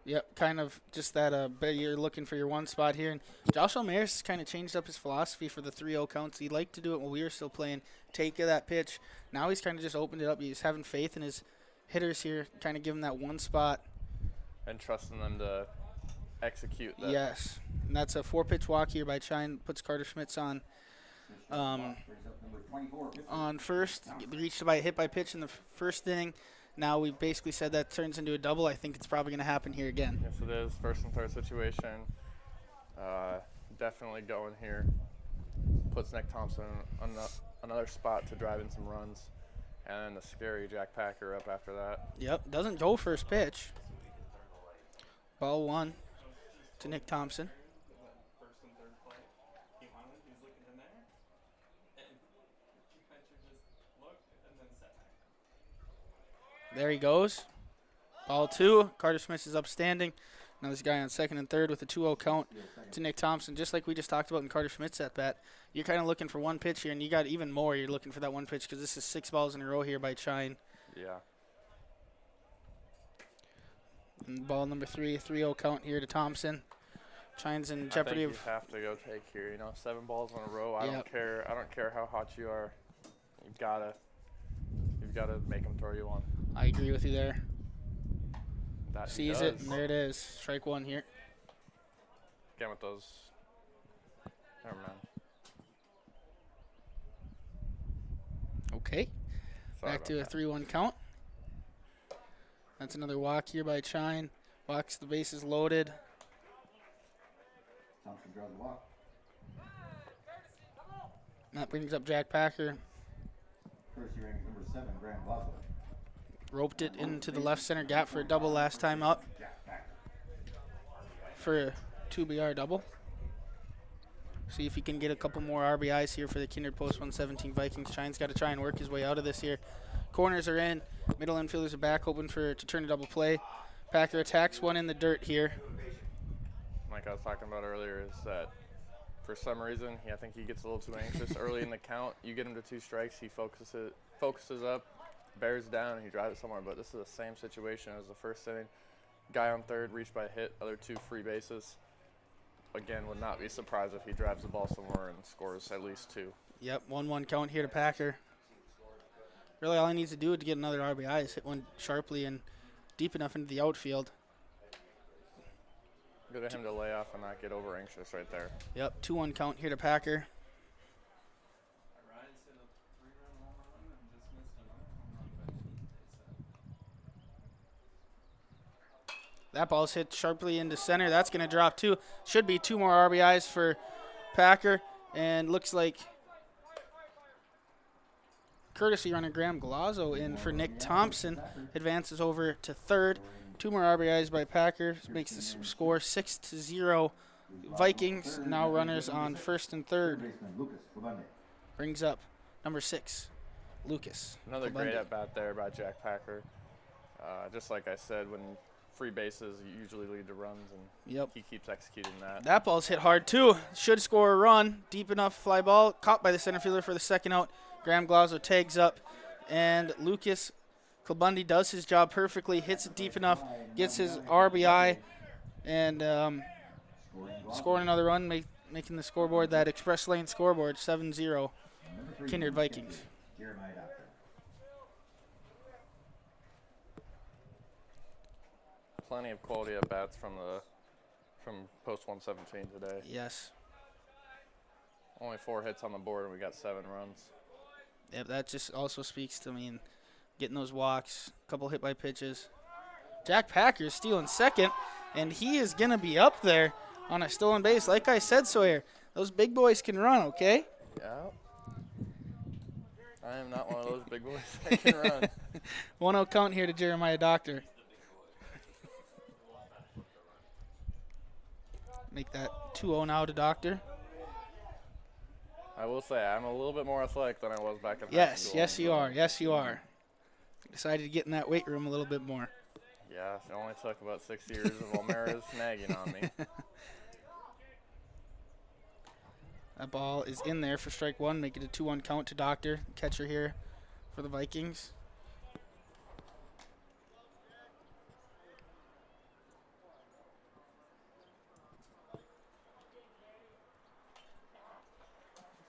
Yep, kind of just that you're looking for your one spot here. And Josh Almaris has kind of changed up his philosophy for the 3-0 counts. He liked to do it when we were still playing, take that pitch. Now he's kind of just opened it up. He's having faith in his hitters here, kind of give him that one spot. And trusting them to execute that. Yes, and that's a 4-pitch walk here by Chine. Puts Carter Schmitz on first. Reached by a hit by pitch in the first inning. Now we basically said that turns into a double. I think it's probably going to happen here again. Yes, it is. First and third situation. Definitely going here. Puts Nick Thompson on another spot to drive in some runs. And then the scary Jack Packer up after that. Yep, doesn't go first pitch. Ball one to Nick Thompson. There he goes. Ball two. Carter Smith is upstanding. Now this guy on second and third with a 2-0 count to Nick Thompson. Just like we just talked about in Carter Schmidt's at bat. You're kind of looking for one pitch here, and you got even more. You're looking for that one pitch because this is 6 balls in a row here by Chine. Yeah. And ball number 3, 3-0 count here to Thompson. Chine's in jeopardy I think you have to go take here. You know, 7 balls in a row. I don't care how hot you are. You've gotta make them throw you one. I agree with you there. That sees it, and there it is. Strike 1 here. Again with those. Never mind. Okay. Back to a 3-1 count. That's another walk here by Chine. Walks, the bases loaded. Thompson draws the walk. That brings up Jack Packer. First, he ranks number 7, Graham Glasgow. Roped it into the left center gap for a double last time up. For a 2BR double. See if he can get a couple more RBIs here for the Kindred Post 117 Vikings. Chine's got to try and work his way out of this here. Corners are in. Middle infielders are back, hoping to turn a double play. Packer attacks one in the dirt here. Like I was talking about earlier, is that for some reason I think he gets a little too anxious early in the count. You get him to 2 strikes, he focuses up, bears down, and he drives it somewhere. But this is the same situation as the first inning. Guy on third, reached by a hit, other 2 free bases. Again, would not be surprised if he drives the ball somewhere and scores at least 2. Yep, 1-1 count here to Packer. Really all he needs to do to get another RBI is hit one sharply and deep enough into the outfield. Good of him to lay off and not get over anxious right there. Yep, 2-1 count here to Packer. That ball's hit sharply into center. That's going to drop 2. Should be 2 more RBIs for Packer. And looks like courtesy runner Graham Galazzo in for Nick Thompson. Advances over to third. 2 more RBIs by Packer. Makes the score 6-0. Vikings now runners on first and third. Brings up number 6, Lucas. Another great at-bat there by Jack Packer. Just like I said, when free bases usually lead to runs, and he keeps executing that. That ball's hit hard, too. Should score a run. Deep enough fly ball. Caught by the center fielder for the second out. Graham Galazzo tags up, and Lucas Klabundy does his job perfectly, hits it deep enough, gets his RBI, and scoring another run, making the scoreboard that Express Lane scoreboard, 7-0, Kindred Vikings. Plenty of quality at bats from Post 117 today. Yes. Only 4 hits on the board, and we got 7 runs. Yeah, that just also speaks to getting those walks, a couple hit by pitches. Jack Packer is stealing second, and he is going to be up there on a stolen base. Like I said, Sawyer, those big boys can run, okay? Yeah. I am not one of those big boys that can run. 1-0 count here to Jeremiah Doctor. Make that 2-0 now to Doctor. I will say I'm a little bit more athletic than I was back in high school. Yes, you are. Yes, you are. Decided to get in that weight room a little bit more. Yeah, it only took about 6 years of O'Mara's nagging on me. That ball is in there for strike 1. Make it a 2-1 count to Doctor, catcher here for the Vikings.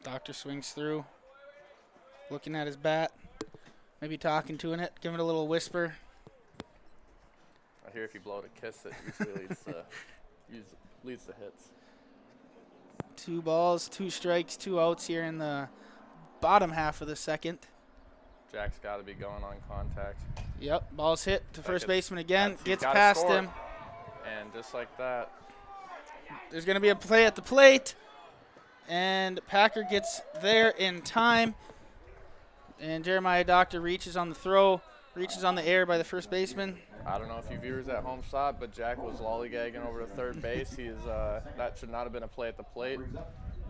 Doctor swings through, looking at his bat, maybe talking to it, giving it a little whisper. I hear if you blow it a kiss, it usually leads to hits. 2 balls, 2 strikes, 2 outs here in the bottom half of the second. Jack's got to be going on contact. Yep, ball's hit to first baseman again, gets past him. And just like that. There's going to be a play at the plate. And Packer gets there in time. And Jeremiah Doctor reaches on the throw, reaches on the air by the first baseman. I don't know if you viewers at home saw it, but Jack was lollygagging over to third base. That should not have been a play at the plate.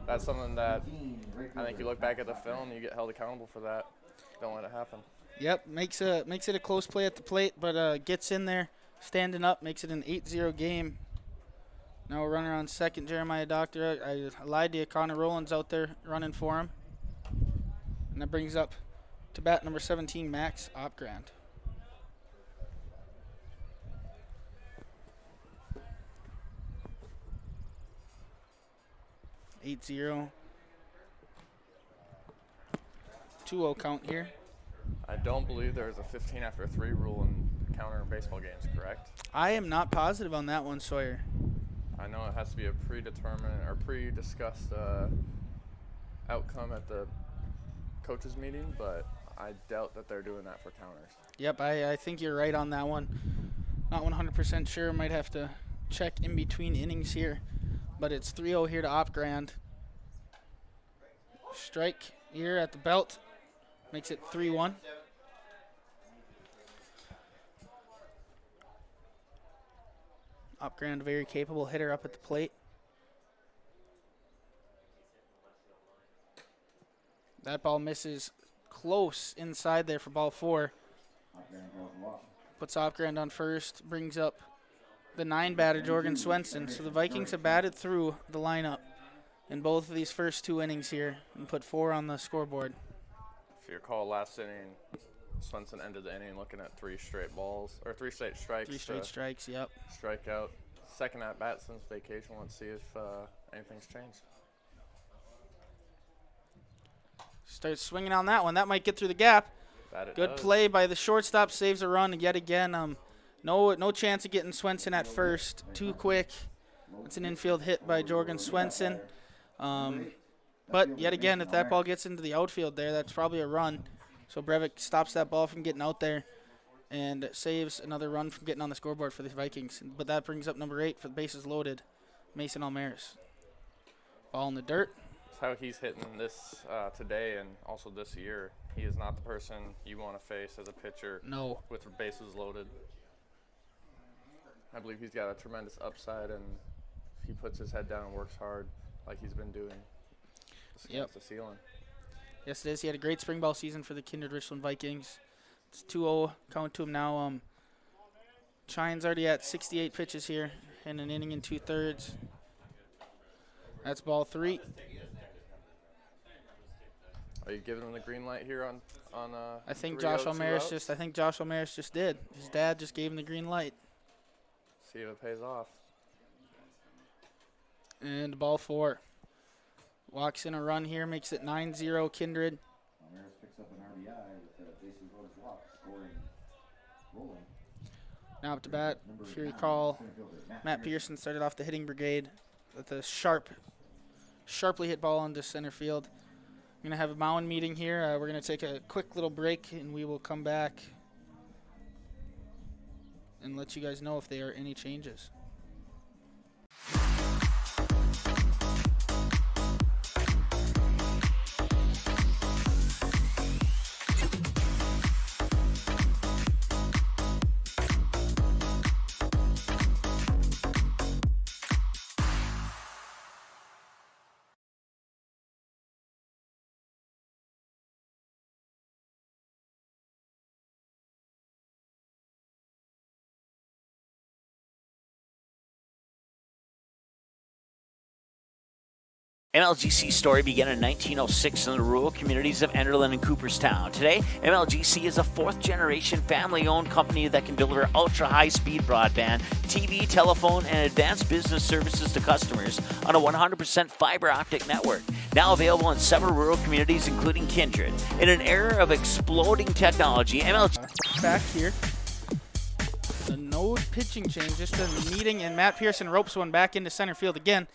That's something that I think you look back at the film, you get held accountable for that. Don't let it happen. Yep, makes it a close play at the plate, but gets in there, standing up, makes it an 8-0 game. Now a runner on second, Jeremiah Doctor. I lied to you, Connor Rowland's out there running for him. And that brings up to bat number 17, Max Opgrand. 8-0. 2-0 count here. I don't believe there's a 15 after 3 rule in counter baseball games, correct? I am not positive on that one, Sawyer. I know it has to be a predetermined or pre-discussed outcome at the coaches meeting, but I doubt that they're doing that for counters. Yep, I think you're right on that one. Not 100% sure. Might have to check in between innings here. But it's 3-0 here to Opgrand. Strike here at the belt. Makes it 3-1. Opgrand, very capable hitter up at the plate. That ball misses close inside there for ball 4. Puts Opgrand on first, brings up the 9 batter, Jorgen Swenson. So the Vikings have batted through the lineup in both of these first 2 innings here and put 4 on the scoreboard. If you recall, last inning, Swenson ended the inning looking at 3 straight balls, or 3 straight strikes. 3 straight strikes, yep. Strike out. Second at bat since vacation. Let's see if anything's changed. Starts swinging on that one. That might get through the gap. Good does. play by the shortstop. Saves a run yet again. No chance of getting Swenson at first. Too quick. It's an infield hit by Jorgen Swenson. But yet again, if that ball gets into the outfield there, that's probably a run. So Brevik stops that ball from getting out there and saves another run from getting on the scoreboard for the Vikings. But that brings up number 8 for the bases loaded, Mason Almaris. Ball in the dirt. That's how he's hitting this today and also this year. He is not the person you want to face as a pitcher. No. With bases loaded. I believe he's got a tremendous upside, and if he puts his head down and works hard like he's been doing, Yep. the ceiling. Yes, it is. He had a great spring ball season for the Kindred Richland Vikings. It's 2-0 count to him now. Chine's already at 68 pitches here in an inning and 2/3. That's ball 3. Are you giving him the green light here on I think 3-0, Josh 2 Almaris outs? just did. His dad just gave him the green light. See if it pays off. And ball 4. Walks in a run here, makes it 9-0 Kindred. Almaris picks up an RBI with a bases loaded walk, scoring, rolling. Now up to bat, if you recall, Matt Pearson started off the hitting brigade with a sharply hit ball into center field. We're going to have a mound meeting here. We're going to take a quick little break, and we will come back and let you guys know if there are any changes. MLGC's story began in 1906 in the rural communities of Enderlin and Cooperstown. Today, MLGC is a fourth-generation family-owned company that can deliver ultra-high-speed broadband, TV, telephone, and advanced business services to customers on a 100% fiber optic network. Now available in several rural communities, including Kindred. In an era of exploding technology, MLG... Back here. The no pitching change, just a meeting, and Matt Pearson ropes one back into center field again.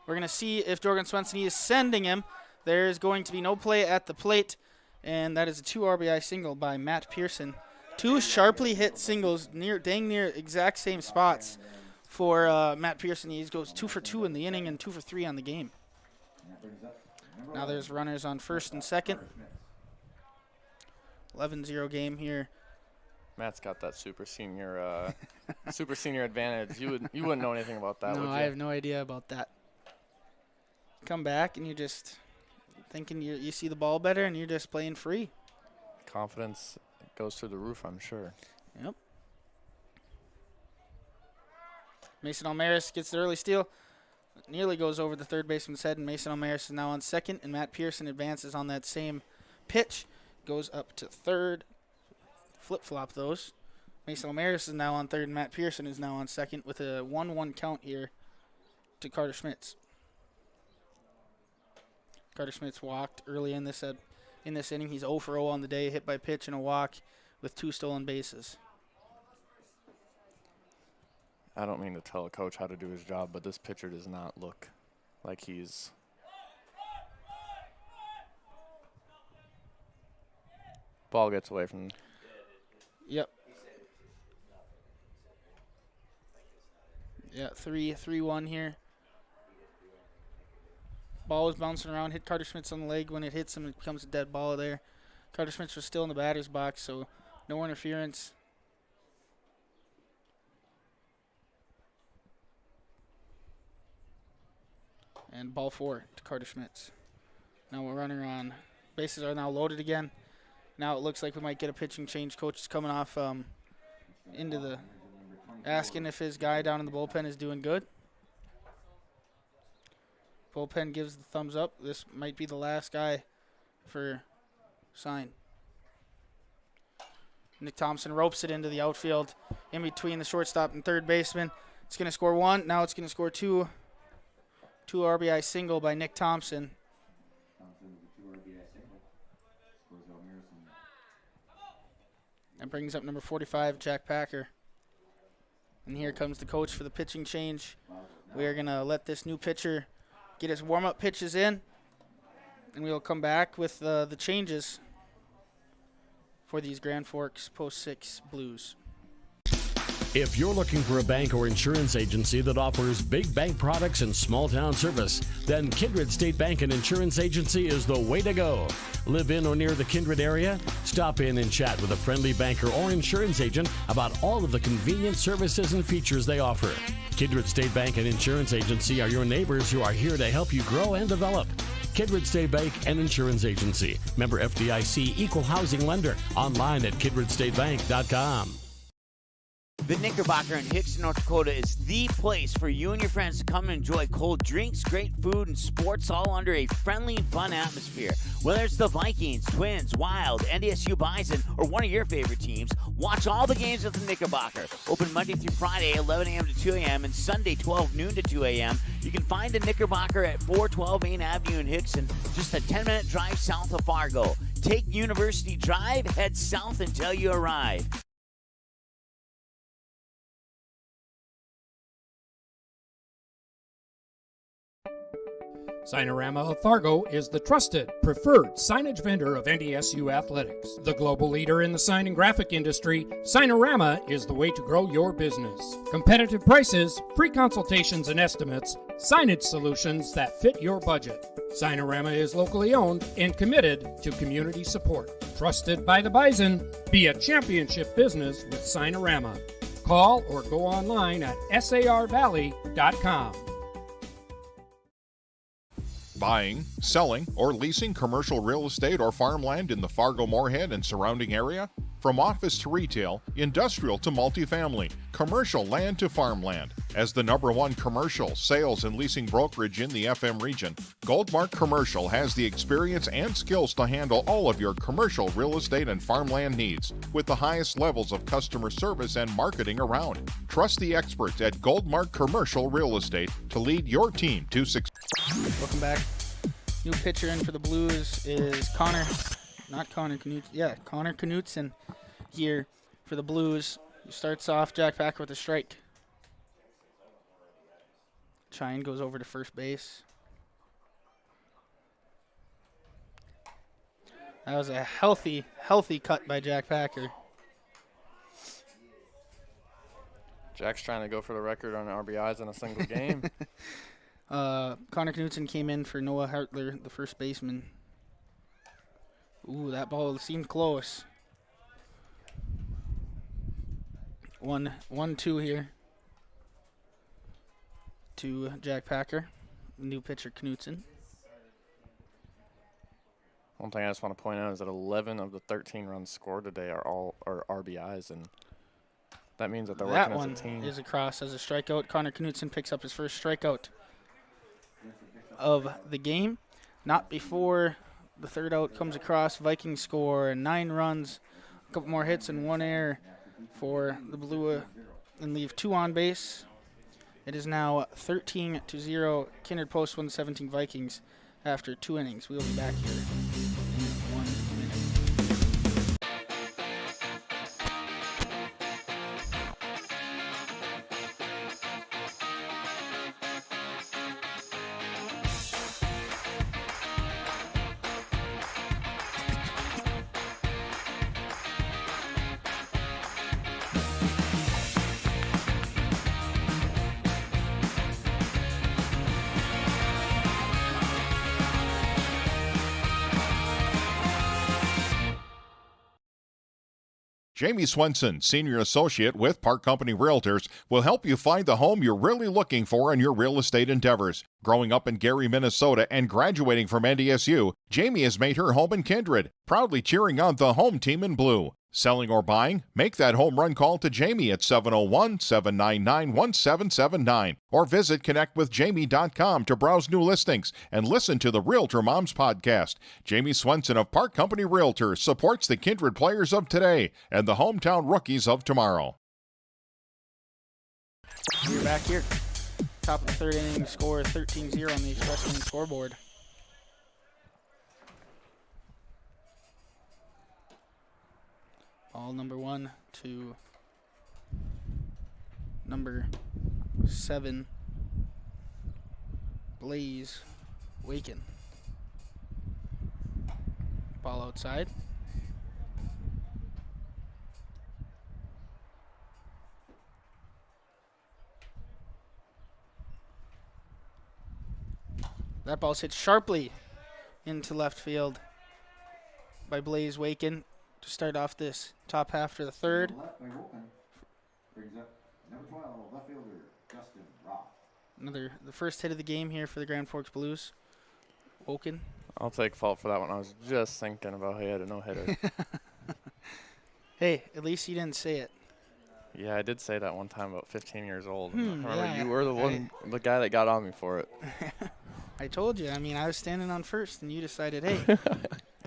We're going to see if Jorgen Swenson is sending him. There's going to be no play at the plate, and that is a 2 RBI single by Matt Pearson. 2 sharply hit singles, dang near exact same spots for Matt Pearson. He goes 2 for 2 in the inning and 2 for 3 on the game. Now there's runners on first and second. 11-0 game here. Matt's got that super senior advantage. You wouldn't know anything about that, would you? No, I have no idea about that. Come back and you're just thinking you see the ball better and you're just playing free. Confidence goes through the roof, I'm sure. Yep. Mason Almaris gets the early steal. Nearly goes over the third baseman's head, and Mason Almaris is now on second, and Matt Pearson advances on that same pitch. Goes up to third. Flip-flop those. Mason Almaris is now on third, and Matt Pearson is now on second with a 1-1 count here to Carter Schmitz. Carter Smith's walked early in this inning. He's 0 for 0 on the day, hit by pitch and a walk with 2 stolen bases. I don't mean to tell a coach how to do his job, but this pitcher does not look like he's... Ball gets away from... Yep. Yeah, 3-1 here. Ball was bouncing around, hit Carter Smith's on the leg. When it hits him, it becomes a dead ball there. Carter Smith was still in the batter's box, so no interference. And ball 4 to Carter Schmitz. Now we're running on. Bases are now loaded again. Now it looks like we might get a pitching change. Coach is coming off into the asking if his guy down in the bullpen is doing good. Bullpen gives the thumbs up. This might be the last guy for sign. Nick Thompson ropes it into the outfield in between the shortstop and third baseman. It's going to score 1. Now it's going to score 2. 2 RBI single by Nick Thompson. And brings up number 45, Jack Packer. And here comes the coach for the pitching change. We are going to let this new pitcher get his warm-up pitches in, and we will come back with the changes for these Grand Forks Post 6 Blues. If you're looking for a bank or insurance agency that offers big bank products and small town service, then Kindred State Bank and Insurance Agency is the way to go. Live in or near the Kindred area? Stop in and chat with a friendly banker or insurance agent about all of the convenient services and features they offer. Kindred State Bank and Insurance Agency are your neighbors who are here to help you grow and develop. Kindred State Bank and Insurance Agency. Member FDIC, Equal Housing Lender. Online at kindredstatebank.com. The Knickerbocker in Hickson, North Dakota is the place for you and your friends to come and enjoy cold drinks, great food, and sports all under a friendly and fun atmosphere. Whether it's the Vikings, Twins, Wild, NDSU Bison, or one of your favorite teams, watch all the games at the Knickerbocker. Open Monday through Friday, 11 a.m. to 2 a.m., and Sunday, 12 noon to 2 a.m. You can find the Knickerbocker at 412 Main Avenue in Hickson, just a 10-minute drive south of Fargo. Take University Drive, head south until you arrive. Signorama of Fargo is the trusted, preferred signage vendor of NDSU athletics. The global leader in the sign and graphic industry, Signorama is the way to grow your business. Competitive prices, free consultations and estimates, signage solutions that fit your budget. Signorama is locally owned and committed to community support. Trusted by the Bison, be a championship business with Signorama. Call or go online at sarvalley.com. Buying, selling, or leasing commercial real estate or farmland in the Fargo-Moorhead and surrounding area? From office to retail, industrial to multifamily, commercial land to farmland. As the #1 commercial, sales, and leasing brokerage in the FM region, Goldmark Commercial has the experience and skills to handle all of your commercial real estate and farmland needs with the highest levels of customer service and marketing around. Trust the experts at Goldmark Commercial Real Estate to lead your team to success. Welcome back. New pitcher in for the Blues is Connor Knutson here for the Blues. He starts off Jack Packer with a strike. Chine goes over to first base. That was a healthy cut by Jack Packer. Jack's trying to go for the record on RBIs in a single game. Connor Knutson came in for Noah Hartler, the first baseman. Ooh, that ball seemed close. 1-2 here to Jack Packer, new pitcher Knutson. One thing I just want to point out is that 11 of the 13 runs scored today are RBIs, and that means that they're working as a team. That one is across as a strikeout. Connor Knutson picks up his first strikeout of the game. Not before the third out comes across. Vikings score 9 runs, a couple more hits and 1 error for the Blue and leave 2 on base. It is now 13-0. Kindred Post 117 Vikings after 2 innings. We'll be back here in 1 minute. Jace Swenson, Senior Associate with Park Company Realtors, will help you find the home you're really looking for in your real estate endeavors. Growing up in Gary, Minnesota, and graduating from NDSU, Jamie has made her home in Kindred, proudly cheering on the home team in blue. Selling or buying? Make that home run call to Jamie at 701-799-1779 or visit connectwithjamie.com to browse new listings and listen to the Realtor Moms podcast. Jace Swenson of Park Company Realtors supports the Kindred players of today and the hometown rookies of tomorrow. We're back here. Top of the 3rd inning, score 13-0 on the Express Lane scoreboard. Ball number 1 to number 7, Blaze Waken. Ball outside. That ball's hit sharply into left field by Blaze Waken to start off this top half to the 3rd. Brings up number 12, left fielder, Justin Roth. The first hit of the game here for the Grand Forks Blues. Woken. I'll take fault for that one. I was just thinking about how he had a no-hitter. Hey, at least you didn't say it. Yeah, I did say that one time about 15 years old. I remember yeah, you were the guy that got on me for it. I told you. I mean, I was standing on first, and you decided, hey,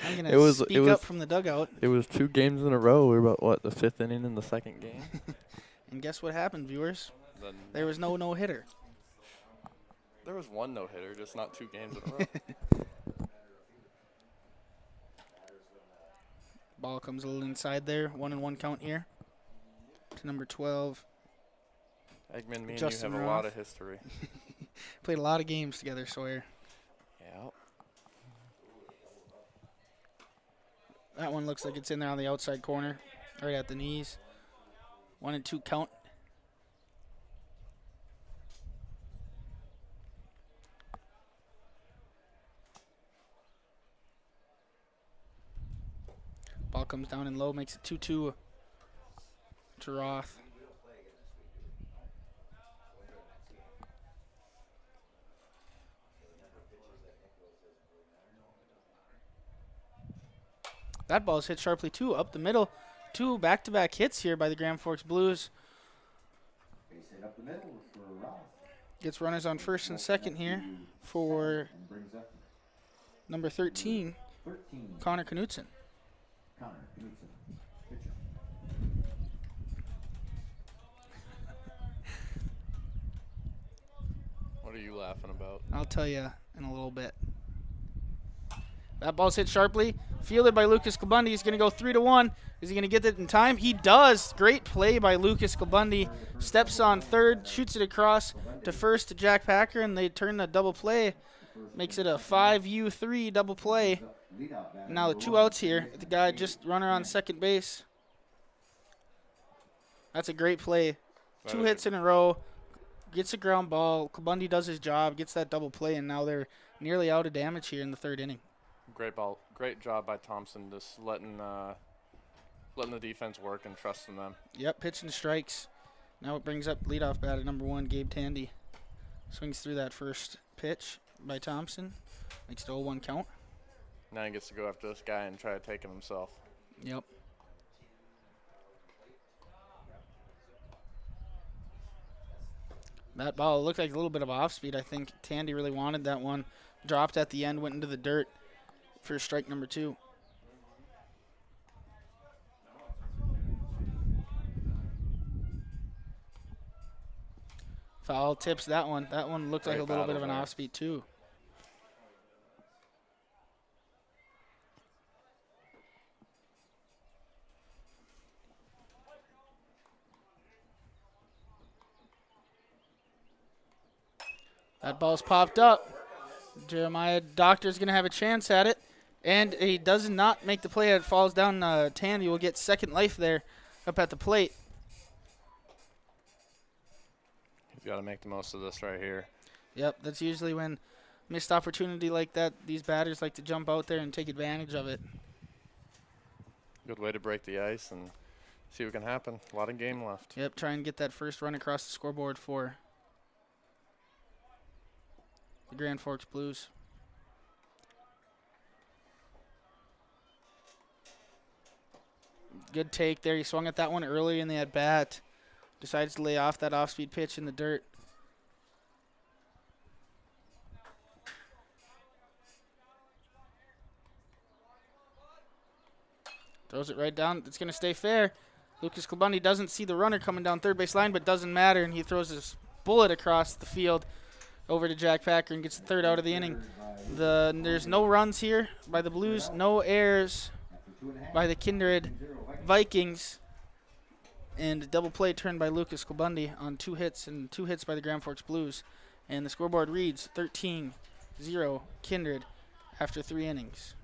I'm going to speak up from the dugout. It was 2 games in a row. We were about, the 5th inning in the 2nd game? And guess what happened, viewers? There was no no-hitter. There was 1 no-hitter, just not 2 games in a row. Ball comes a little inside there. 1-1 count here to number 12. Eggman, me Justin and you have Roth. a lot of history. Played a lot of games together, Sawyer. Yeah. That one looks like it's in there on the outside corner, right at the knees. 1-2 count. Ball comes down and low, makes it 2-2 to Roth. That ball's hit sharply, too, up the middle. 2 back-to-back hits here by the Grand Forks Blues. Base hit up the middle for Roth. Gets runners on first and second here for number 13, Connor Knutson. Pitcher. What are you laughing about? I'll tell you in a little bit. That ball's hit sharply. Fielded by Lucas Kabundi. He's going to go 3-1. Is he going to get it in time? He does. Great play by Lucas Kabundi. Steps on third, shoots it across to first to Jack Packer, and they turn the double play. Makes it a 5U3 double play. Now the 2 outs here. The guy just runner on second base. That's a great play. 2 hits in a row. Gets a ground ball. Kabundi does his job, gets that double play, and now they're nearly out of damage here in the 3rd inning. Great job by Thompson, just letting the defense work and trusting them. Yep, pitch and strikes. Now it brings up leadoff batter number 1, Gabe Tandy. Swings through that first pitch by Thompson. Makes it 0-1 count. Now he gets to go after this guy and try to take him himself. Yep. That ball looked like a little bit of off speed. I think Tandy really wanted that one. Dropped at the end, went into the dirt for strike number 2. Foul tips that one. That one looked like a little bit of an off speed too. That ball's popped up. Jeremiah Doctor's going to have a chance at it. And he does not make the play. It falls down. Tandy will get second life there up at the plate. He's got to make the most of this right here. Yep, that's usually when missed opportunity like that, these batters like to jump out there and take advantage of it. Good way to break the ice and see what can happen. A lot of game left. Yep, try and get that first run across the scoreboard for the Grand Forks Blues. Good take there. He swung at that one early in the at-bat. Decides to lay off that off-speed pitch in the dirt. Throws it right down. It's going to stay fair. Lucas Klabundy doesn't see the runner coming down third base line, but doesn't matter, and he throws his bullet across the field over to Jack Packer and gets the third out of the inning. There's no runs here by the Blues, no errors by the Kindred Vikings, and a double play turned by Lucas Klabundy on 2 hits, and 2 hits by the Grand Forks Blues. And the scoreboard reads 13-0 Kindred after 3 innings.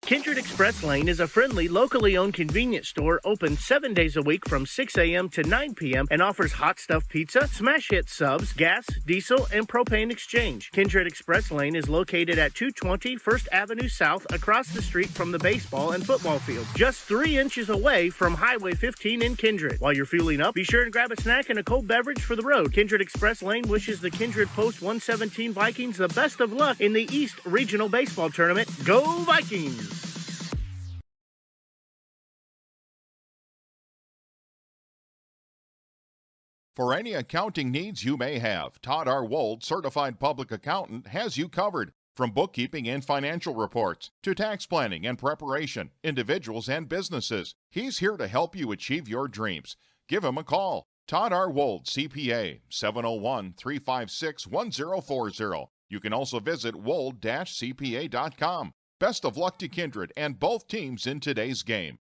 Kindred Express Lane is a friendly, locally owned convenience store open 7 days a week from 6 a.m. to 9 p.m. and offers hot stuff pizza, smash hit subs, gas, diesel, and propane exchange. Kindred Express Lane is located at 220 First Avenue South across the street from the baseball and football fields, just 3 inches away from Highway 15 in Kindred. While you're fueling up, be sure to grab a snack and a cold beverage for the road. Kindred Express Lane wishes the Kindred Post 117 Vikings the best of luck in the East Regional Baseball Tournament. Go Vikings! For any accounting needs you may have, Todd R. Wold, Certified Public Accountant, has you covered. From bookkeeping and financial reports to tax planning and preparation, individuals and businesses, he's here to help you achieve your dreams. Give him a call. Todd R. Wold, CPA, 701-356-1040. You can also visit wold-cpa.com. Best of luck to Kindred and both teams in today's game.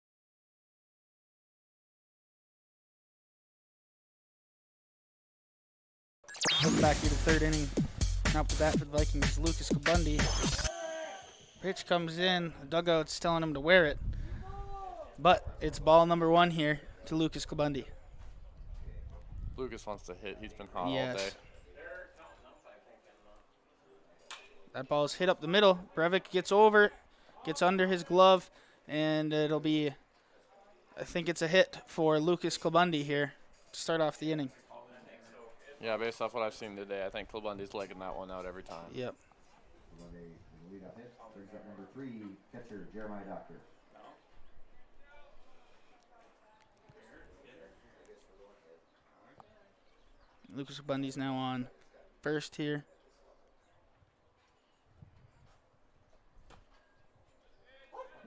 Welcome back here to third inning. Up to bat for the Vikings, Lucas Klabundy. Pitch comes in. The dugout's telling him to wear it. But it's ball number 1 here to Lucas Klabundy. Lucas wants to hit. He's been hot all day. That ball is hit up the middle. Breivik gets over, gets under his glove, and it'll be, I think it's a hit for Lucas Klabundy here to start off the inning. Yeah, based off what I've seen today, I think Klabundy's legging that one out every time. Yep. Lead-off hit brings up number 3, catcher Jeremiah Doctor. Lucas Klabundy's now on first here.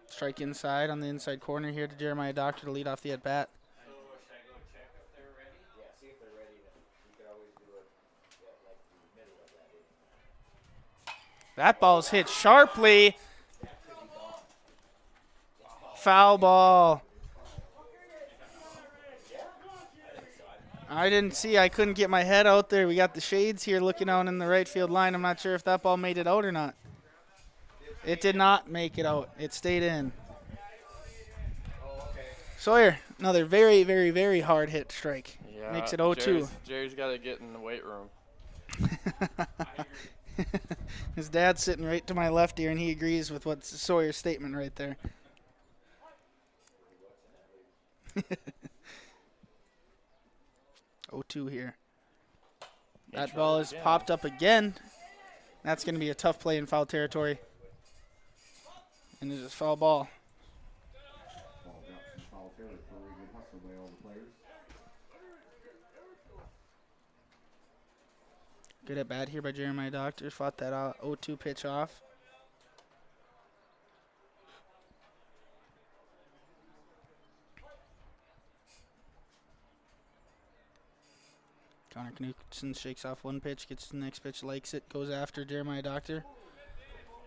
Strike inside on the inside corner here to Jeremiah Doctor to lead off the at-bat. That ball's hit sharply. Foul ball. I didn't see. I couldn't get my head out there. We got the shades here looking out in the right field line. I'm not sure if that ball made it out or not. It did not make it out. It stayed in. Sawyer, another very, very, very hard hit strike. Yeah, makes it 0-2. Jerry's got to get in the weight room. His dad's sitting right to my left here, and he agrees with what's Sawyer's statement right there. 0-2 here. That ball is popped up again. That's going to be a tough play in foul territory. And it's a foul ball. Good at bat here by Jeremiah Doctor. Fought that 0-2 pitch off. Connor Knutson shakes off one pitch, gets the next pitch, likes it, goes after Jeremiah Doctor.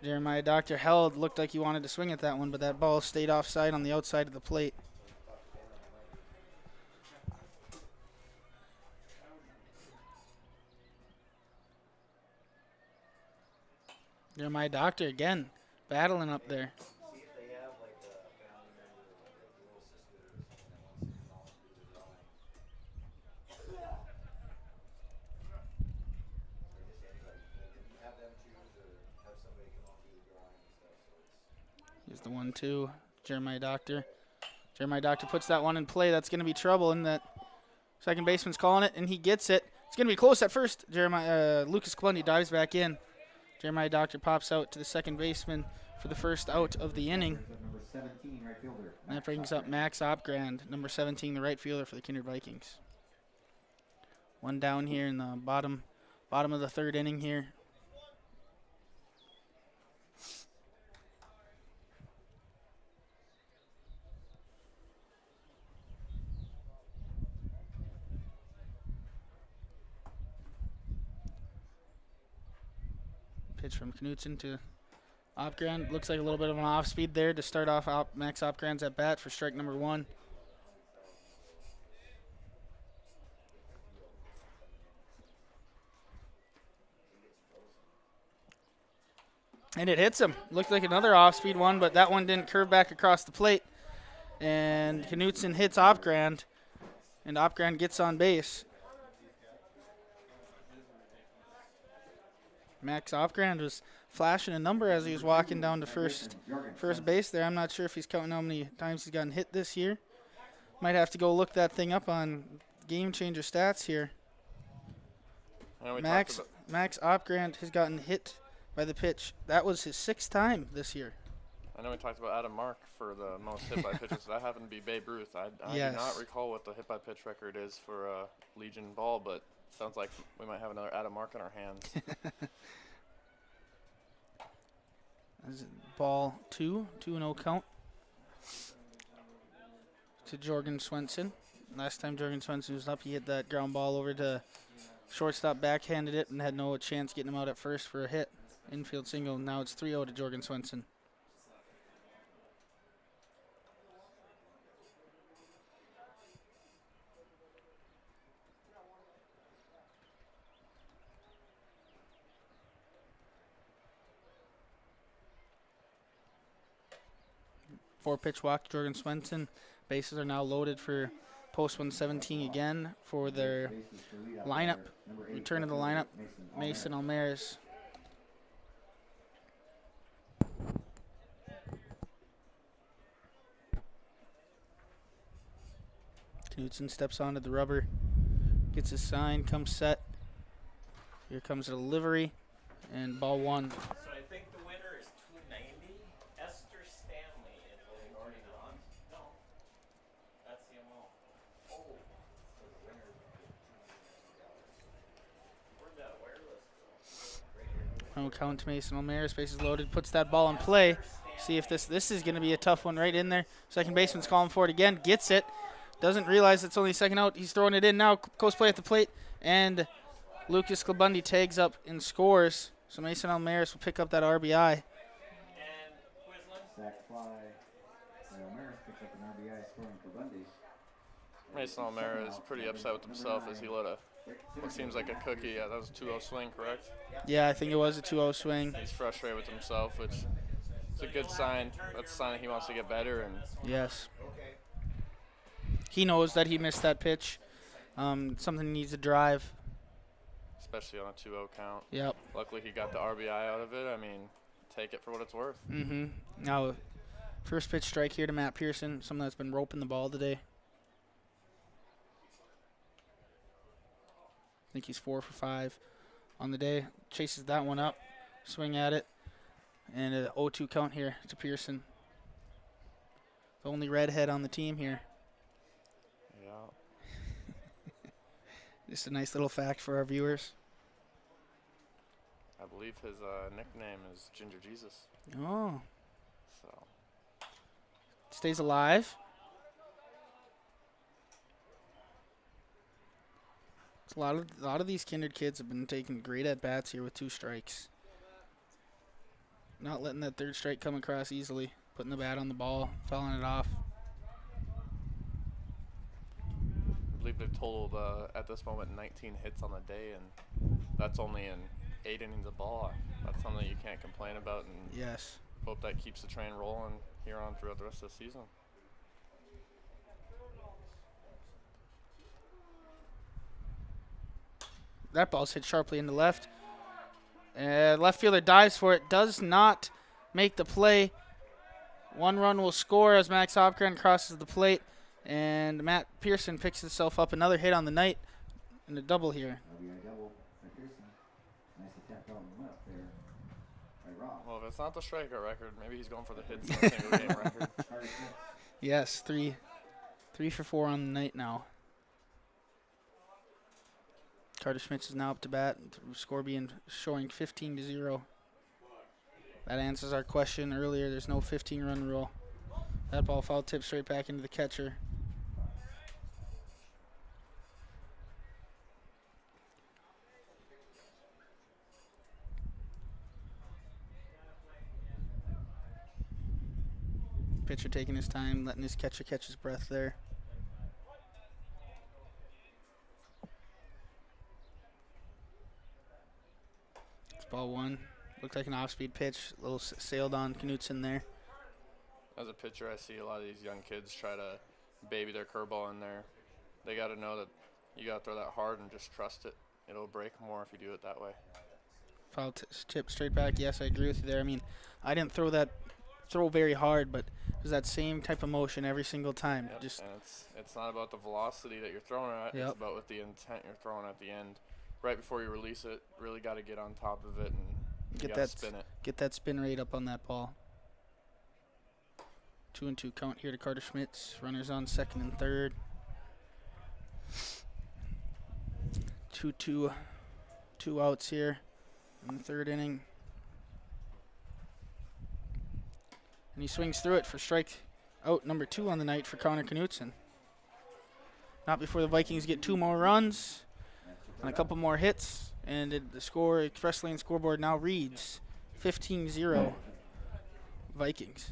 Jeremiah Doctor held, looked like he wanted to swing at that one, but that ball stayed offside on the outside of the plate. Jeremiah Doctor again, battling up there. Here's the 1-2, Jeremiah Doctor. Jeremiah Doctor puts that one in play. That's going to be trouble, and that second baseman's calling it, and he gets it. It's going to be close at first. Lucas Clundy dives back in. Jeremiah Doctor pops out to the second baseman for the first out of the inning. And that brings up Max Opgrand, number 17, the right fielder for the Kindred Vikings. One down here in the bottom of the third inning here. Pitch from Knutson to Opgrand. Looks like a little bit of an off speed there to start off Max Opgrand's at bat for strike number 1. And it hits him. Looked like another off speed one, but that one didn't curve back across the plate. And Knutson hits Opgrand, and Opgrand gets on base. Max Opgrand was flashing a number as he was walking down to first base there. I'm not sure if he's counting how many times he's gotten hit this year. Might have to go look that thing up on Game Changer stats here. Max Opgrand has gotten hit by the pitch. That was his 6th time this year. I know we talked about Adam Mark for the most hit by pitches. That happened to be Babe Ruth. I Yes. do not recall what the hit by pitch record is for Legion ball, but sounds like we might have another Adam Mark in our hands. That's ball 2-0 count to Jorgen Swenson. Last time Jorgen Swenson was up, he hit that ground ball over to shortstop, backhanded it, and had no chance getting him out at first for a hit. Infield single. Now it's 3-0 to Jorgen Swenson. Four-pitch walk to Jorgen Swenson. Bases are now loaded for post 117 again for their lineup. Return to the lineup, Mason Almaris. Knutson steps onto the rubber, gets his sign, comes set. Here comes the delivery, and ball 1. So I think the winner is 290. Esther Stanley is already on. No, that's the amount. Oh, so the winner is $290. Where'd that wireless go? No count to Mason Almaris. Bases loaded. Puts that ball in play. See if this is going to be a tough one right in there. Second baseman's calling for it again. Gets it. Doesn't realize it's only second out. He's throwing it in now. Close play at the plate. And Lucas Klabundi tags up and scores. So Mason Almaris will pick up that RBI. Sack fly. Almaris picks up an RBI, scoring Klabundi. Mason Almaris is pretty upset with himself as he let what seems like a cookie. Yeah, that was a 2-0 swing, correct? Yeah, I think it was a 2-0 swing. He's frustrated with himself, which is a good sign. That's a sign that he wants to get better. And yes. He knows that he missed that pitch. Something he needs to drive. Especially on a 2-0 count. Yep. Luckily, he got the RBI out of it. I mean, take it for what it's worth. Mm-hmm. Now, first pitch strike here to Matt Pearson, someone that's been roping the ball today. I think he's 4 for 5 on the day. Chases that one up, swing at it, and an 0-2 count here to Pearson. The only redhead on the team here. Yeah. Just a nice little fact for our viewers. I believe his nickname is Ginger Jesus. Oh. So Stays alive. A lot of these Kindred kids have been taking great at bats here with 2 strikes. Not letting that 3rd strike come across easily. Putting the bat on the ball, fouling it off. I believe they've totaled at this moment 19 hits on the day, and that's only in 8 innings of ball. That's something you can't complain about, and yes, hope that keeps the train rolling here on throughout the rest of the season. That ball's hit sharply into left. Left fielder dives for it. Does not make the play. 1 run will score as Max Hopgren crosses the plate. And Matt Pearson picks himself up another hit on the night and a double here. Well, if it's not the strikeout record, maybe he's going for the hits in the single game record. Yes, 3 for 4 on the night now. Carter Schmitz is now up to bat. The score showing 15-0. That answers our question earlier. There's no 15-run rule. That ball foul tipped straight back into the catcher. Pitcher taking his time, letting his catcher catch his breath there. Ball 1. Looked like an off-speed pitch. A little sailed on Knutson there. As a pitcher, I see a lot of these young kids try to baby their curveball in there. They got to know that you got to throw that hard and just trust it. It'll break more if you do it that way. Foul tip straight back. Yes, I agree with you there. I mean, I didn't throw very hard, but it was that same type of motion every single time. Yep. Just and it's not about the velocity that you're throwing at. Yep. It's about with the intent you're throwing at the end. Right before you release it, really got to get on top of it and get that spin it. Get that spin rate up on that ball. 2-2 count here to Carter Schmitz. Runners on 2nd and 3rd. 2-2, 2 outs here in the 3rd inning. And he swings through it for strike out number 2 on the night for Connor Knutson. Not before the Vikings get 2 more runs and a couple more hits, and the score, Express Lane scoreboard now reads 15-0 Vikings.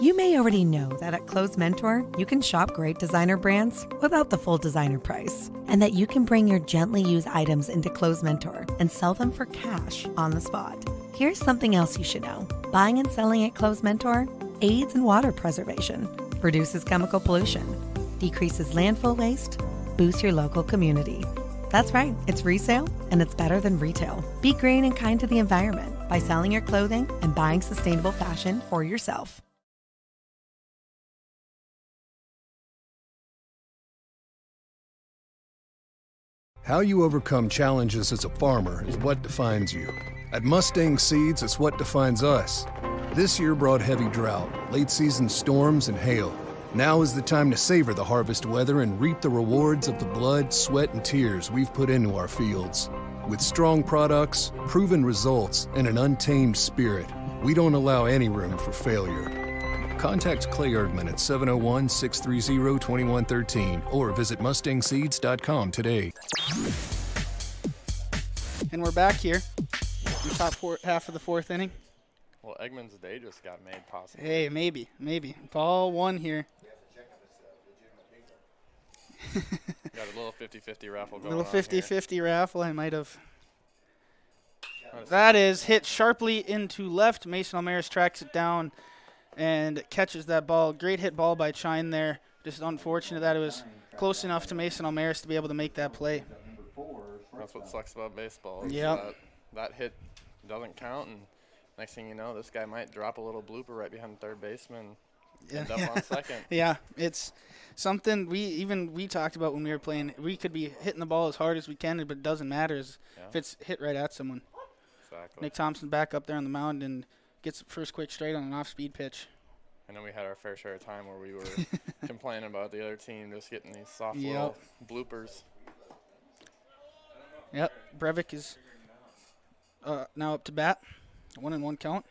You may already know that at Close Mentor, you can shop great designer brands without the full designer price, and that you can bring your gently used items into Close Mentor and sell them for cash on the spot. Here's something else you should know. Buying and selling at Close Mentor aids in water preservation, reduces chemical pollution, decreases landfill waste, boosts your local community. That's right, it's resale, and it's better than retail. Be green and kind to the environment by selling your clothing and buying sustainable fashion for yourself. How you overcome challenges as a farmer is what defines you. At Mustang Seeds, it's what defines us. This year brought heavy drought, late season storms, and hail. Now is the time to savor the harvest weather and reap the rewards of the blood, sweat, and tears we've put into our fields. With strong products, proven results, and an untamed spirit, we don't allow any room for failure. Contact Clay Erdman at 701-630-2113 or visit mustangseeds.com today. And we're back here. The top half of the 4th inning. Well, Eggman's day just got made possible. Hey, maybe. Ball 1 here. Got a little 50-50 raffle going on. Little 50-50 raffle. I might have That is hit sharply into left. Mason Almaris tracks it down and catches that ball. Great hit ball by Chine there. Just unfortunate that it was close enough to Mason Almaris to be able to make that play. That's what sucks about baseball. Yep. That hit doesn't count, and next thing you know, this guy might drop a little blooper right behind third baseman. End up on second. Yeah, it's something we talked about when we were playing. We could be hitting the ball as hard as we can, but it doesn't matter if it's hit right at someone. Exactly. Nick Thompson back up there on the mound and gets the first quick straight on an off-speed pitch. I know we had our fair share of time where we were complaining about the other team just getting these soft little bloopers. Yep, Brevik is now up to bat. 1-1 count.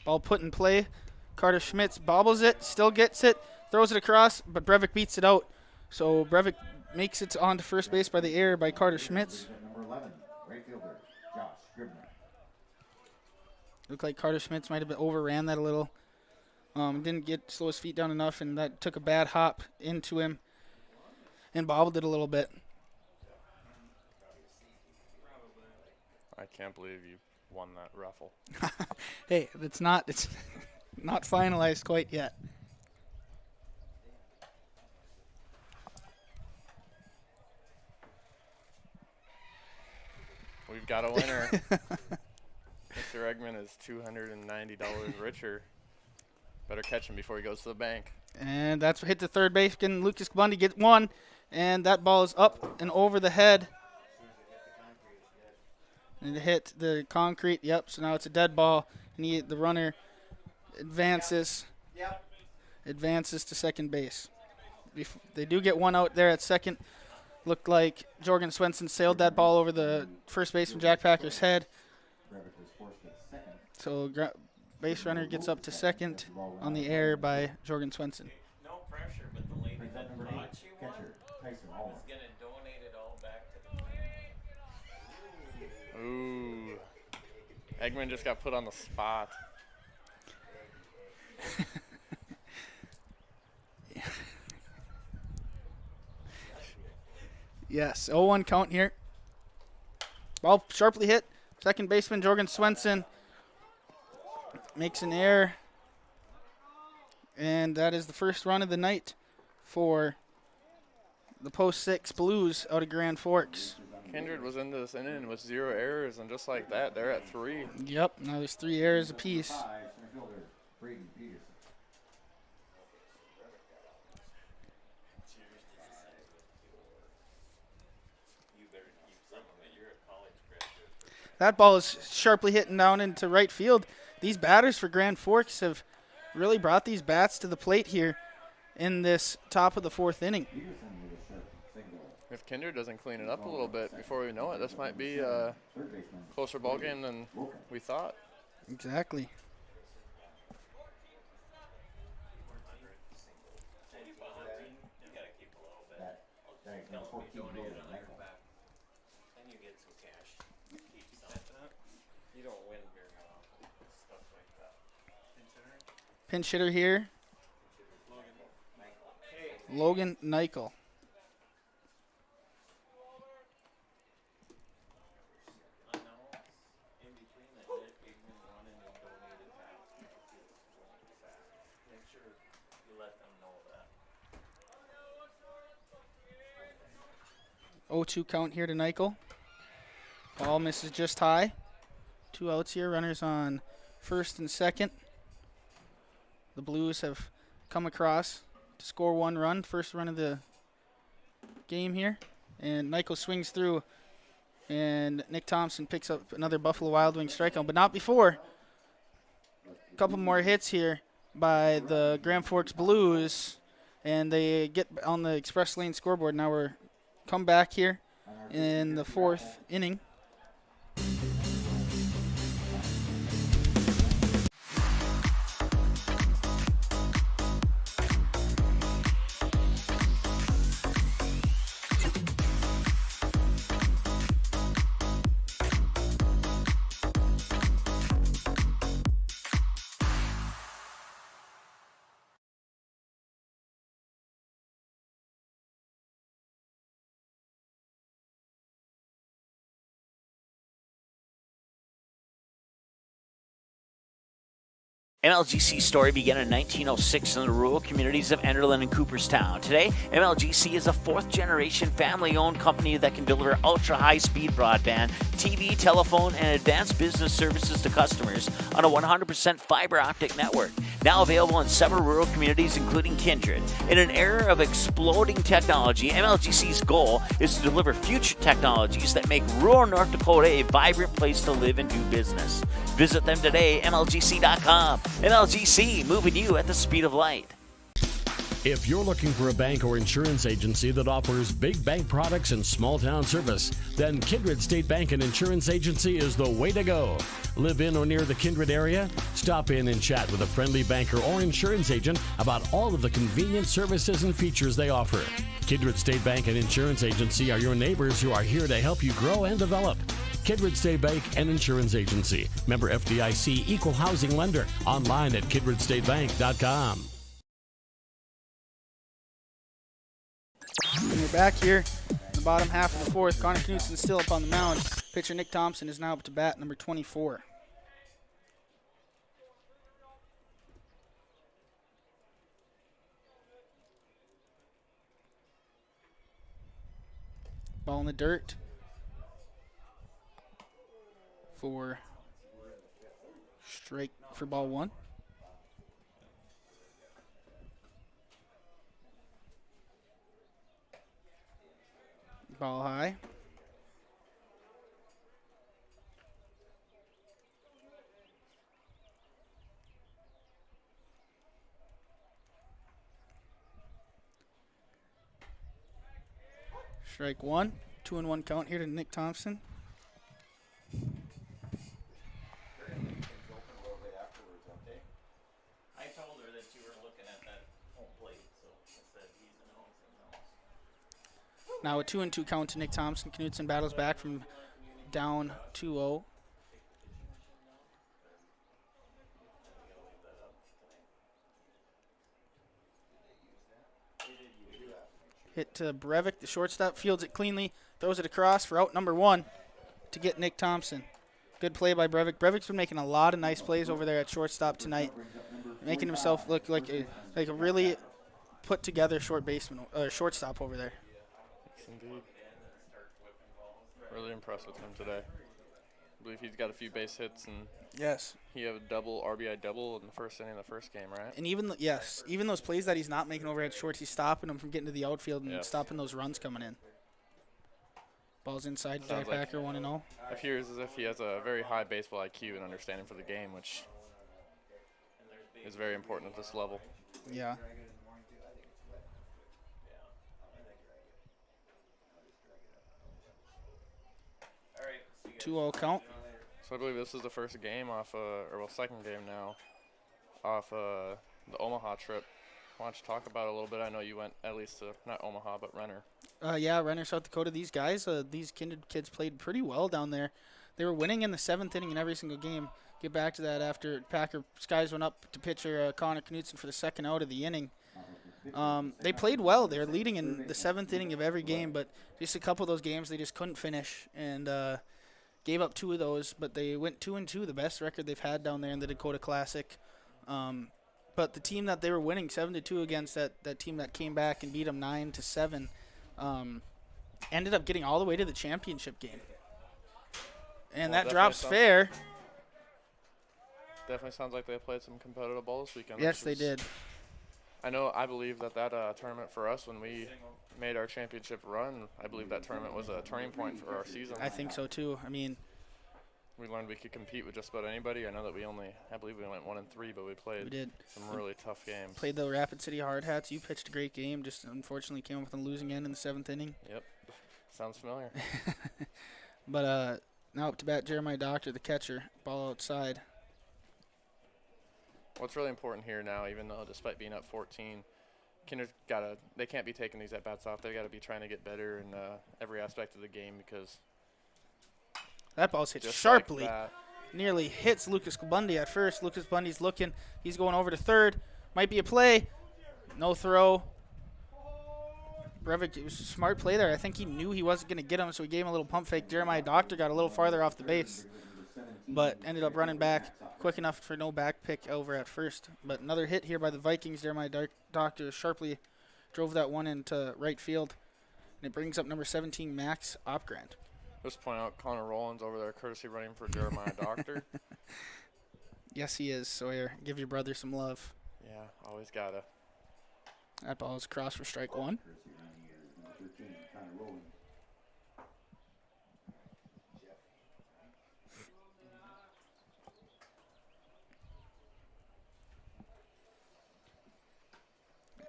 Ball put in play. Carter Schmitz bobbles it, still gets it, throws it across, but Brevik beats it out. So Brevik makes it on to first base by the error by Carter Schmitz. Number 11, right fielder, Josh Scribner. Looked like Carter Schmitz might have overran that a little. Didn't slow his feet down enough, and that took a bad hop into him and bobbled it a little bit. I can't believe you won that raffle. Hey, it's not finalized quite yet. We've got a winner. Mr. Eggman is $290 richer. Better catch him before he goes to the bank. And that's hit to third base. Can Lucas Bundy get one? And that ball is up and over the head. And it hit the concrete. Yep, so now it's a dead ball. And the runner advances. Advances to second base. They do get one out there at second. Looked like Jorgen Swenson sailed that ball over the first baseman Jack Packer's head. So base runner gets up to second on the error by Jorgen Swenson. No pressure, but the lady that brought you one is going to donate it all back to the Ooh. Eggman just got put on the spot. Yes, 0-1 count here. Ball sharply hit. Second baseman Jorgen Swenson makes an error. And that is the first run of the night for the Post 6 Blues out of Grand Forks. Kindred was into this inning with 0 errors, and just like that, they're at 3. Yep, now there's 3 errors apiece. Brady Peterson. That ball is sharply hitting down into right field. These batters for Grand Forks have really brought these bats to the plate here in this top of the 4th inning. If Kindred doesn't clean it up a little bit before we know it, this might be a closer ball game than we thought. Exactly. Pinch hitter here, Logan Nichol. Oh, 2 count here to Nichol. Ball misses just high. 2 outs here. Runners on first and second. The Blues have come across to score 1 run. First run of the game here. And Nichol swings through. And Nick Thompson picks up another Buffalo Wild Wings strikeout. But not before. A couple more hits here by the Grand Forks Blues. And they get on the Express Lane scoreboard. Now we're come back here in the 4th inning. MLGC's story began in 1906 in the rural communities of Enderlin and Cooperstown. Today, MLGC is a fourth-generation family-owned company that can deliver ultra-high-speed broadband, TV, telephone, and advanced business services to customers on a 100% fiber optic network. Now available in several rural communities, including Kindred. In an era of exploding technology, MLGC's goal is to deliver future technologies that make rural North Dakota a vibrant place to live and do business. Visit them today, MLGC.com. MLGC, moving you at the speed of light. If you're looking for a bank or insurance agency that offers big bank products and small town service, then Kindred State Bank and Insurance Agency is the way to go. Live in or near the Kindred area? Stop in and chat with a friendly banker or insurance agent about all of the convenient services and features they offer. Kindred State Bank and Insurance Agency are your neighbors who are here to help you grow and develop. Kindred State Bank and Insurance Agency. Member FDIC, equal housing lender. Online at kindredstatebank.com. And we're back here in the bottom half of the fourth. Connor Knutson still up on the mound. Pitcher Nick Thompson is now up to bat, number 24. Ball in the dirt for strike for ball one. Ball high. Strike one. 2-1 count here to Nick Thompson. I told her that you were looking at that home plate, so I said he's a no, he's a no. Now a 2-2 count to Nick Thompson. Knutson battles back from down 2-0. Hit to Brevik, the shortstop, fields it cleanly, throws it across for out number one to get Nick Thompson. Good play by Brevik. Brevik's been making a lot of nice plays over there at shortstop tonight, making himself look like a really put together shortstop over there. Yes, indeed. Really impressed with him today. I believe he's got a few base hits, and yes, he had a RBI double in the first inning of the first game, right? And even those plays that he's not making over at short, he's stopping them from getting to the outfield and stopping those runs coming in. Ball's inside, Jack Packer 1-0. Appears as if he has a very high baseball IQ and understanding for the game, which is very important at this level. Yeah. All right. 2-0 count. So I believe this is the first game off, second game now, off the Omaha trip. Why don't you talk about it a little bit? I know you went at least to, not Omaha, but Renner. Yeah, Renner, South Dakota. These guys, these Kindred kids played pretty well down there. They were winning in the seventh inning in every single game. Get back to that after Packer Skies went up to pitcher Connor Knutson for the second out of the inning. They played well. They were leading in the seventh inning of every game, but just a couple of those games they just couldn't finish and gave up two of those. But they went 2-2, the best record they've had down there in the Dakota Classic. But the team that they were winning 7-2 against, that team that came back and beat them 9-7, ended up getting all the way to the championship game. And that drops fair. Definitely sounds like they played some competitive ball this weekend. Yes, they did. I believe that tournament for us, when we made our championship run, I believe that tournament was a turning point for our season. I think so too. I mean, we learned we could compete with just about anybody. I know that I believe we went 1-3, but we played some really tough games. Played the Rapid City Hard Hats. You pitched a great game, just unfortunately came up with a losing end in the seventh inning. Yep, sounds familiar. But now up to bat Jeremiah Doctor, the catcher, ball outside. What's really important here now, even though despite being up 14, Kindred they can't be taking these at-bats off. They've got to be trying to get better in every aspect of the game because that ball's hit sharply. Like nearly hits Lucas Bundy at first. Lucas Bundy's looking. He's going over to third. Might be a play. No throw. Brevik, it was a smart play there. I think he knew he wasn't going to get him, so he gave him a little pump fake. Jeremiah Doctor got a little farther off the base. but ended up running back quick enough for no back pick over at first. But another hit here by the Vikings there. My doctor sharply drove that one into right field. And it brings up number 17, Max Opgrand. Just point out Connor Rollins over there, courtesy running for Jeremiah Doctor. Yes, he is, Sawyer. Give your brother some love. Yeah, always gotta. That ball is across for strike one.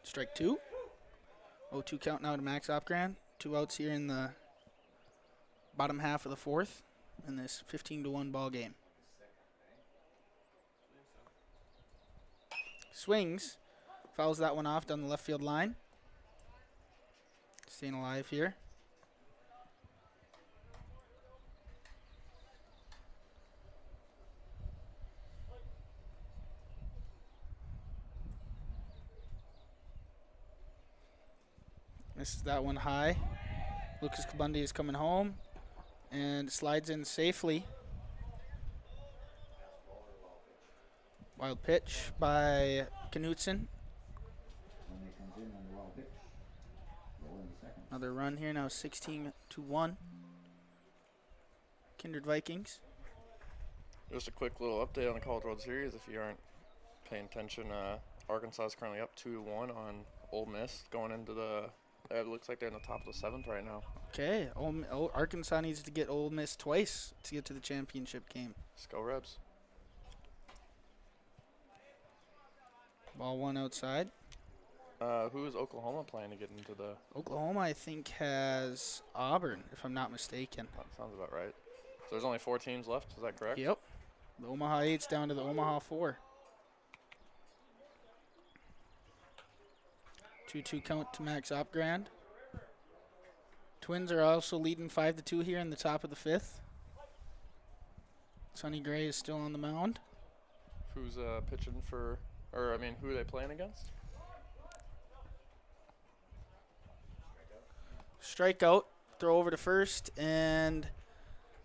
Strike two. 0-2 count now to Max Opgrand. 2 outs here in the bottom half of the fourth in this 15-1 ball game. Swings. Fouls that one off down the left field line. Staying alive here. Misses that one high. Lucas Kabundi is coming home and slides in safely. Wild pitch by Knutson. Another run here now, 16-1. Kindred Vikings. Just a quick little update on the College World Series. If you aren't paying attention, Arkansas is currently up 2-1 on Ole Miss going into the. It looks like they're in the top of the 7th right now. Okay, Arkansas needs to get Ole Miss twice to get to the championship game. Let's go Rebs. Ball one outside. Who is Oklahoma playing to get into the? Oklahoma, I think, has Auburn, if I'm not mistaken. That sounds about right. So there's only 4 teams left. Is that correct? Yep. The Omaha 8's down to the Omaha 4. 2-2 count to Max Opgrand. Twins are also leading 5-2 here in the top of the 5th. Sonny Gray is still on the mound. Who's pitching for, who are they playing against? Strikeout, throw over to first, and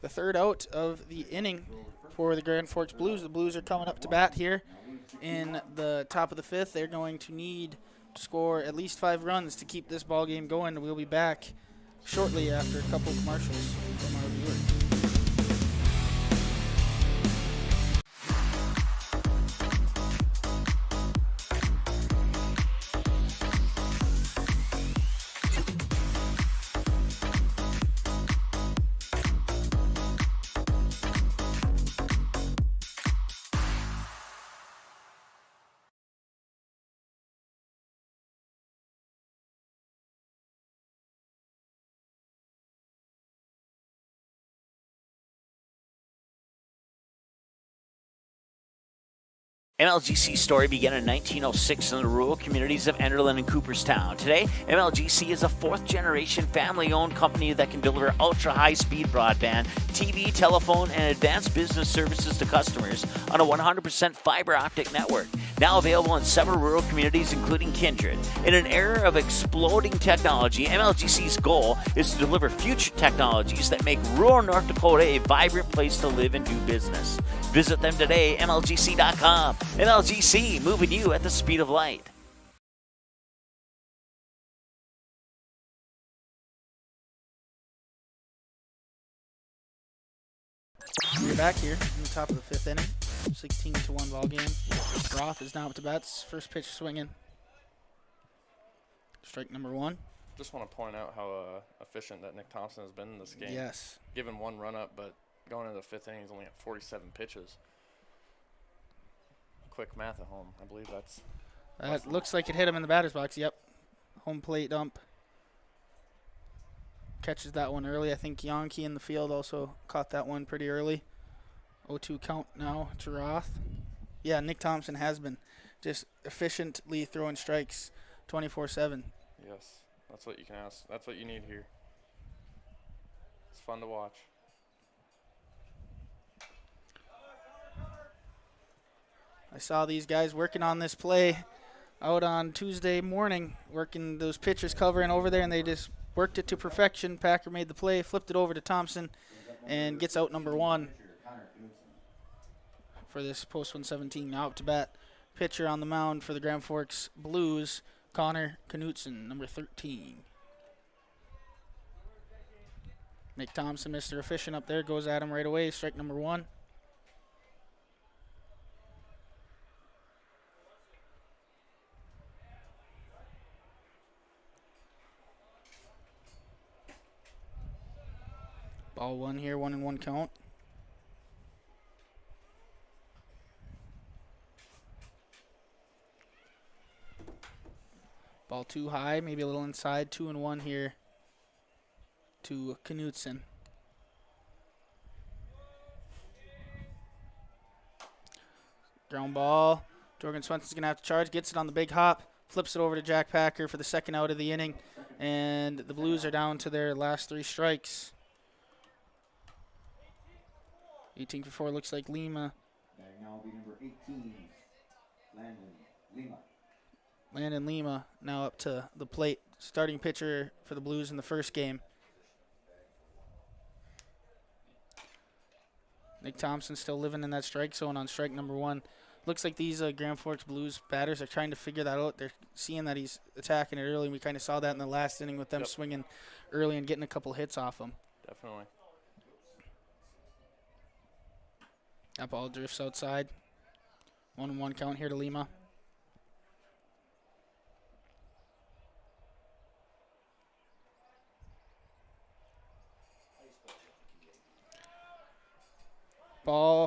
the third out of the inning for the Grand Forks Blues. The Blues are coming up to bat here in the top of the 5th. They're going to need to score at least 5 runs to keep this ball game going. We'll be back shortly after a couple commercials from our viewers. MLGC's story began in 1906 in the rural communities of Enderlin and Cooperstown. Today, MLGC is a 4th-generation family-owned company that can deliver ultra-high-speed broadband, TV, telephone, and advanced business services to customers on a 100% fiber optic network. Now available in several rural communities, including Kindred. In an era of exploding technology, MLGC's goal is to deliver future technologies that make rural North Dakota a vibrant place to live and do business. Visit them today, MLGC.com. MLGC, moving you at the speed of light. We're back here in the top of the 5th inning. 16-1 ball game. Roth is now up to bats. First pitch swinging. Strike number 1. Just want to point out how efficient that Nick Thompson has been in this game. Yes. Given 1 run up, but going into the 5th inning, he's only at 47 pitches. Quick math at home. I believe that's. That looks like it hit him in the batter's box. Yep. Home plate dump. Catches that one early. I think Yonke in the field also caught that one pretty early. 0-2 count now to Roth. Yeah, Nick Thompson has been just efficiently throwing strikes 24/7. Yes, that's what you can ask. That's what you need here. It's fun to watch. I saw these guys working on this play out on Tuesday morning, working those pitchers covering over there, and they just worked it to perfection. Packer made the play, flipped it over to Thompson, and gets out number 1. for this post 117. Now up to bat, pitcher on the mound for the Grand Forks Blues, Connor Knutson, number 13. Nick Thompson, Mr. Efficient up there, goes at him right away. Strike number 1. Ball 1 here, 1-1 count. Ball 2 high, maybe a little inside. 2-1 here to Knutson. Ground ball. Jorgen Swenson's going to have to charge. Gets it on the big hop. Flips it over to Jack Packer for the second out of the inning. And the Blues are down to their last 3 strikes. 18 for 4 looks like Lima. Now will be number 18, Landon Lima. Landon Lima now up to the plate. Starting pitcher for the Blues in the first game. Nick Thompson still living in that strike zone on strike number 1. Looks like these Grand Forks Blues batters are trying to figure that out. They're seeing that he's attacking it early, and we kind of saw that in the last inning with them swinging early and getting a couple hits off him. Definitely. That ball drifts outside. 1-1 count here to Lima.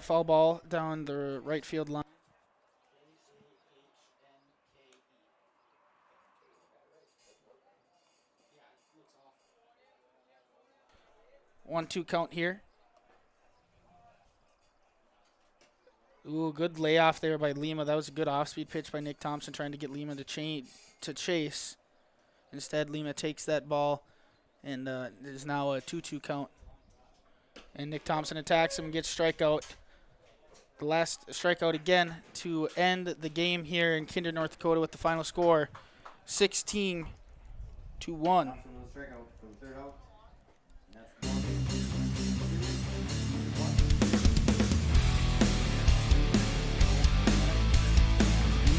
Foul ball down the right field line. 1-2 count here. Ooh, good layoff there by Lima. That was a good off-speed pitch by Nick Thompson trying to get Lima to chase. Instead, Lima takes that ball, and it is now a 2-2 count. And Nick Thompson attacks him and gets strikeout. The last strikeout again to end the game here in Kindred, North Dakota with the final score, 16-1.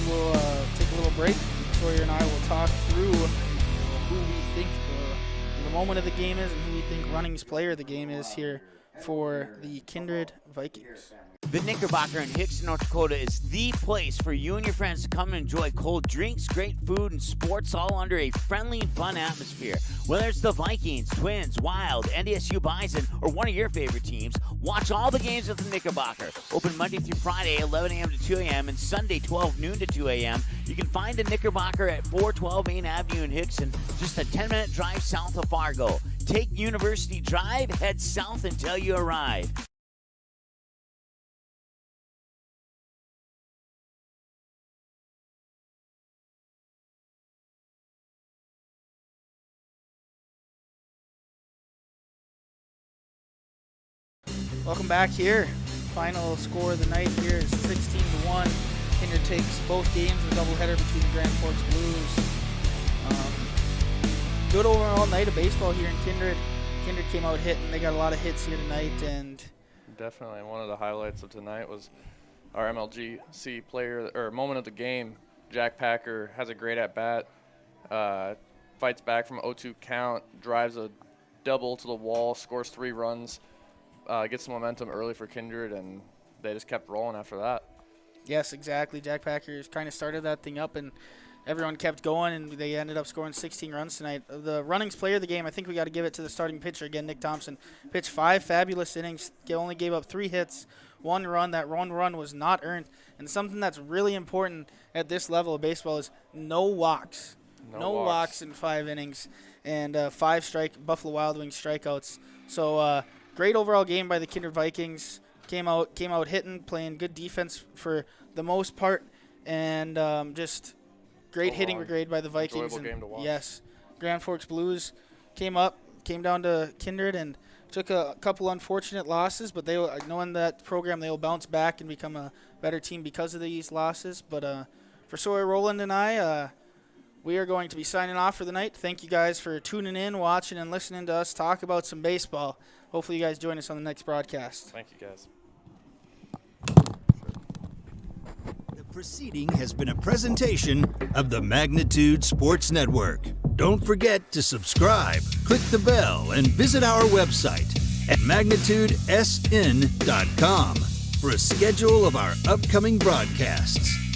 We'll take a little break. Sawyer and I will talk through who we think the moment of the game is and who we think running's player of the game is here for the Kindred Vikings. The Knickerbocker in Hickson, North Dakota is the place for you and your friends to come and enjoy cold drinks, great food, and sports all under a friendly and fun atmosphere. Whether it's the Vikings, Twins, Wild, NDSU Bison, or one of your favorite teams, watch all the games at the Knickerbocker. Open Monday through Friday, 11 a.m. to 2 a.m., and Sunday, 12 noon to 2 a.m. You can find the Knickerbocker at 412 Main Avenue in Hickson, just a 10-minute drive south of Fargo. Take University Drive, head south until you arrive. Welcome back here. Final score of the night here is 16-1. Kindred takes both games, a doubleheader between the Grand Forks Blues. Good overall night of baseball here in Kindred. Kindred came out hitting. They got a lot of hits here tonight, and definitely one of the highlights of tonight was our MLGC player or moment of the game. Jack Packer has a great at bat, fights back from 0-2 count, drives a double to the wall, scores 3 runs. Get some momentum early for Kindred, and they just kept rolling after that. Yes, exactly. Jack Packer kind of started that thing up, and everyone kept going, and they ended up scoring 16 runs tonight. The runnings player of the game, I think we got to give it to the starting pitcher again, Nick Thompson. Pitched 5 fabulous innings, only gave up 3 hits, 1 run. That 1 run was not earned, and something that's really important at this level of baseball is no walks. No walks in 5 innings, and 5 Buffalo Wild Wings strikeouts. So, great overall game by the Kindred Vikings. Came out hitting, playing good defense for the most part, and just great hitting grade by the Vikings. Enjoyable game to watch. Yes, Grand Forks Blues came down to Kindred and took a couple unfortunate losses, but they, knowing that program, they will bounce back and become a better team because of these losses. But for Sawyer Rowland and I, we are going to be signing off for the night. Thank you guys for tuning in, watching, and listening to us talk about some baseball. Hopefully you guys join us on the next broadcast. Thank you, guys. proceeding has been a presentation of the Magnitude Sports Network. Don't forget to subscribe, click the bell, and visit our website at magnitudesn.com for a schedule of our upcoming broadcasts.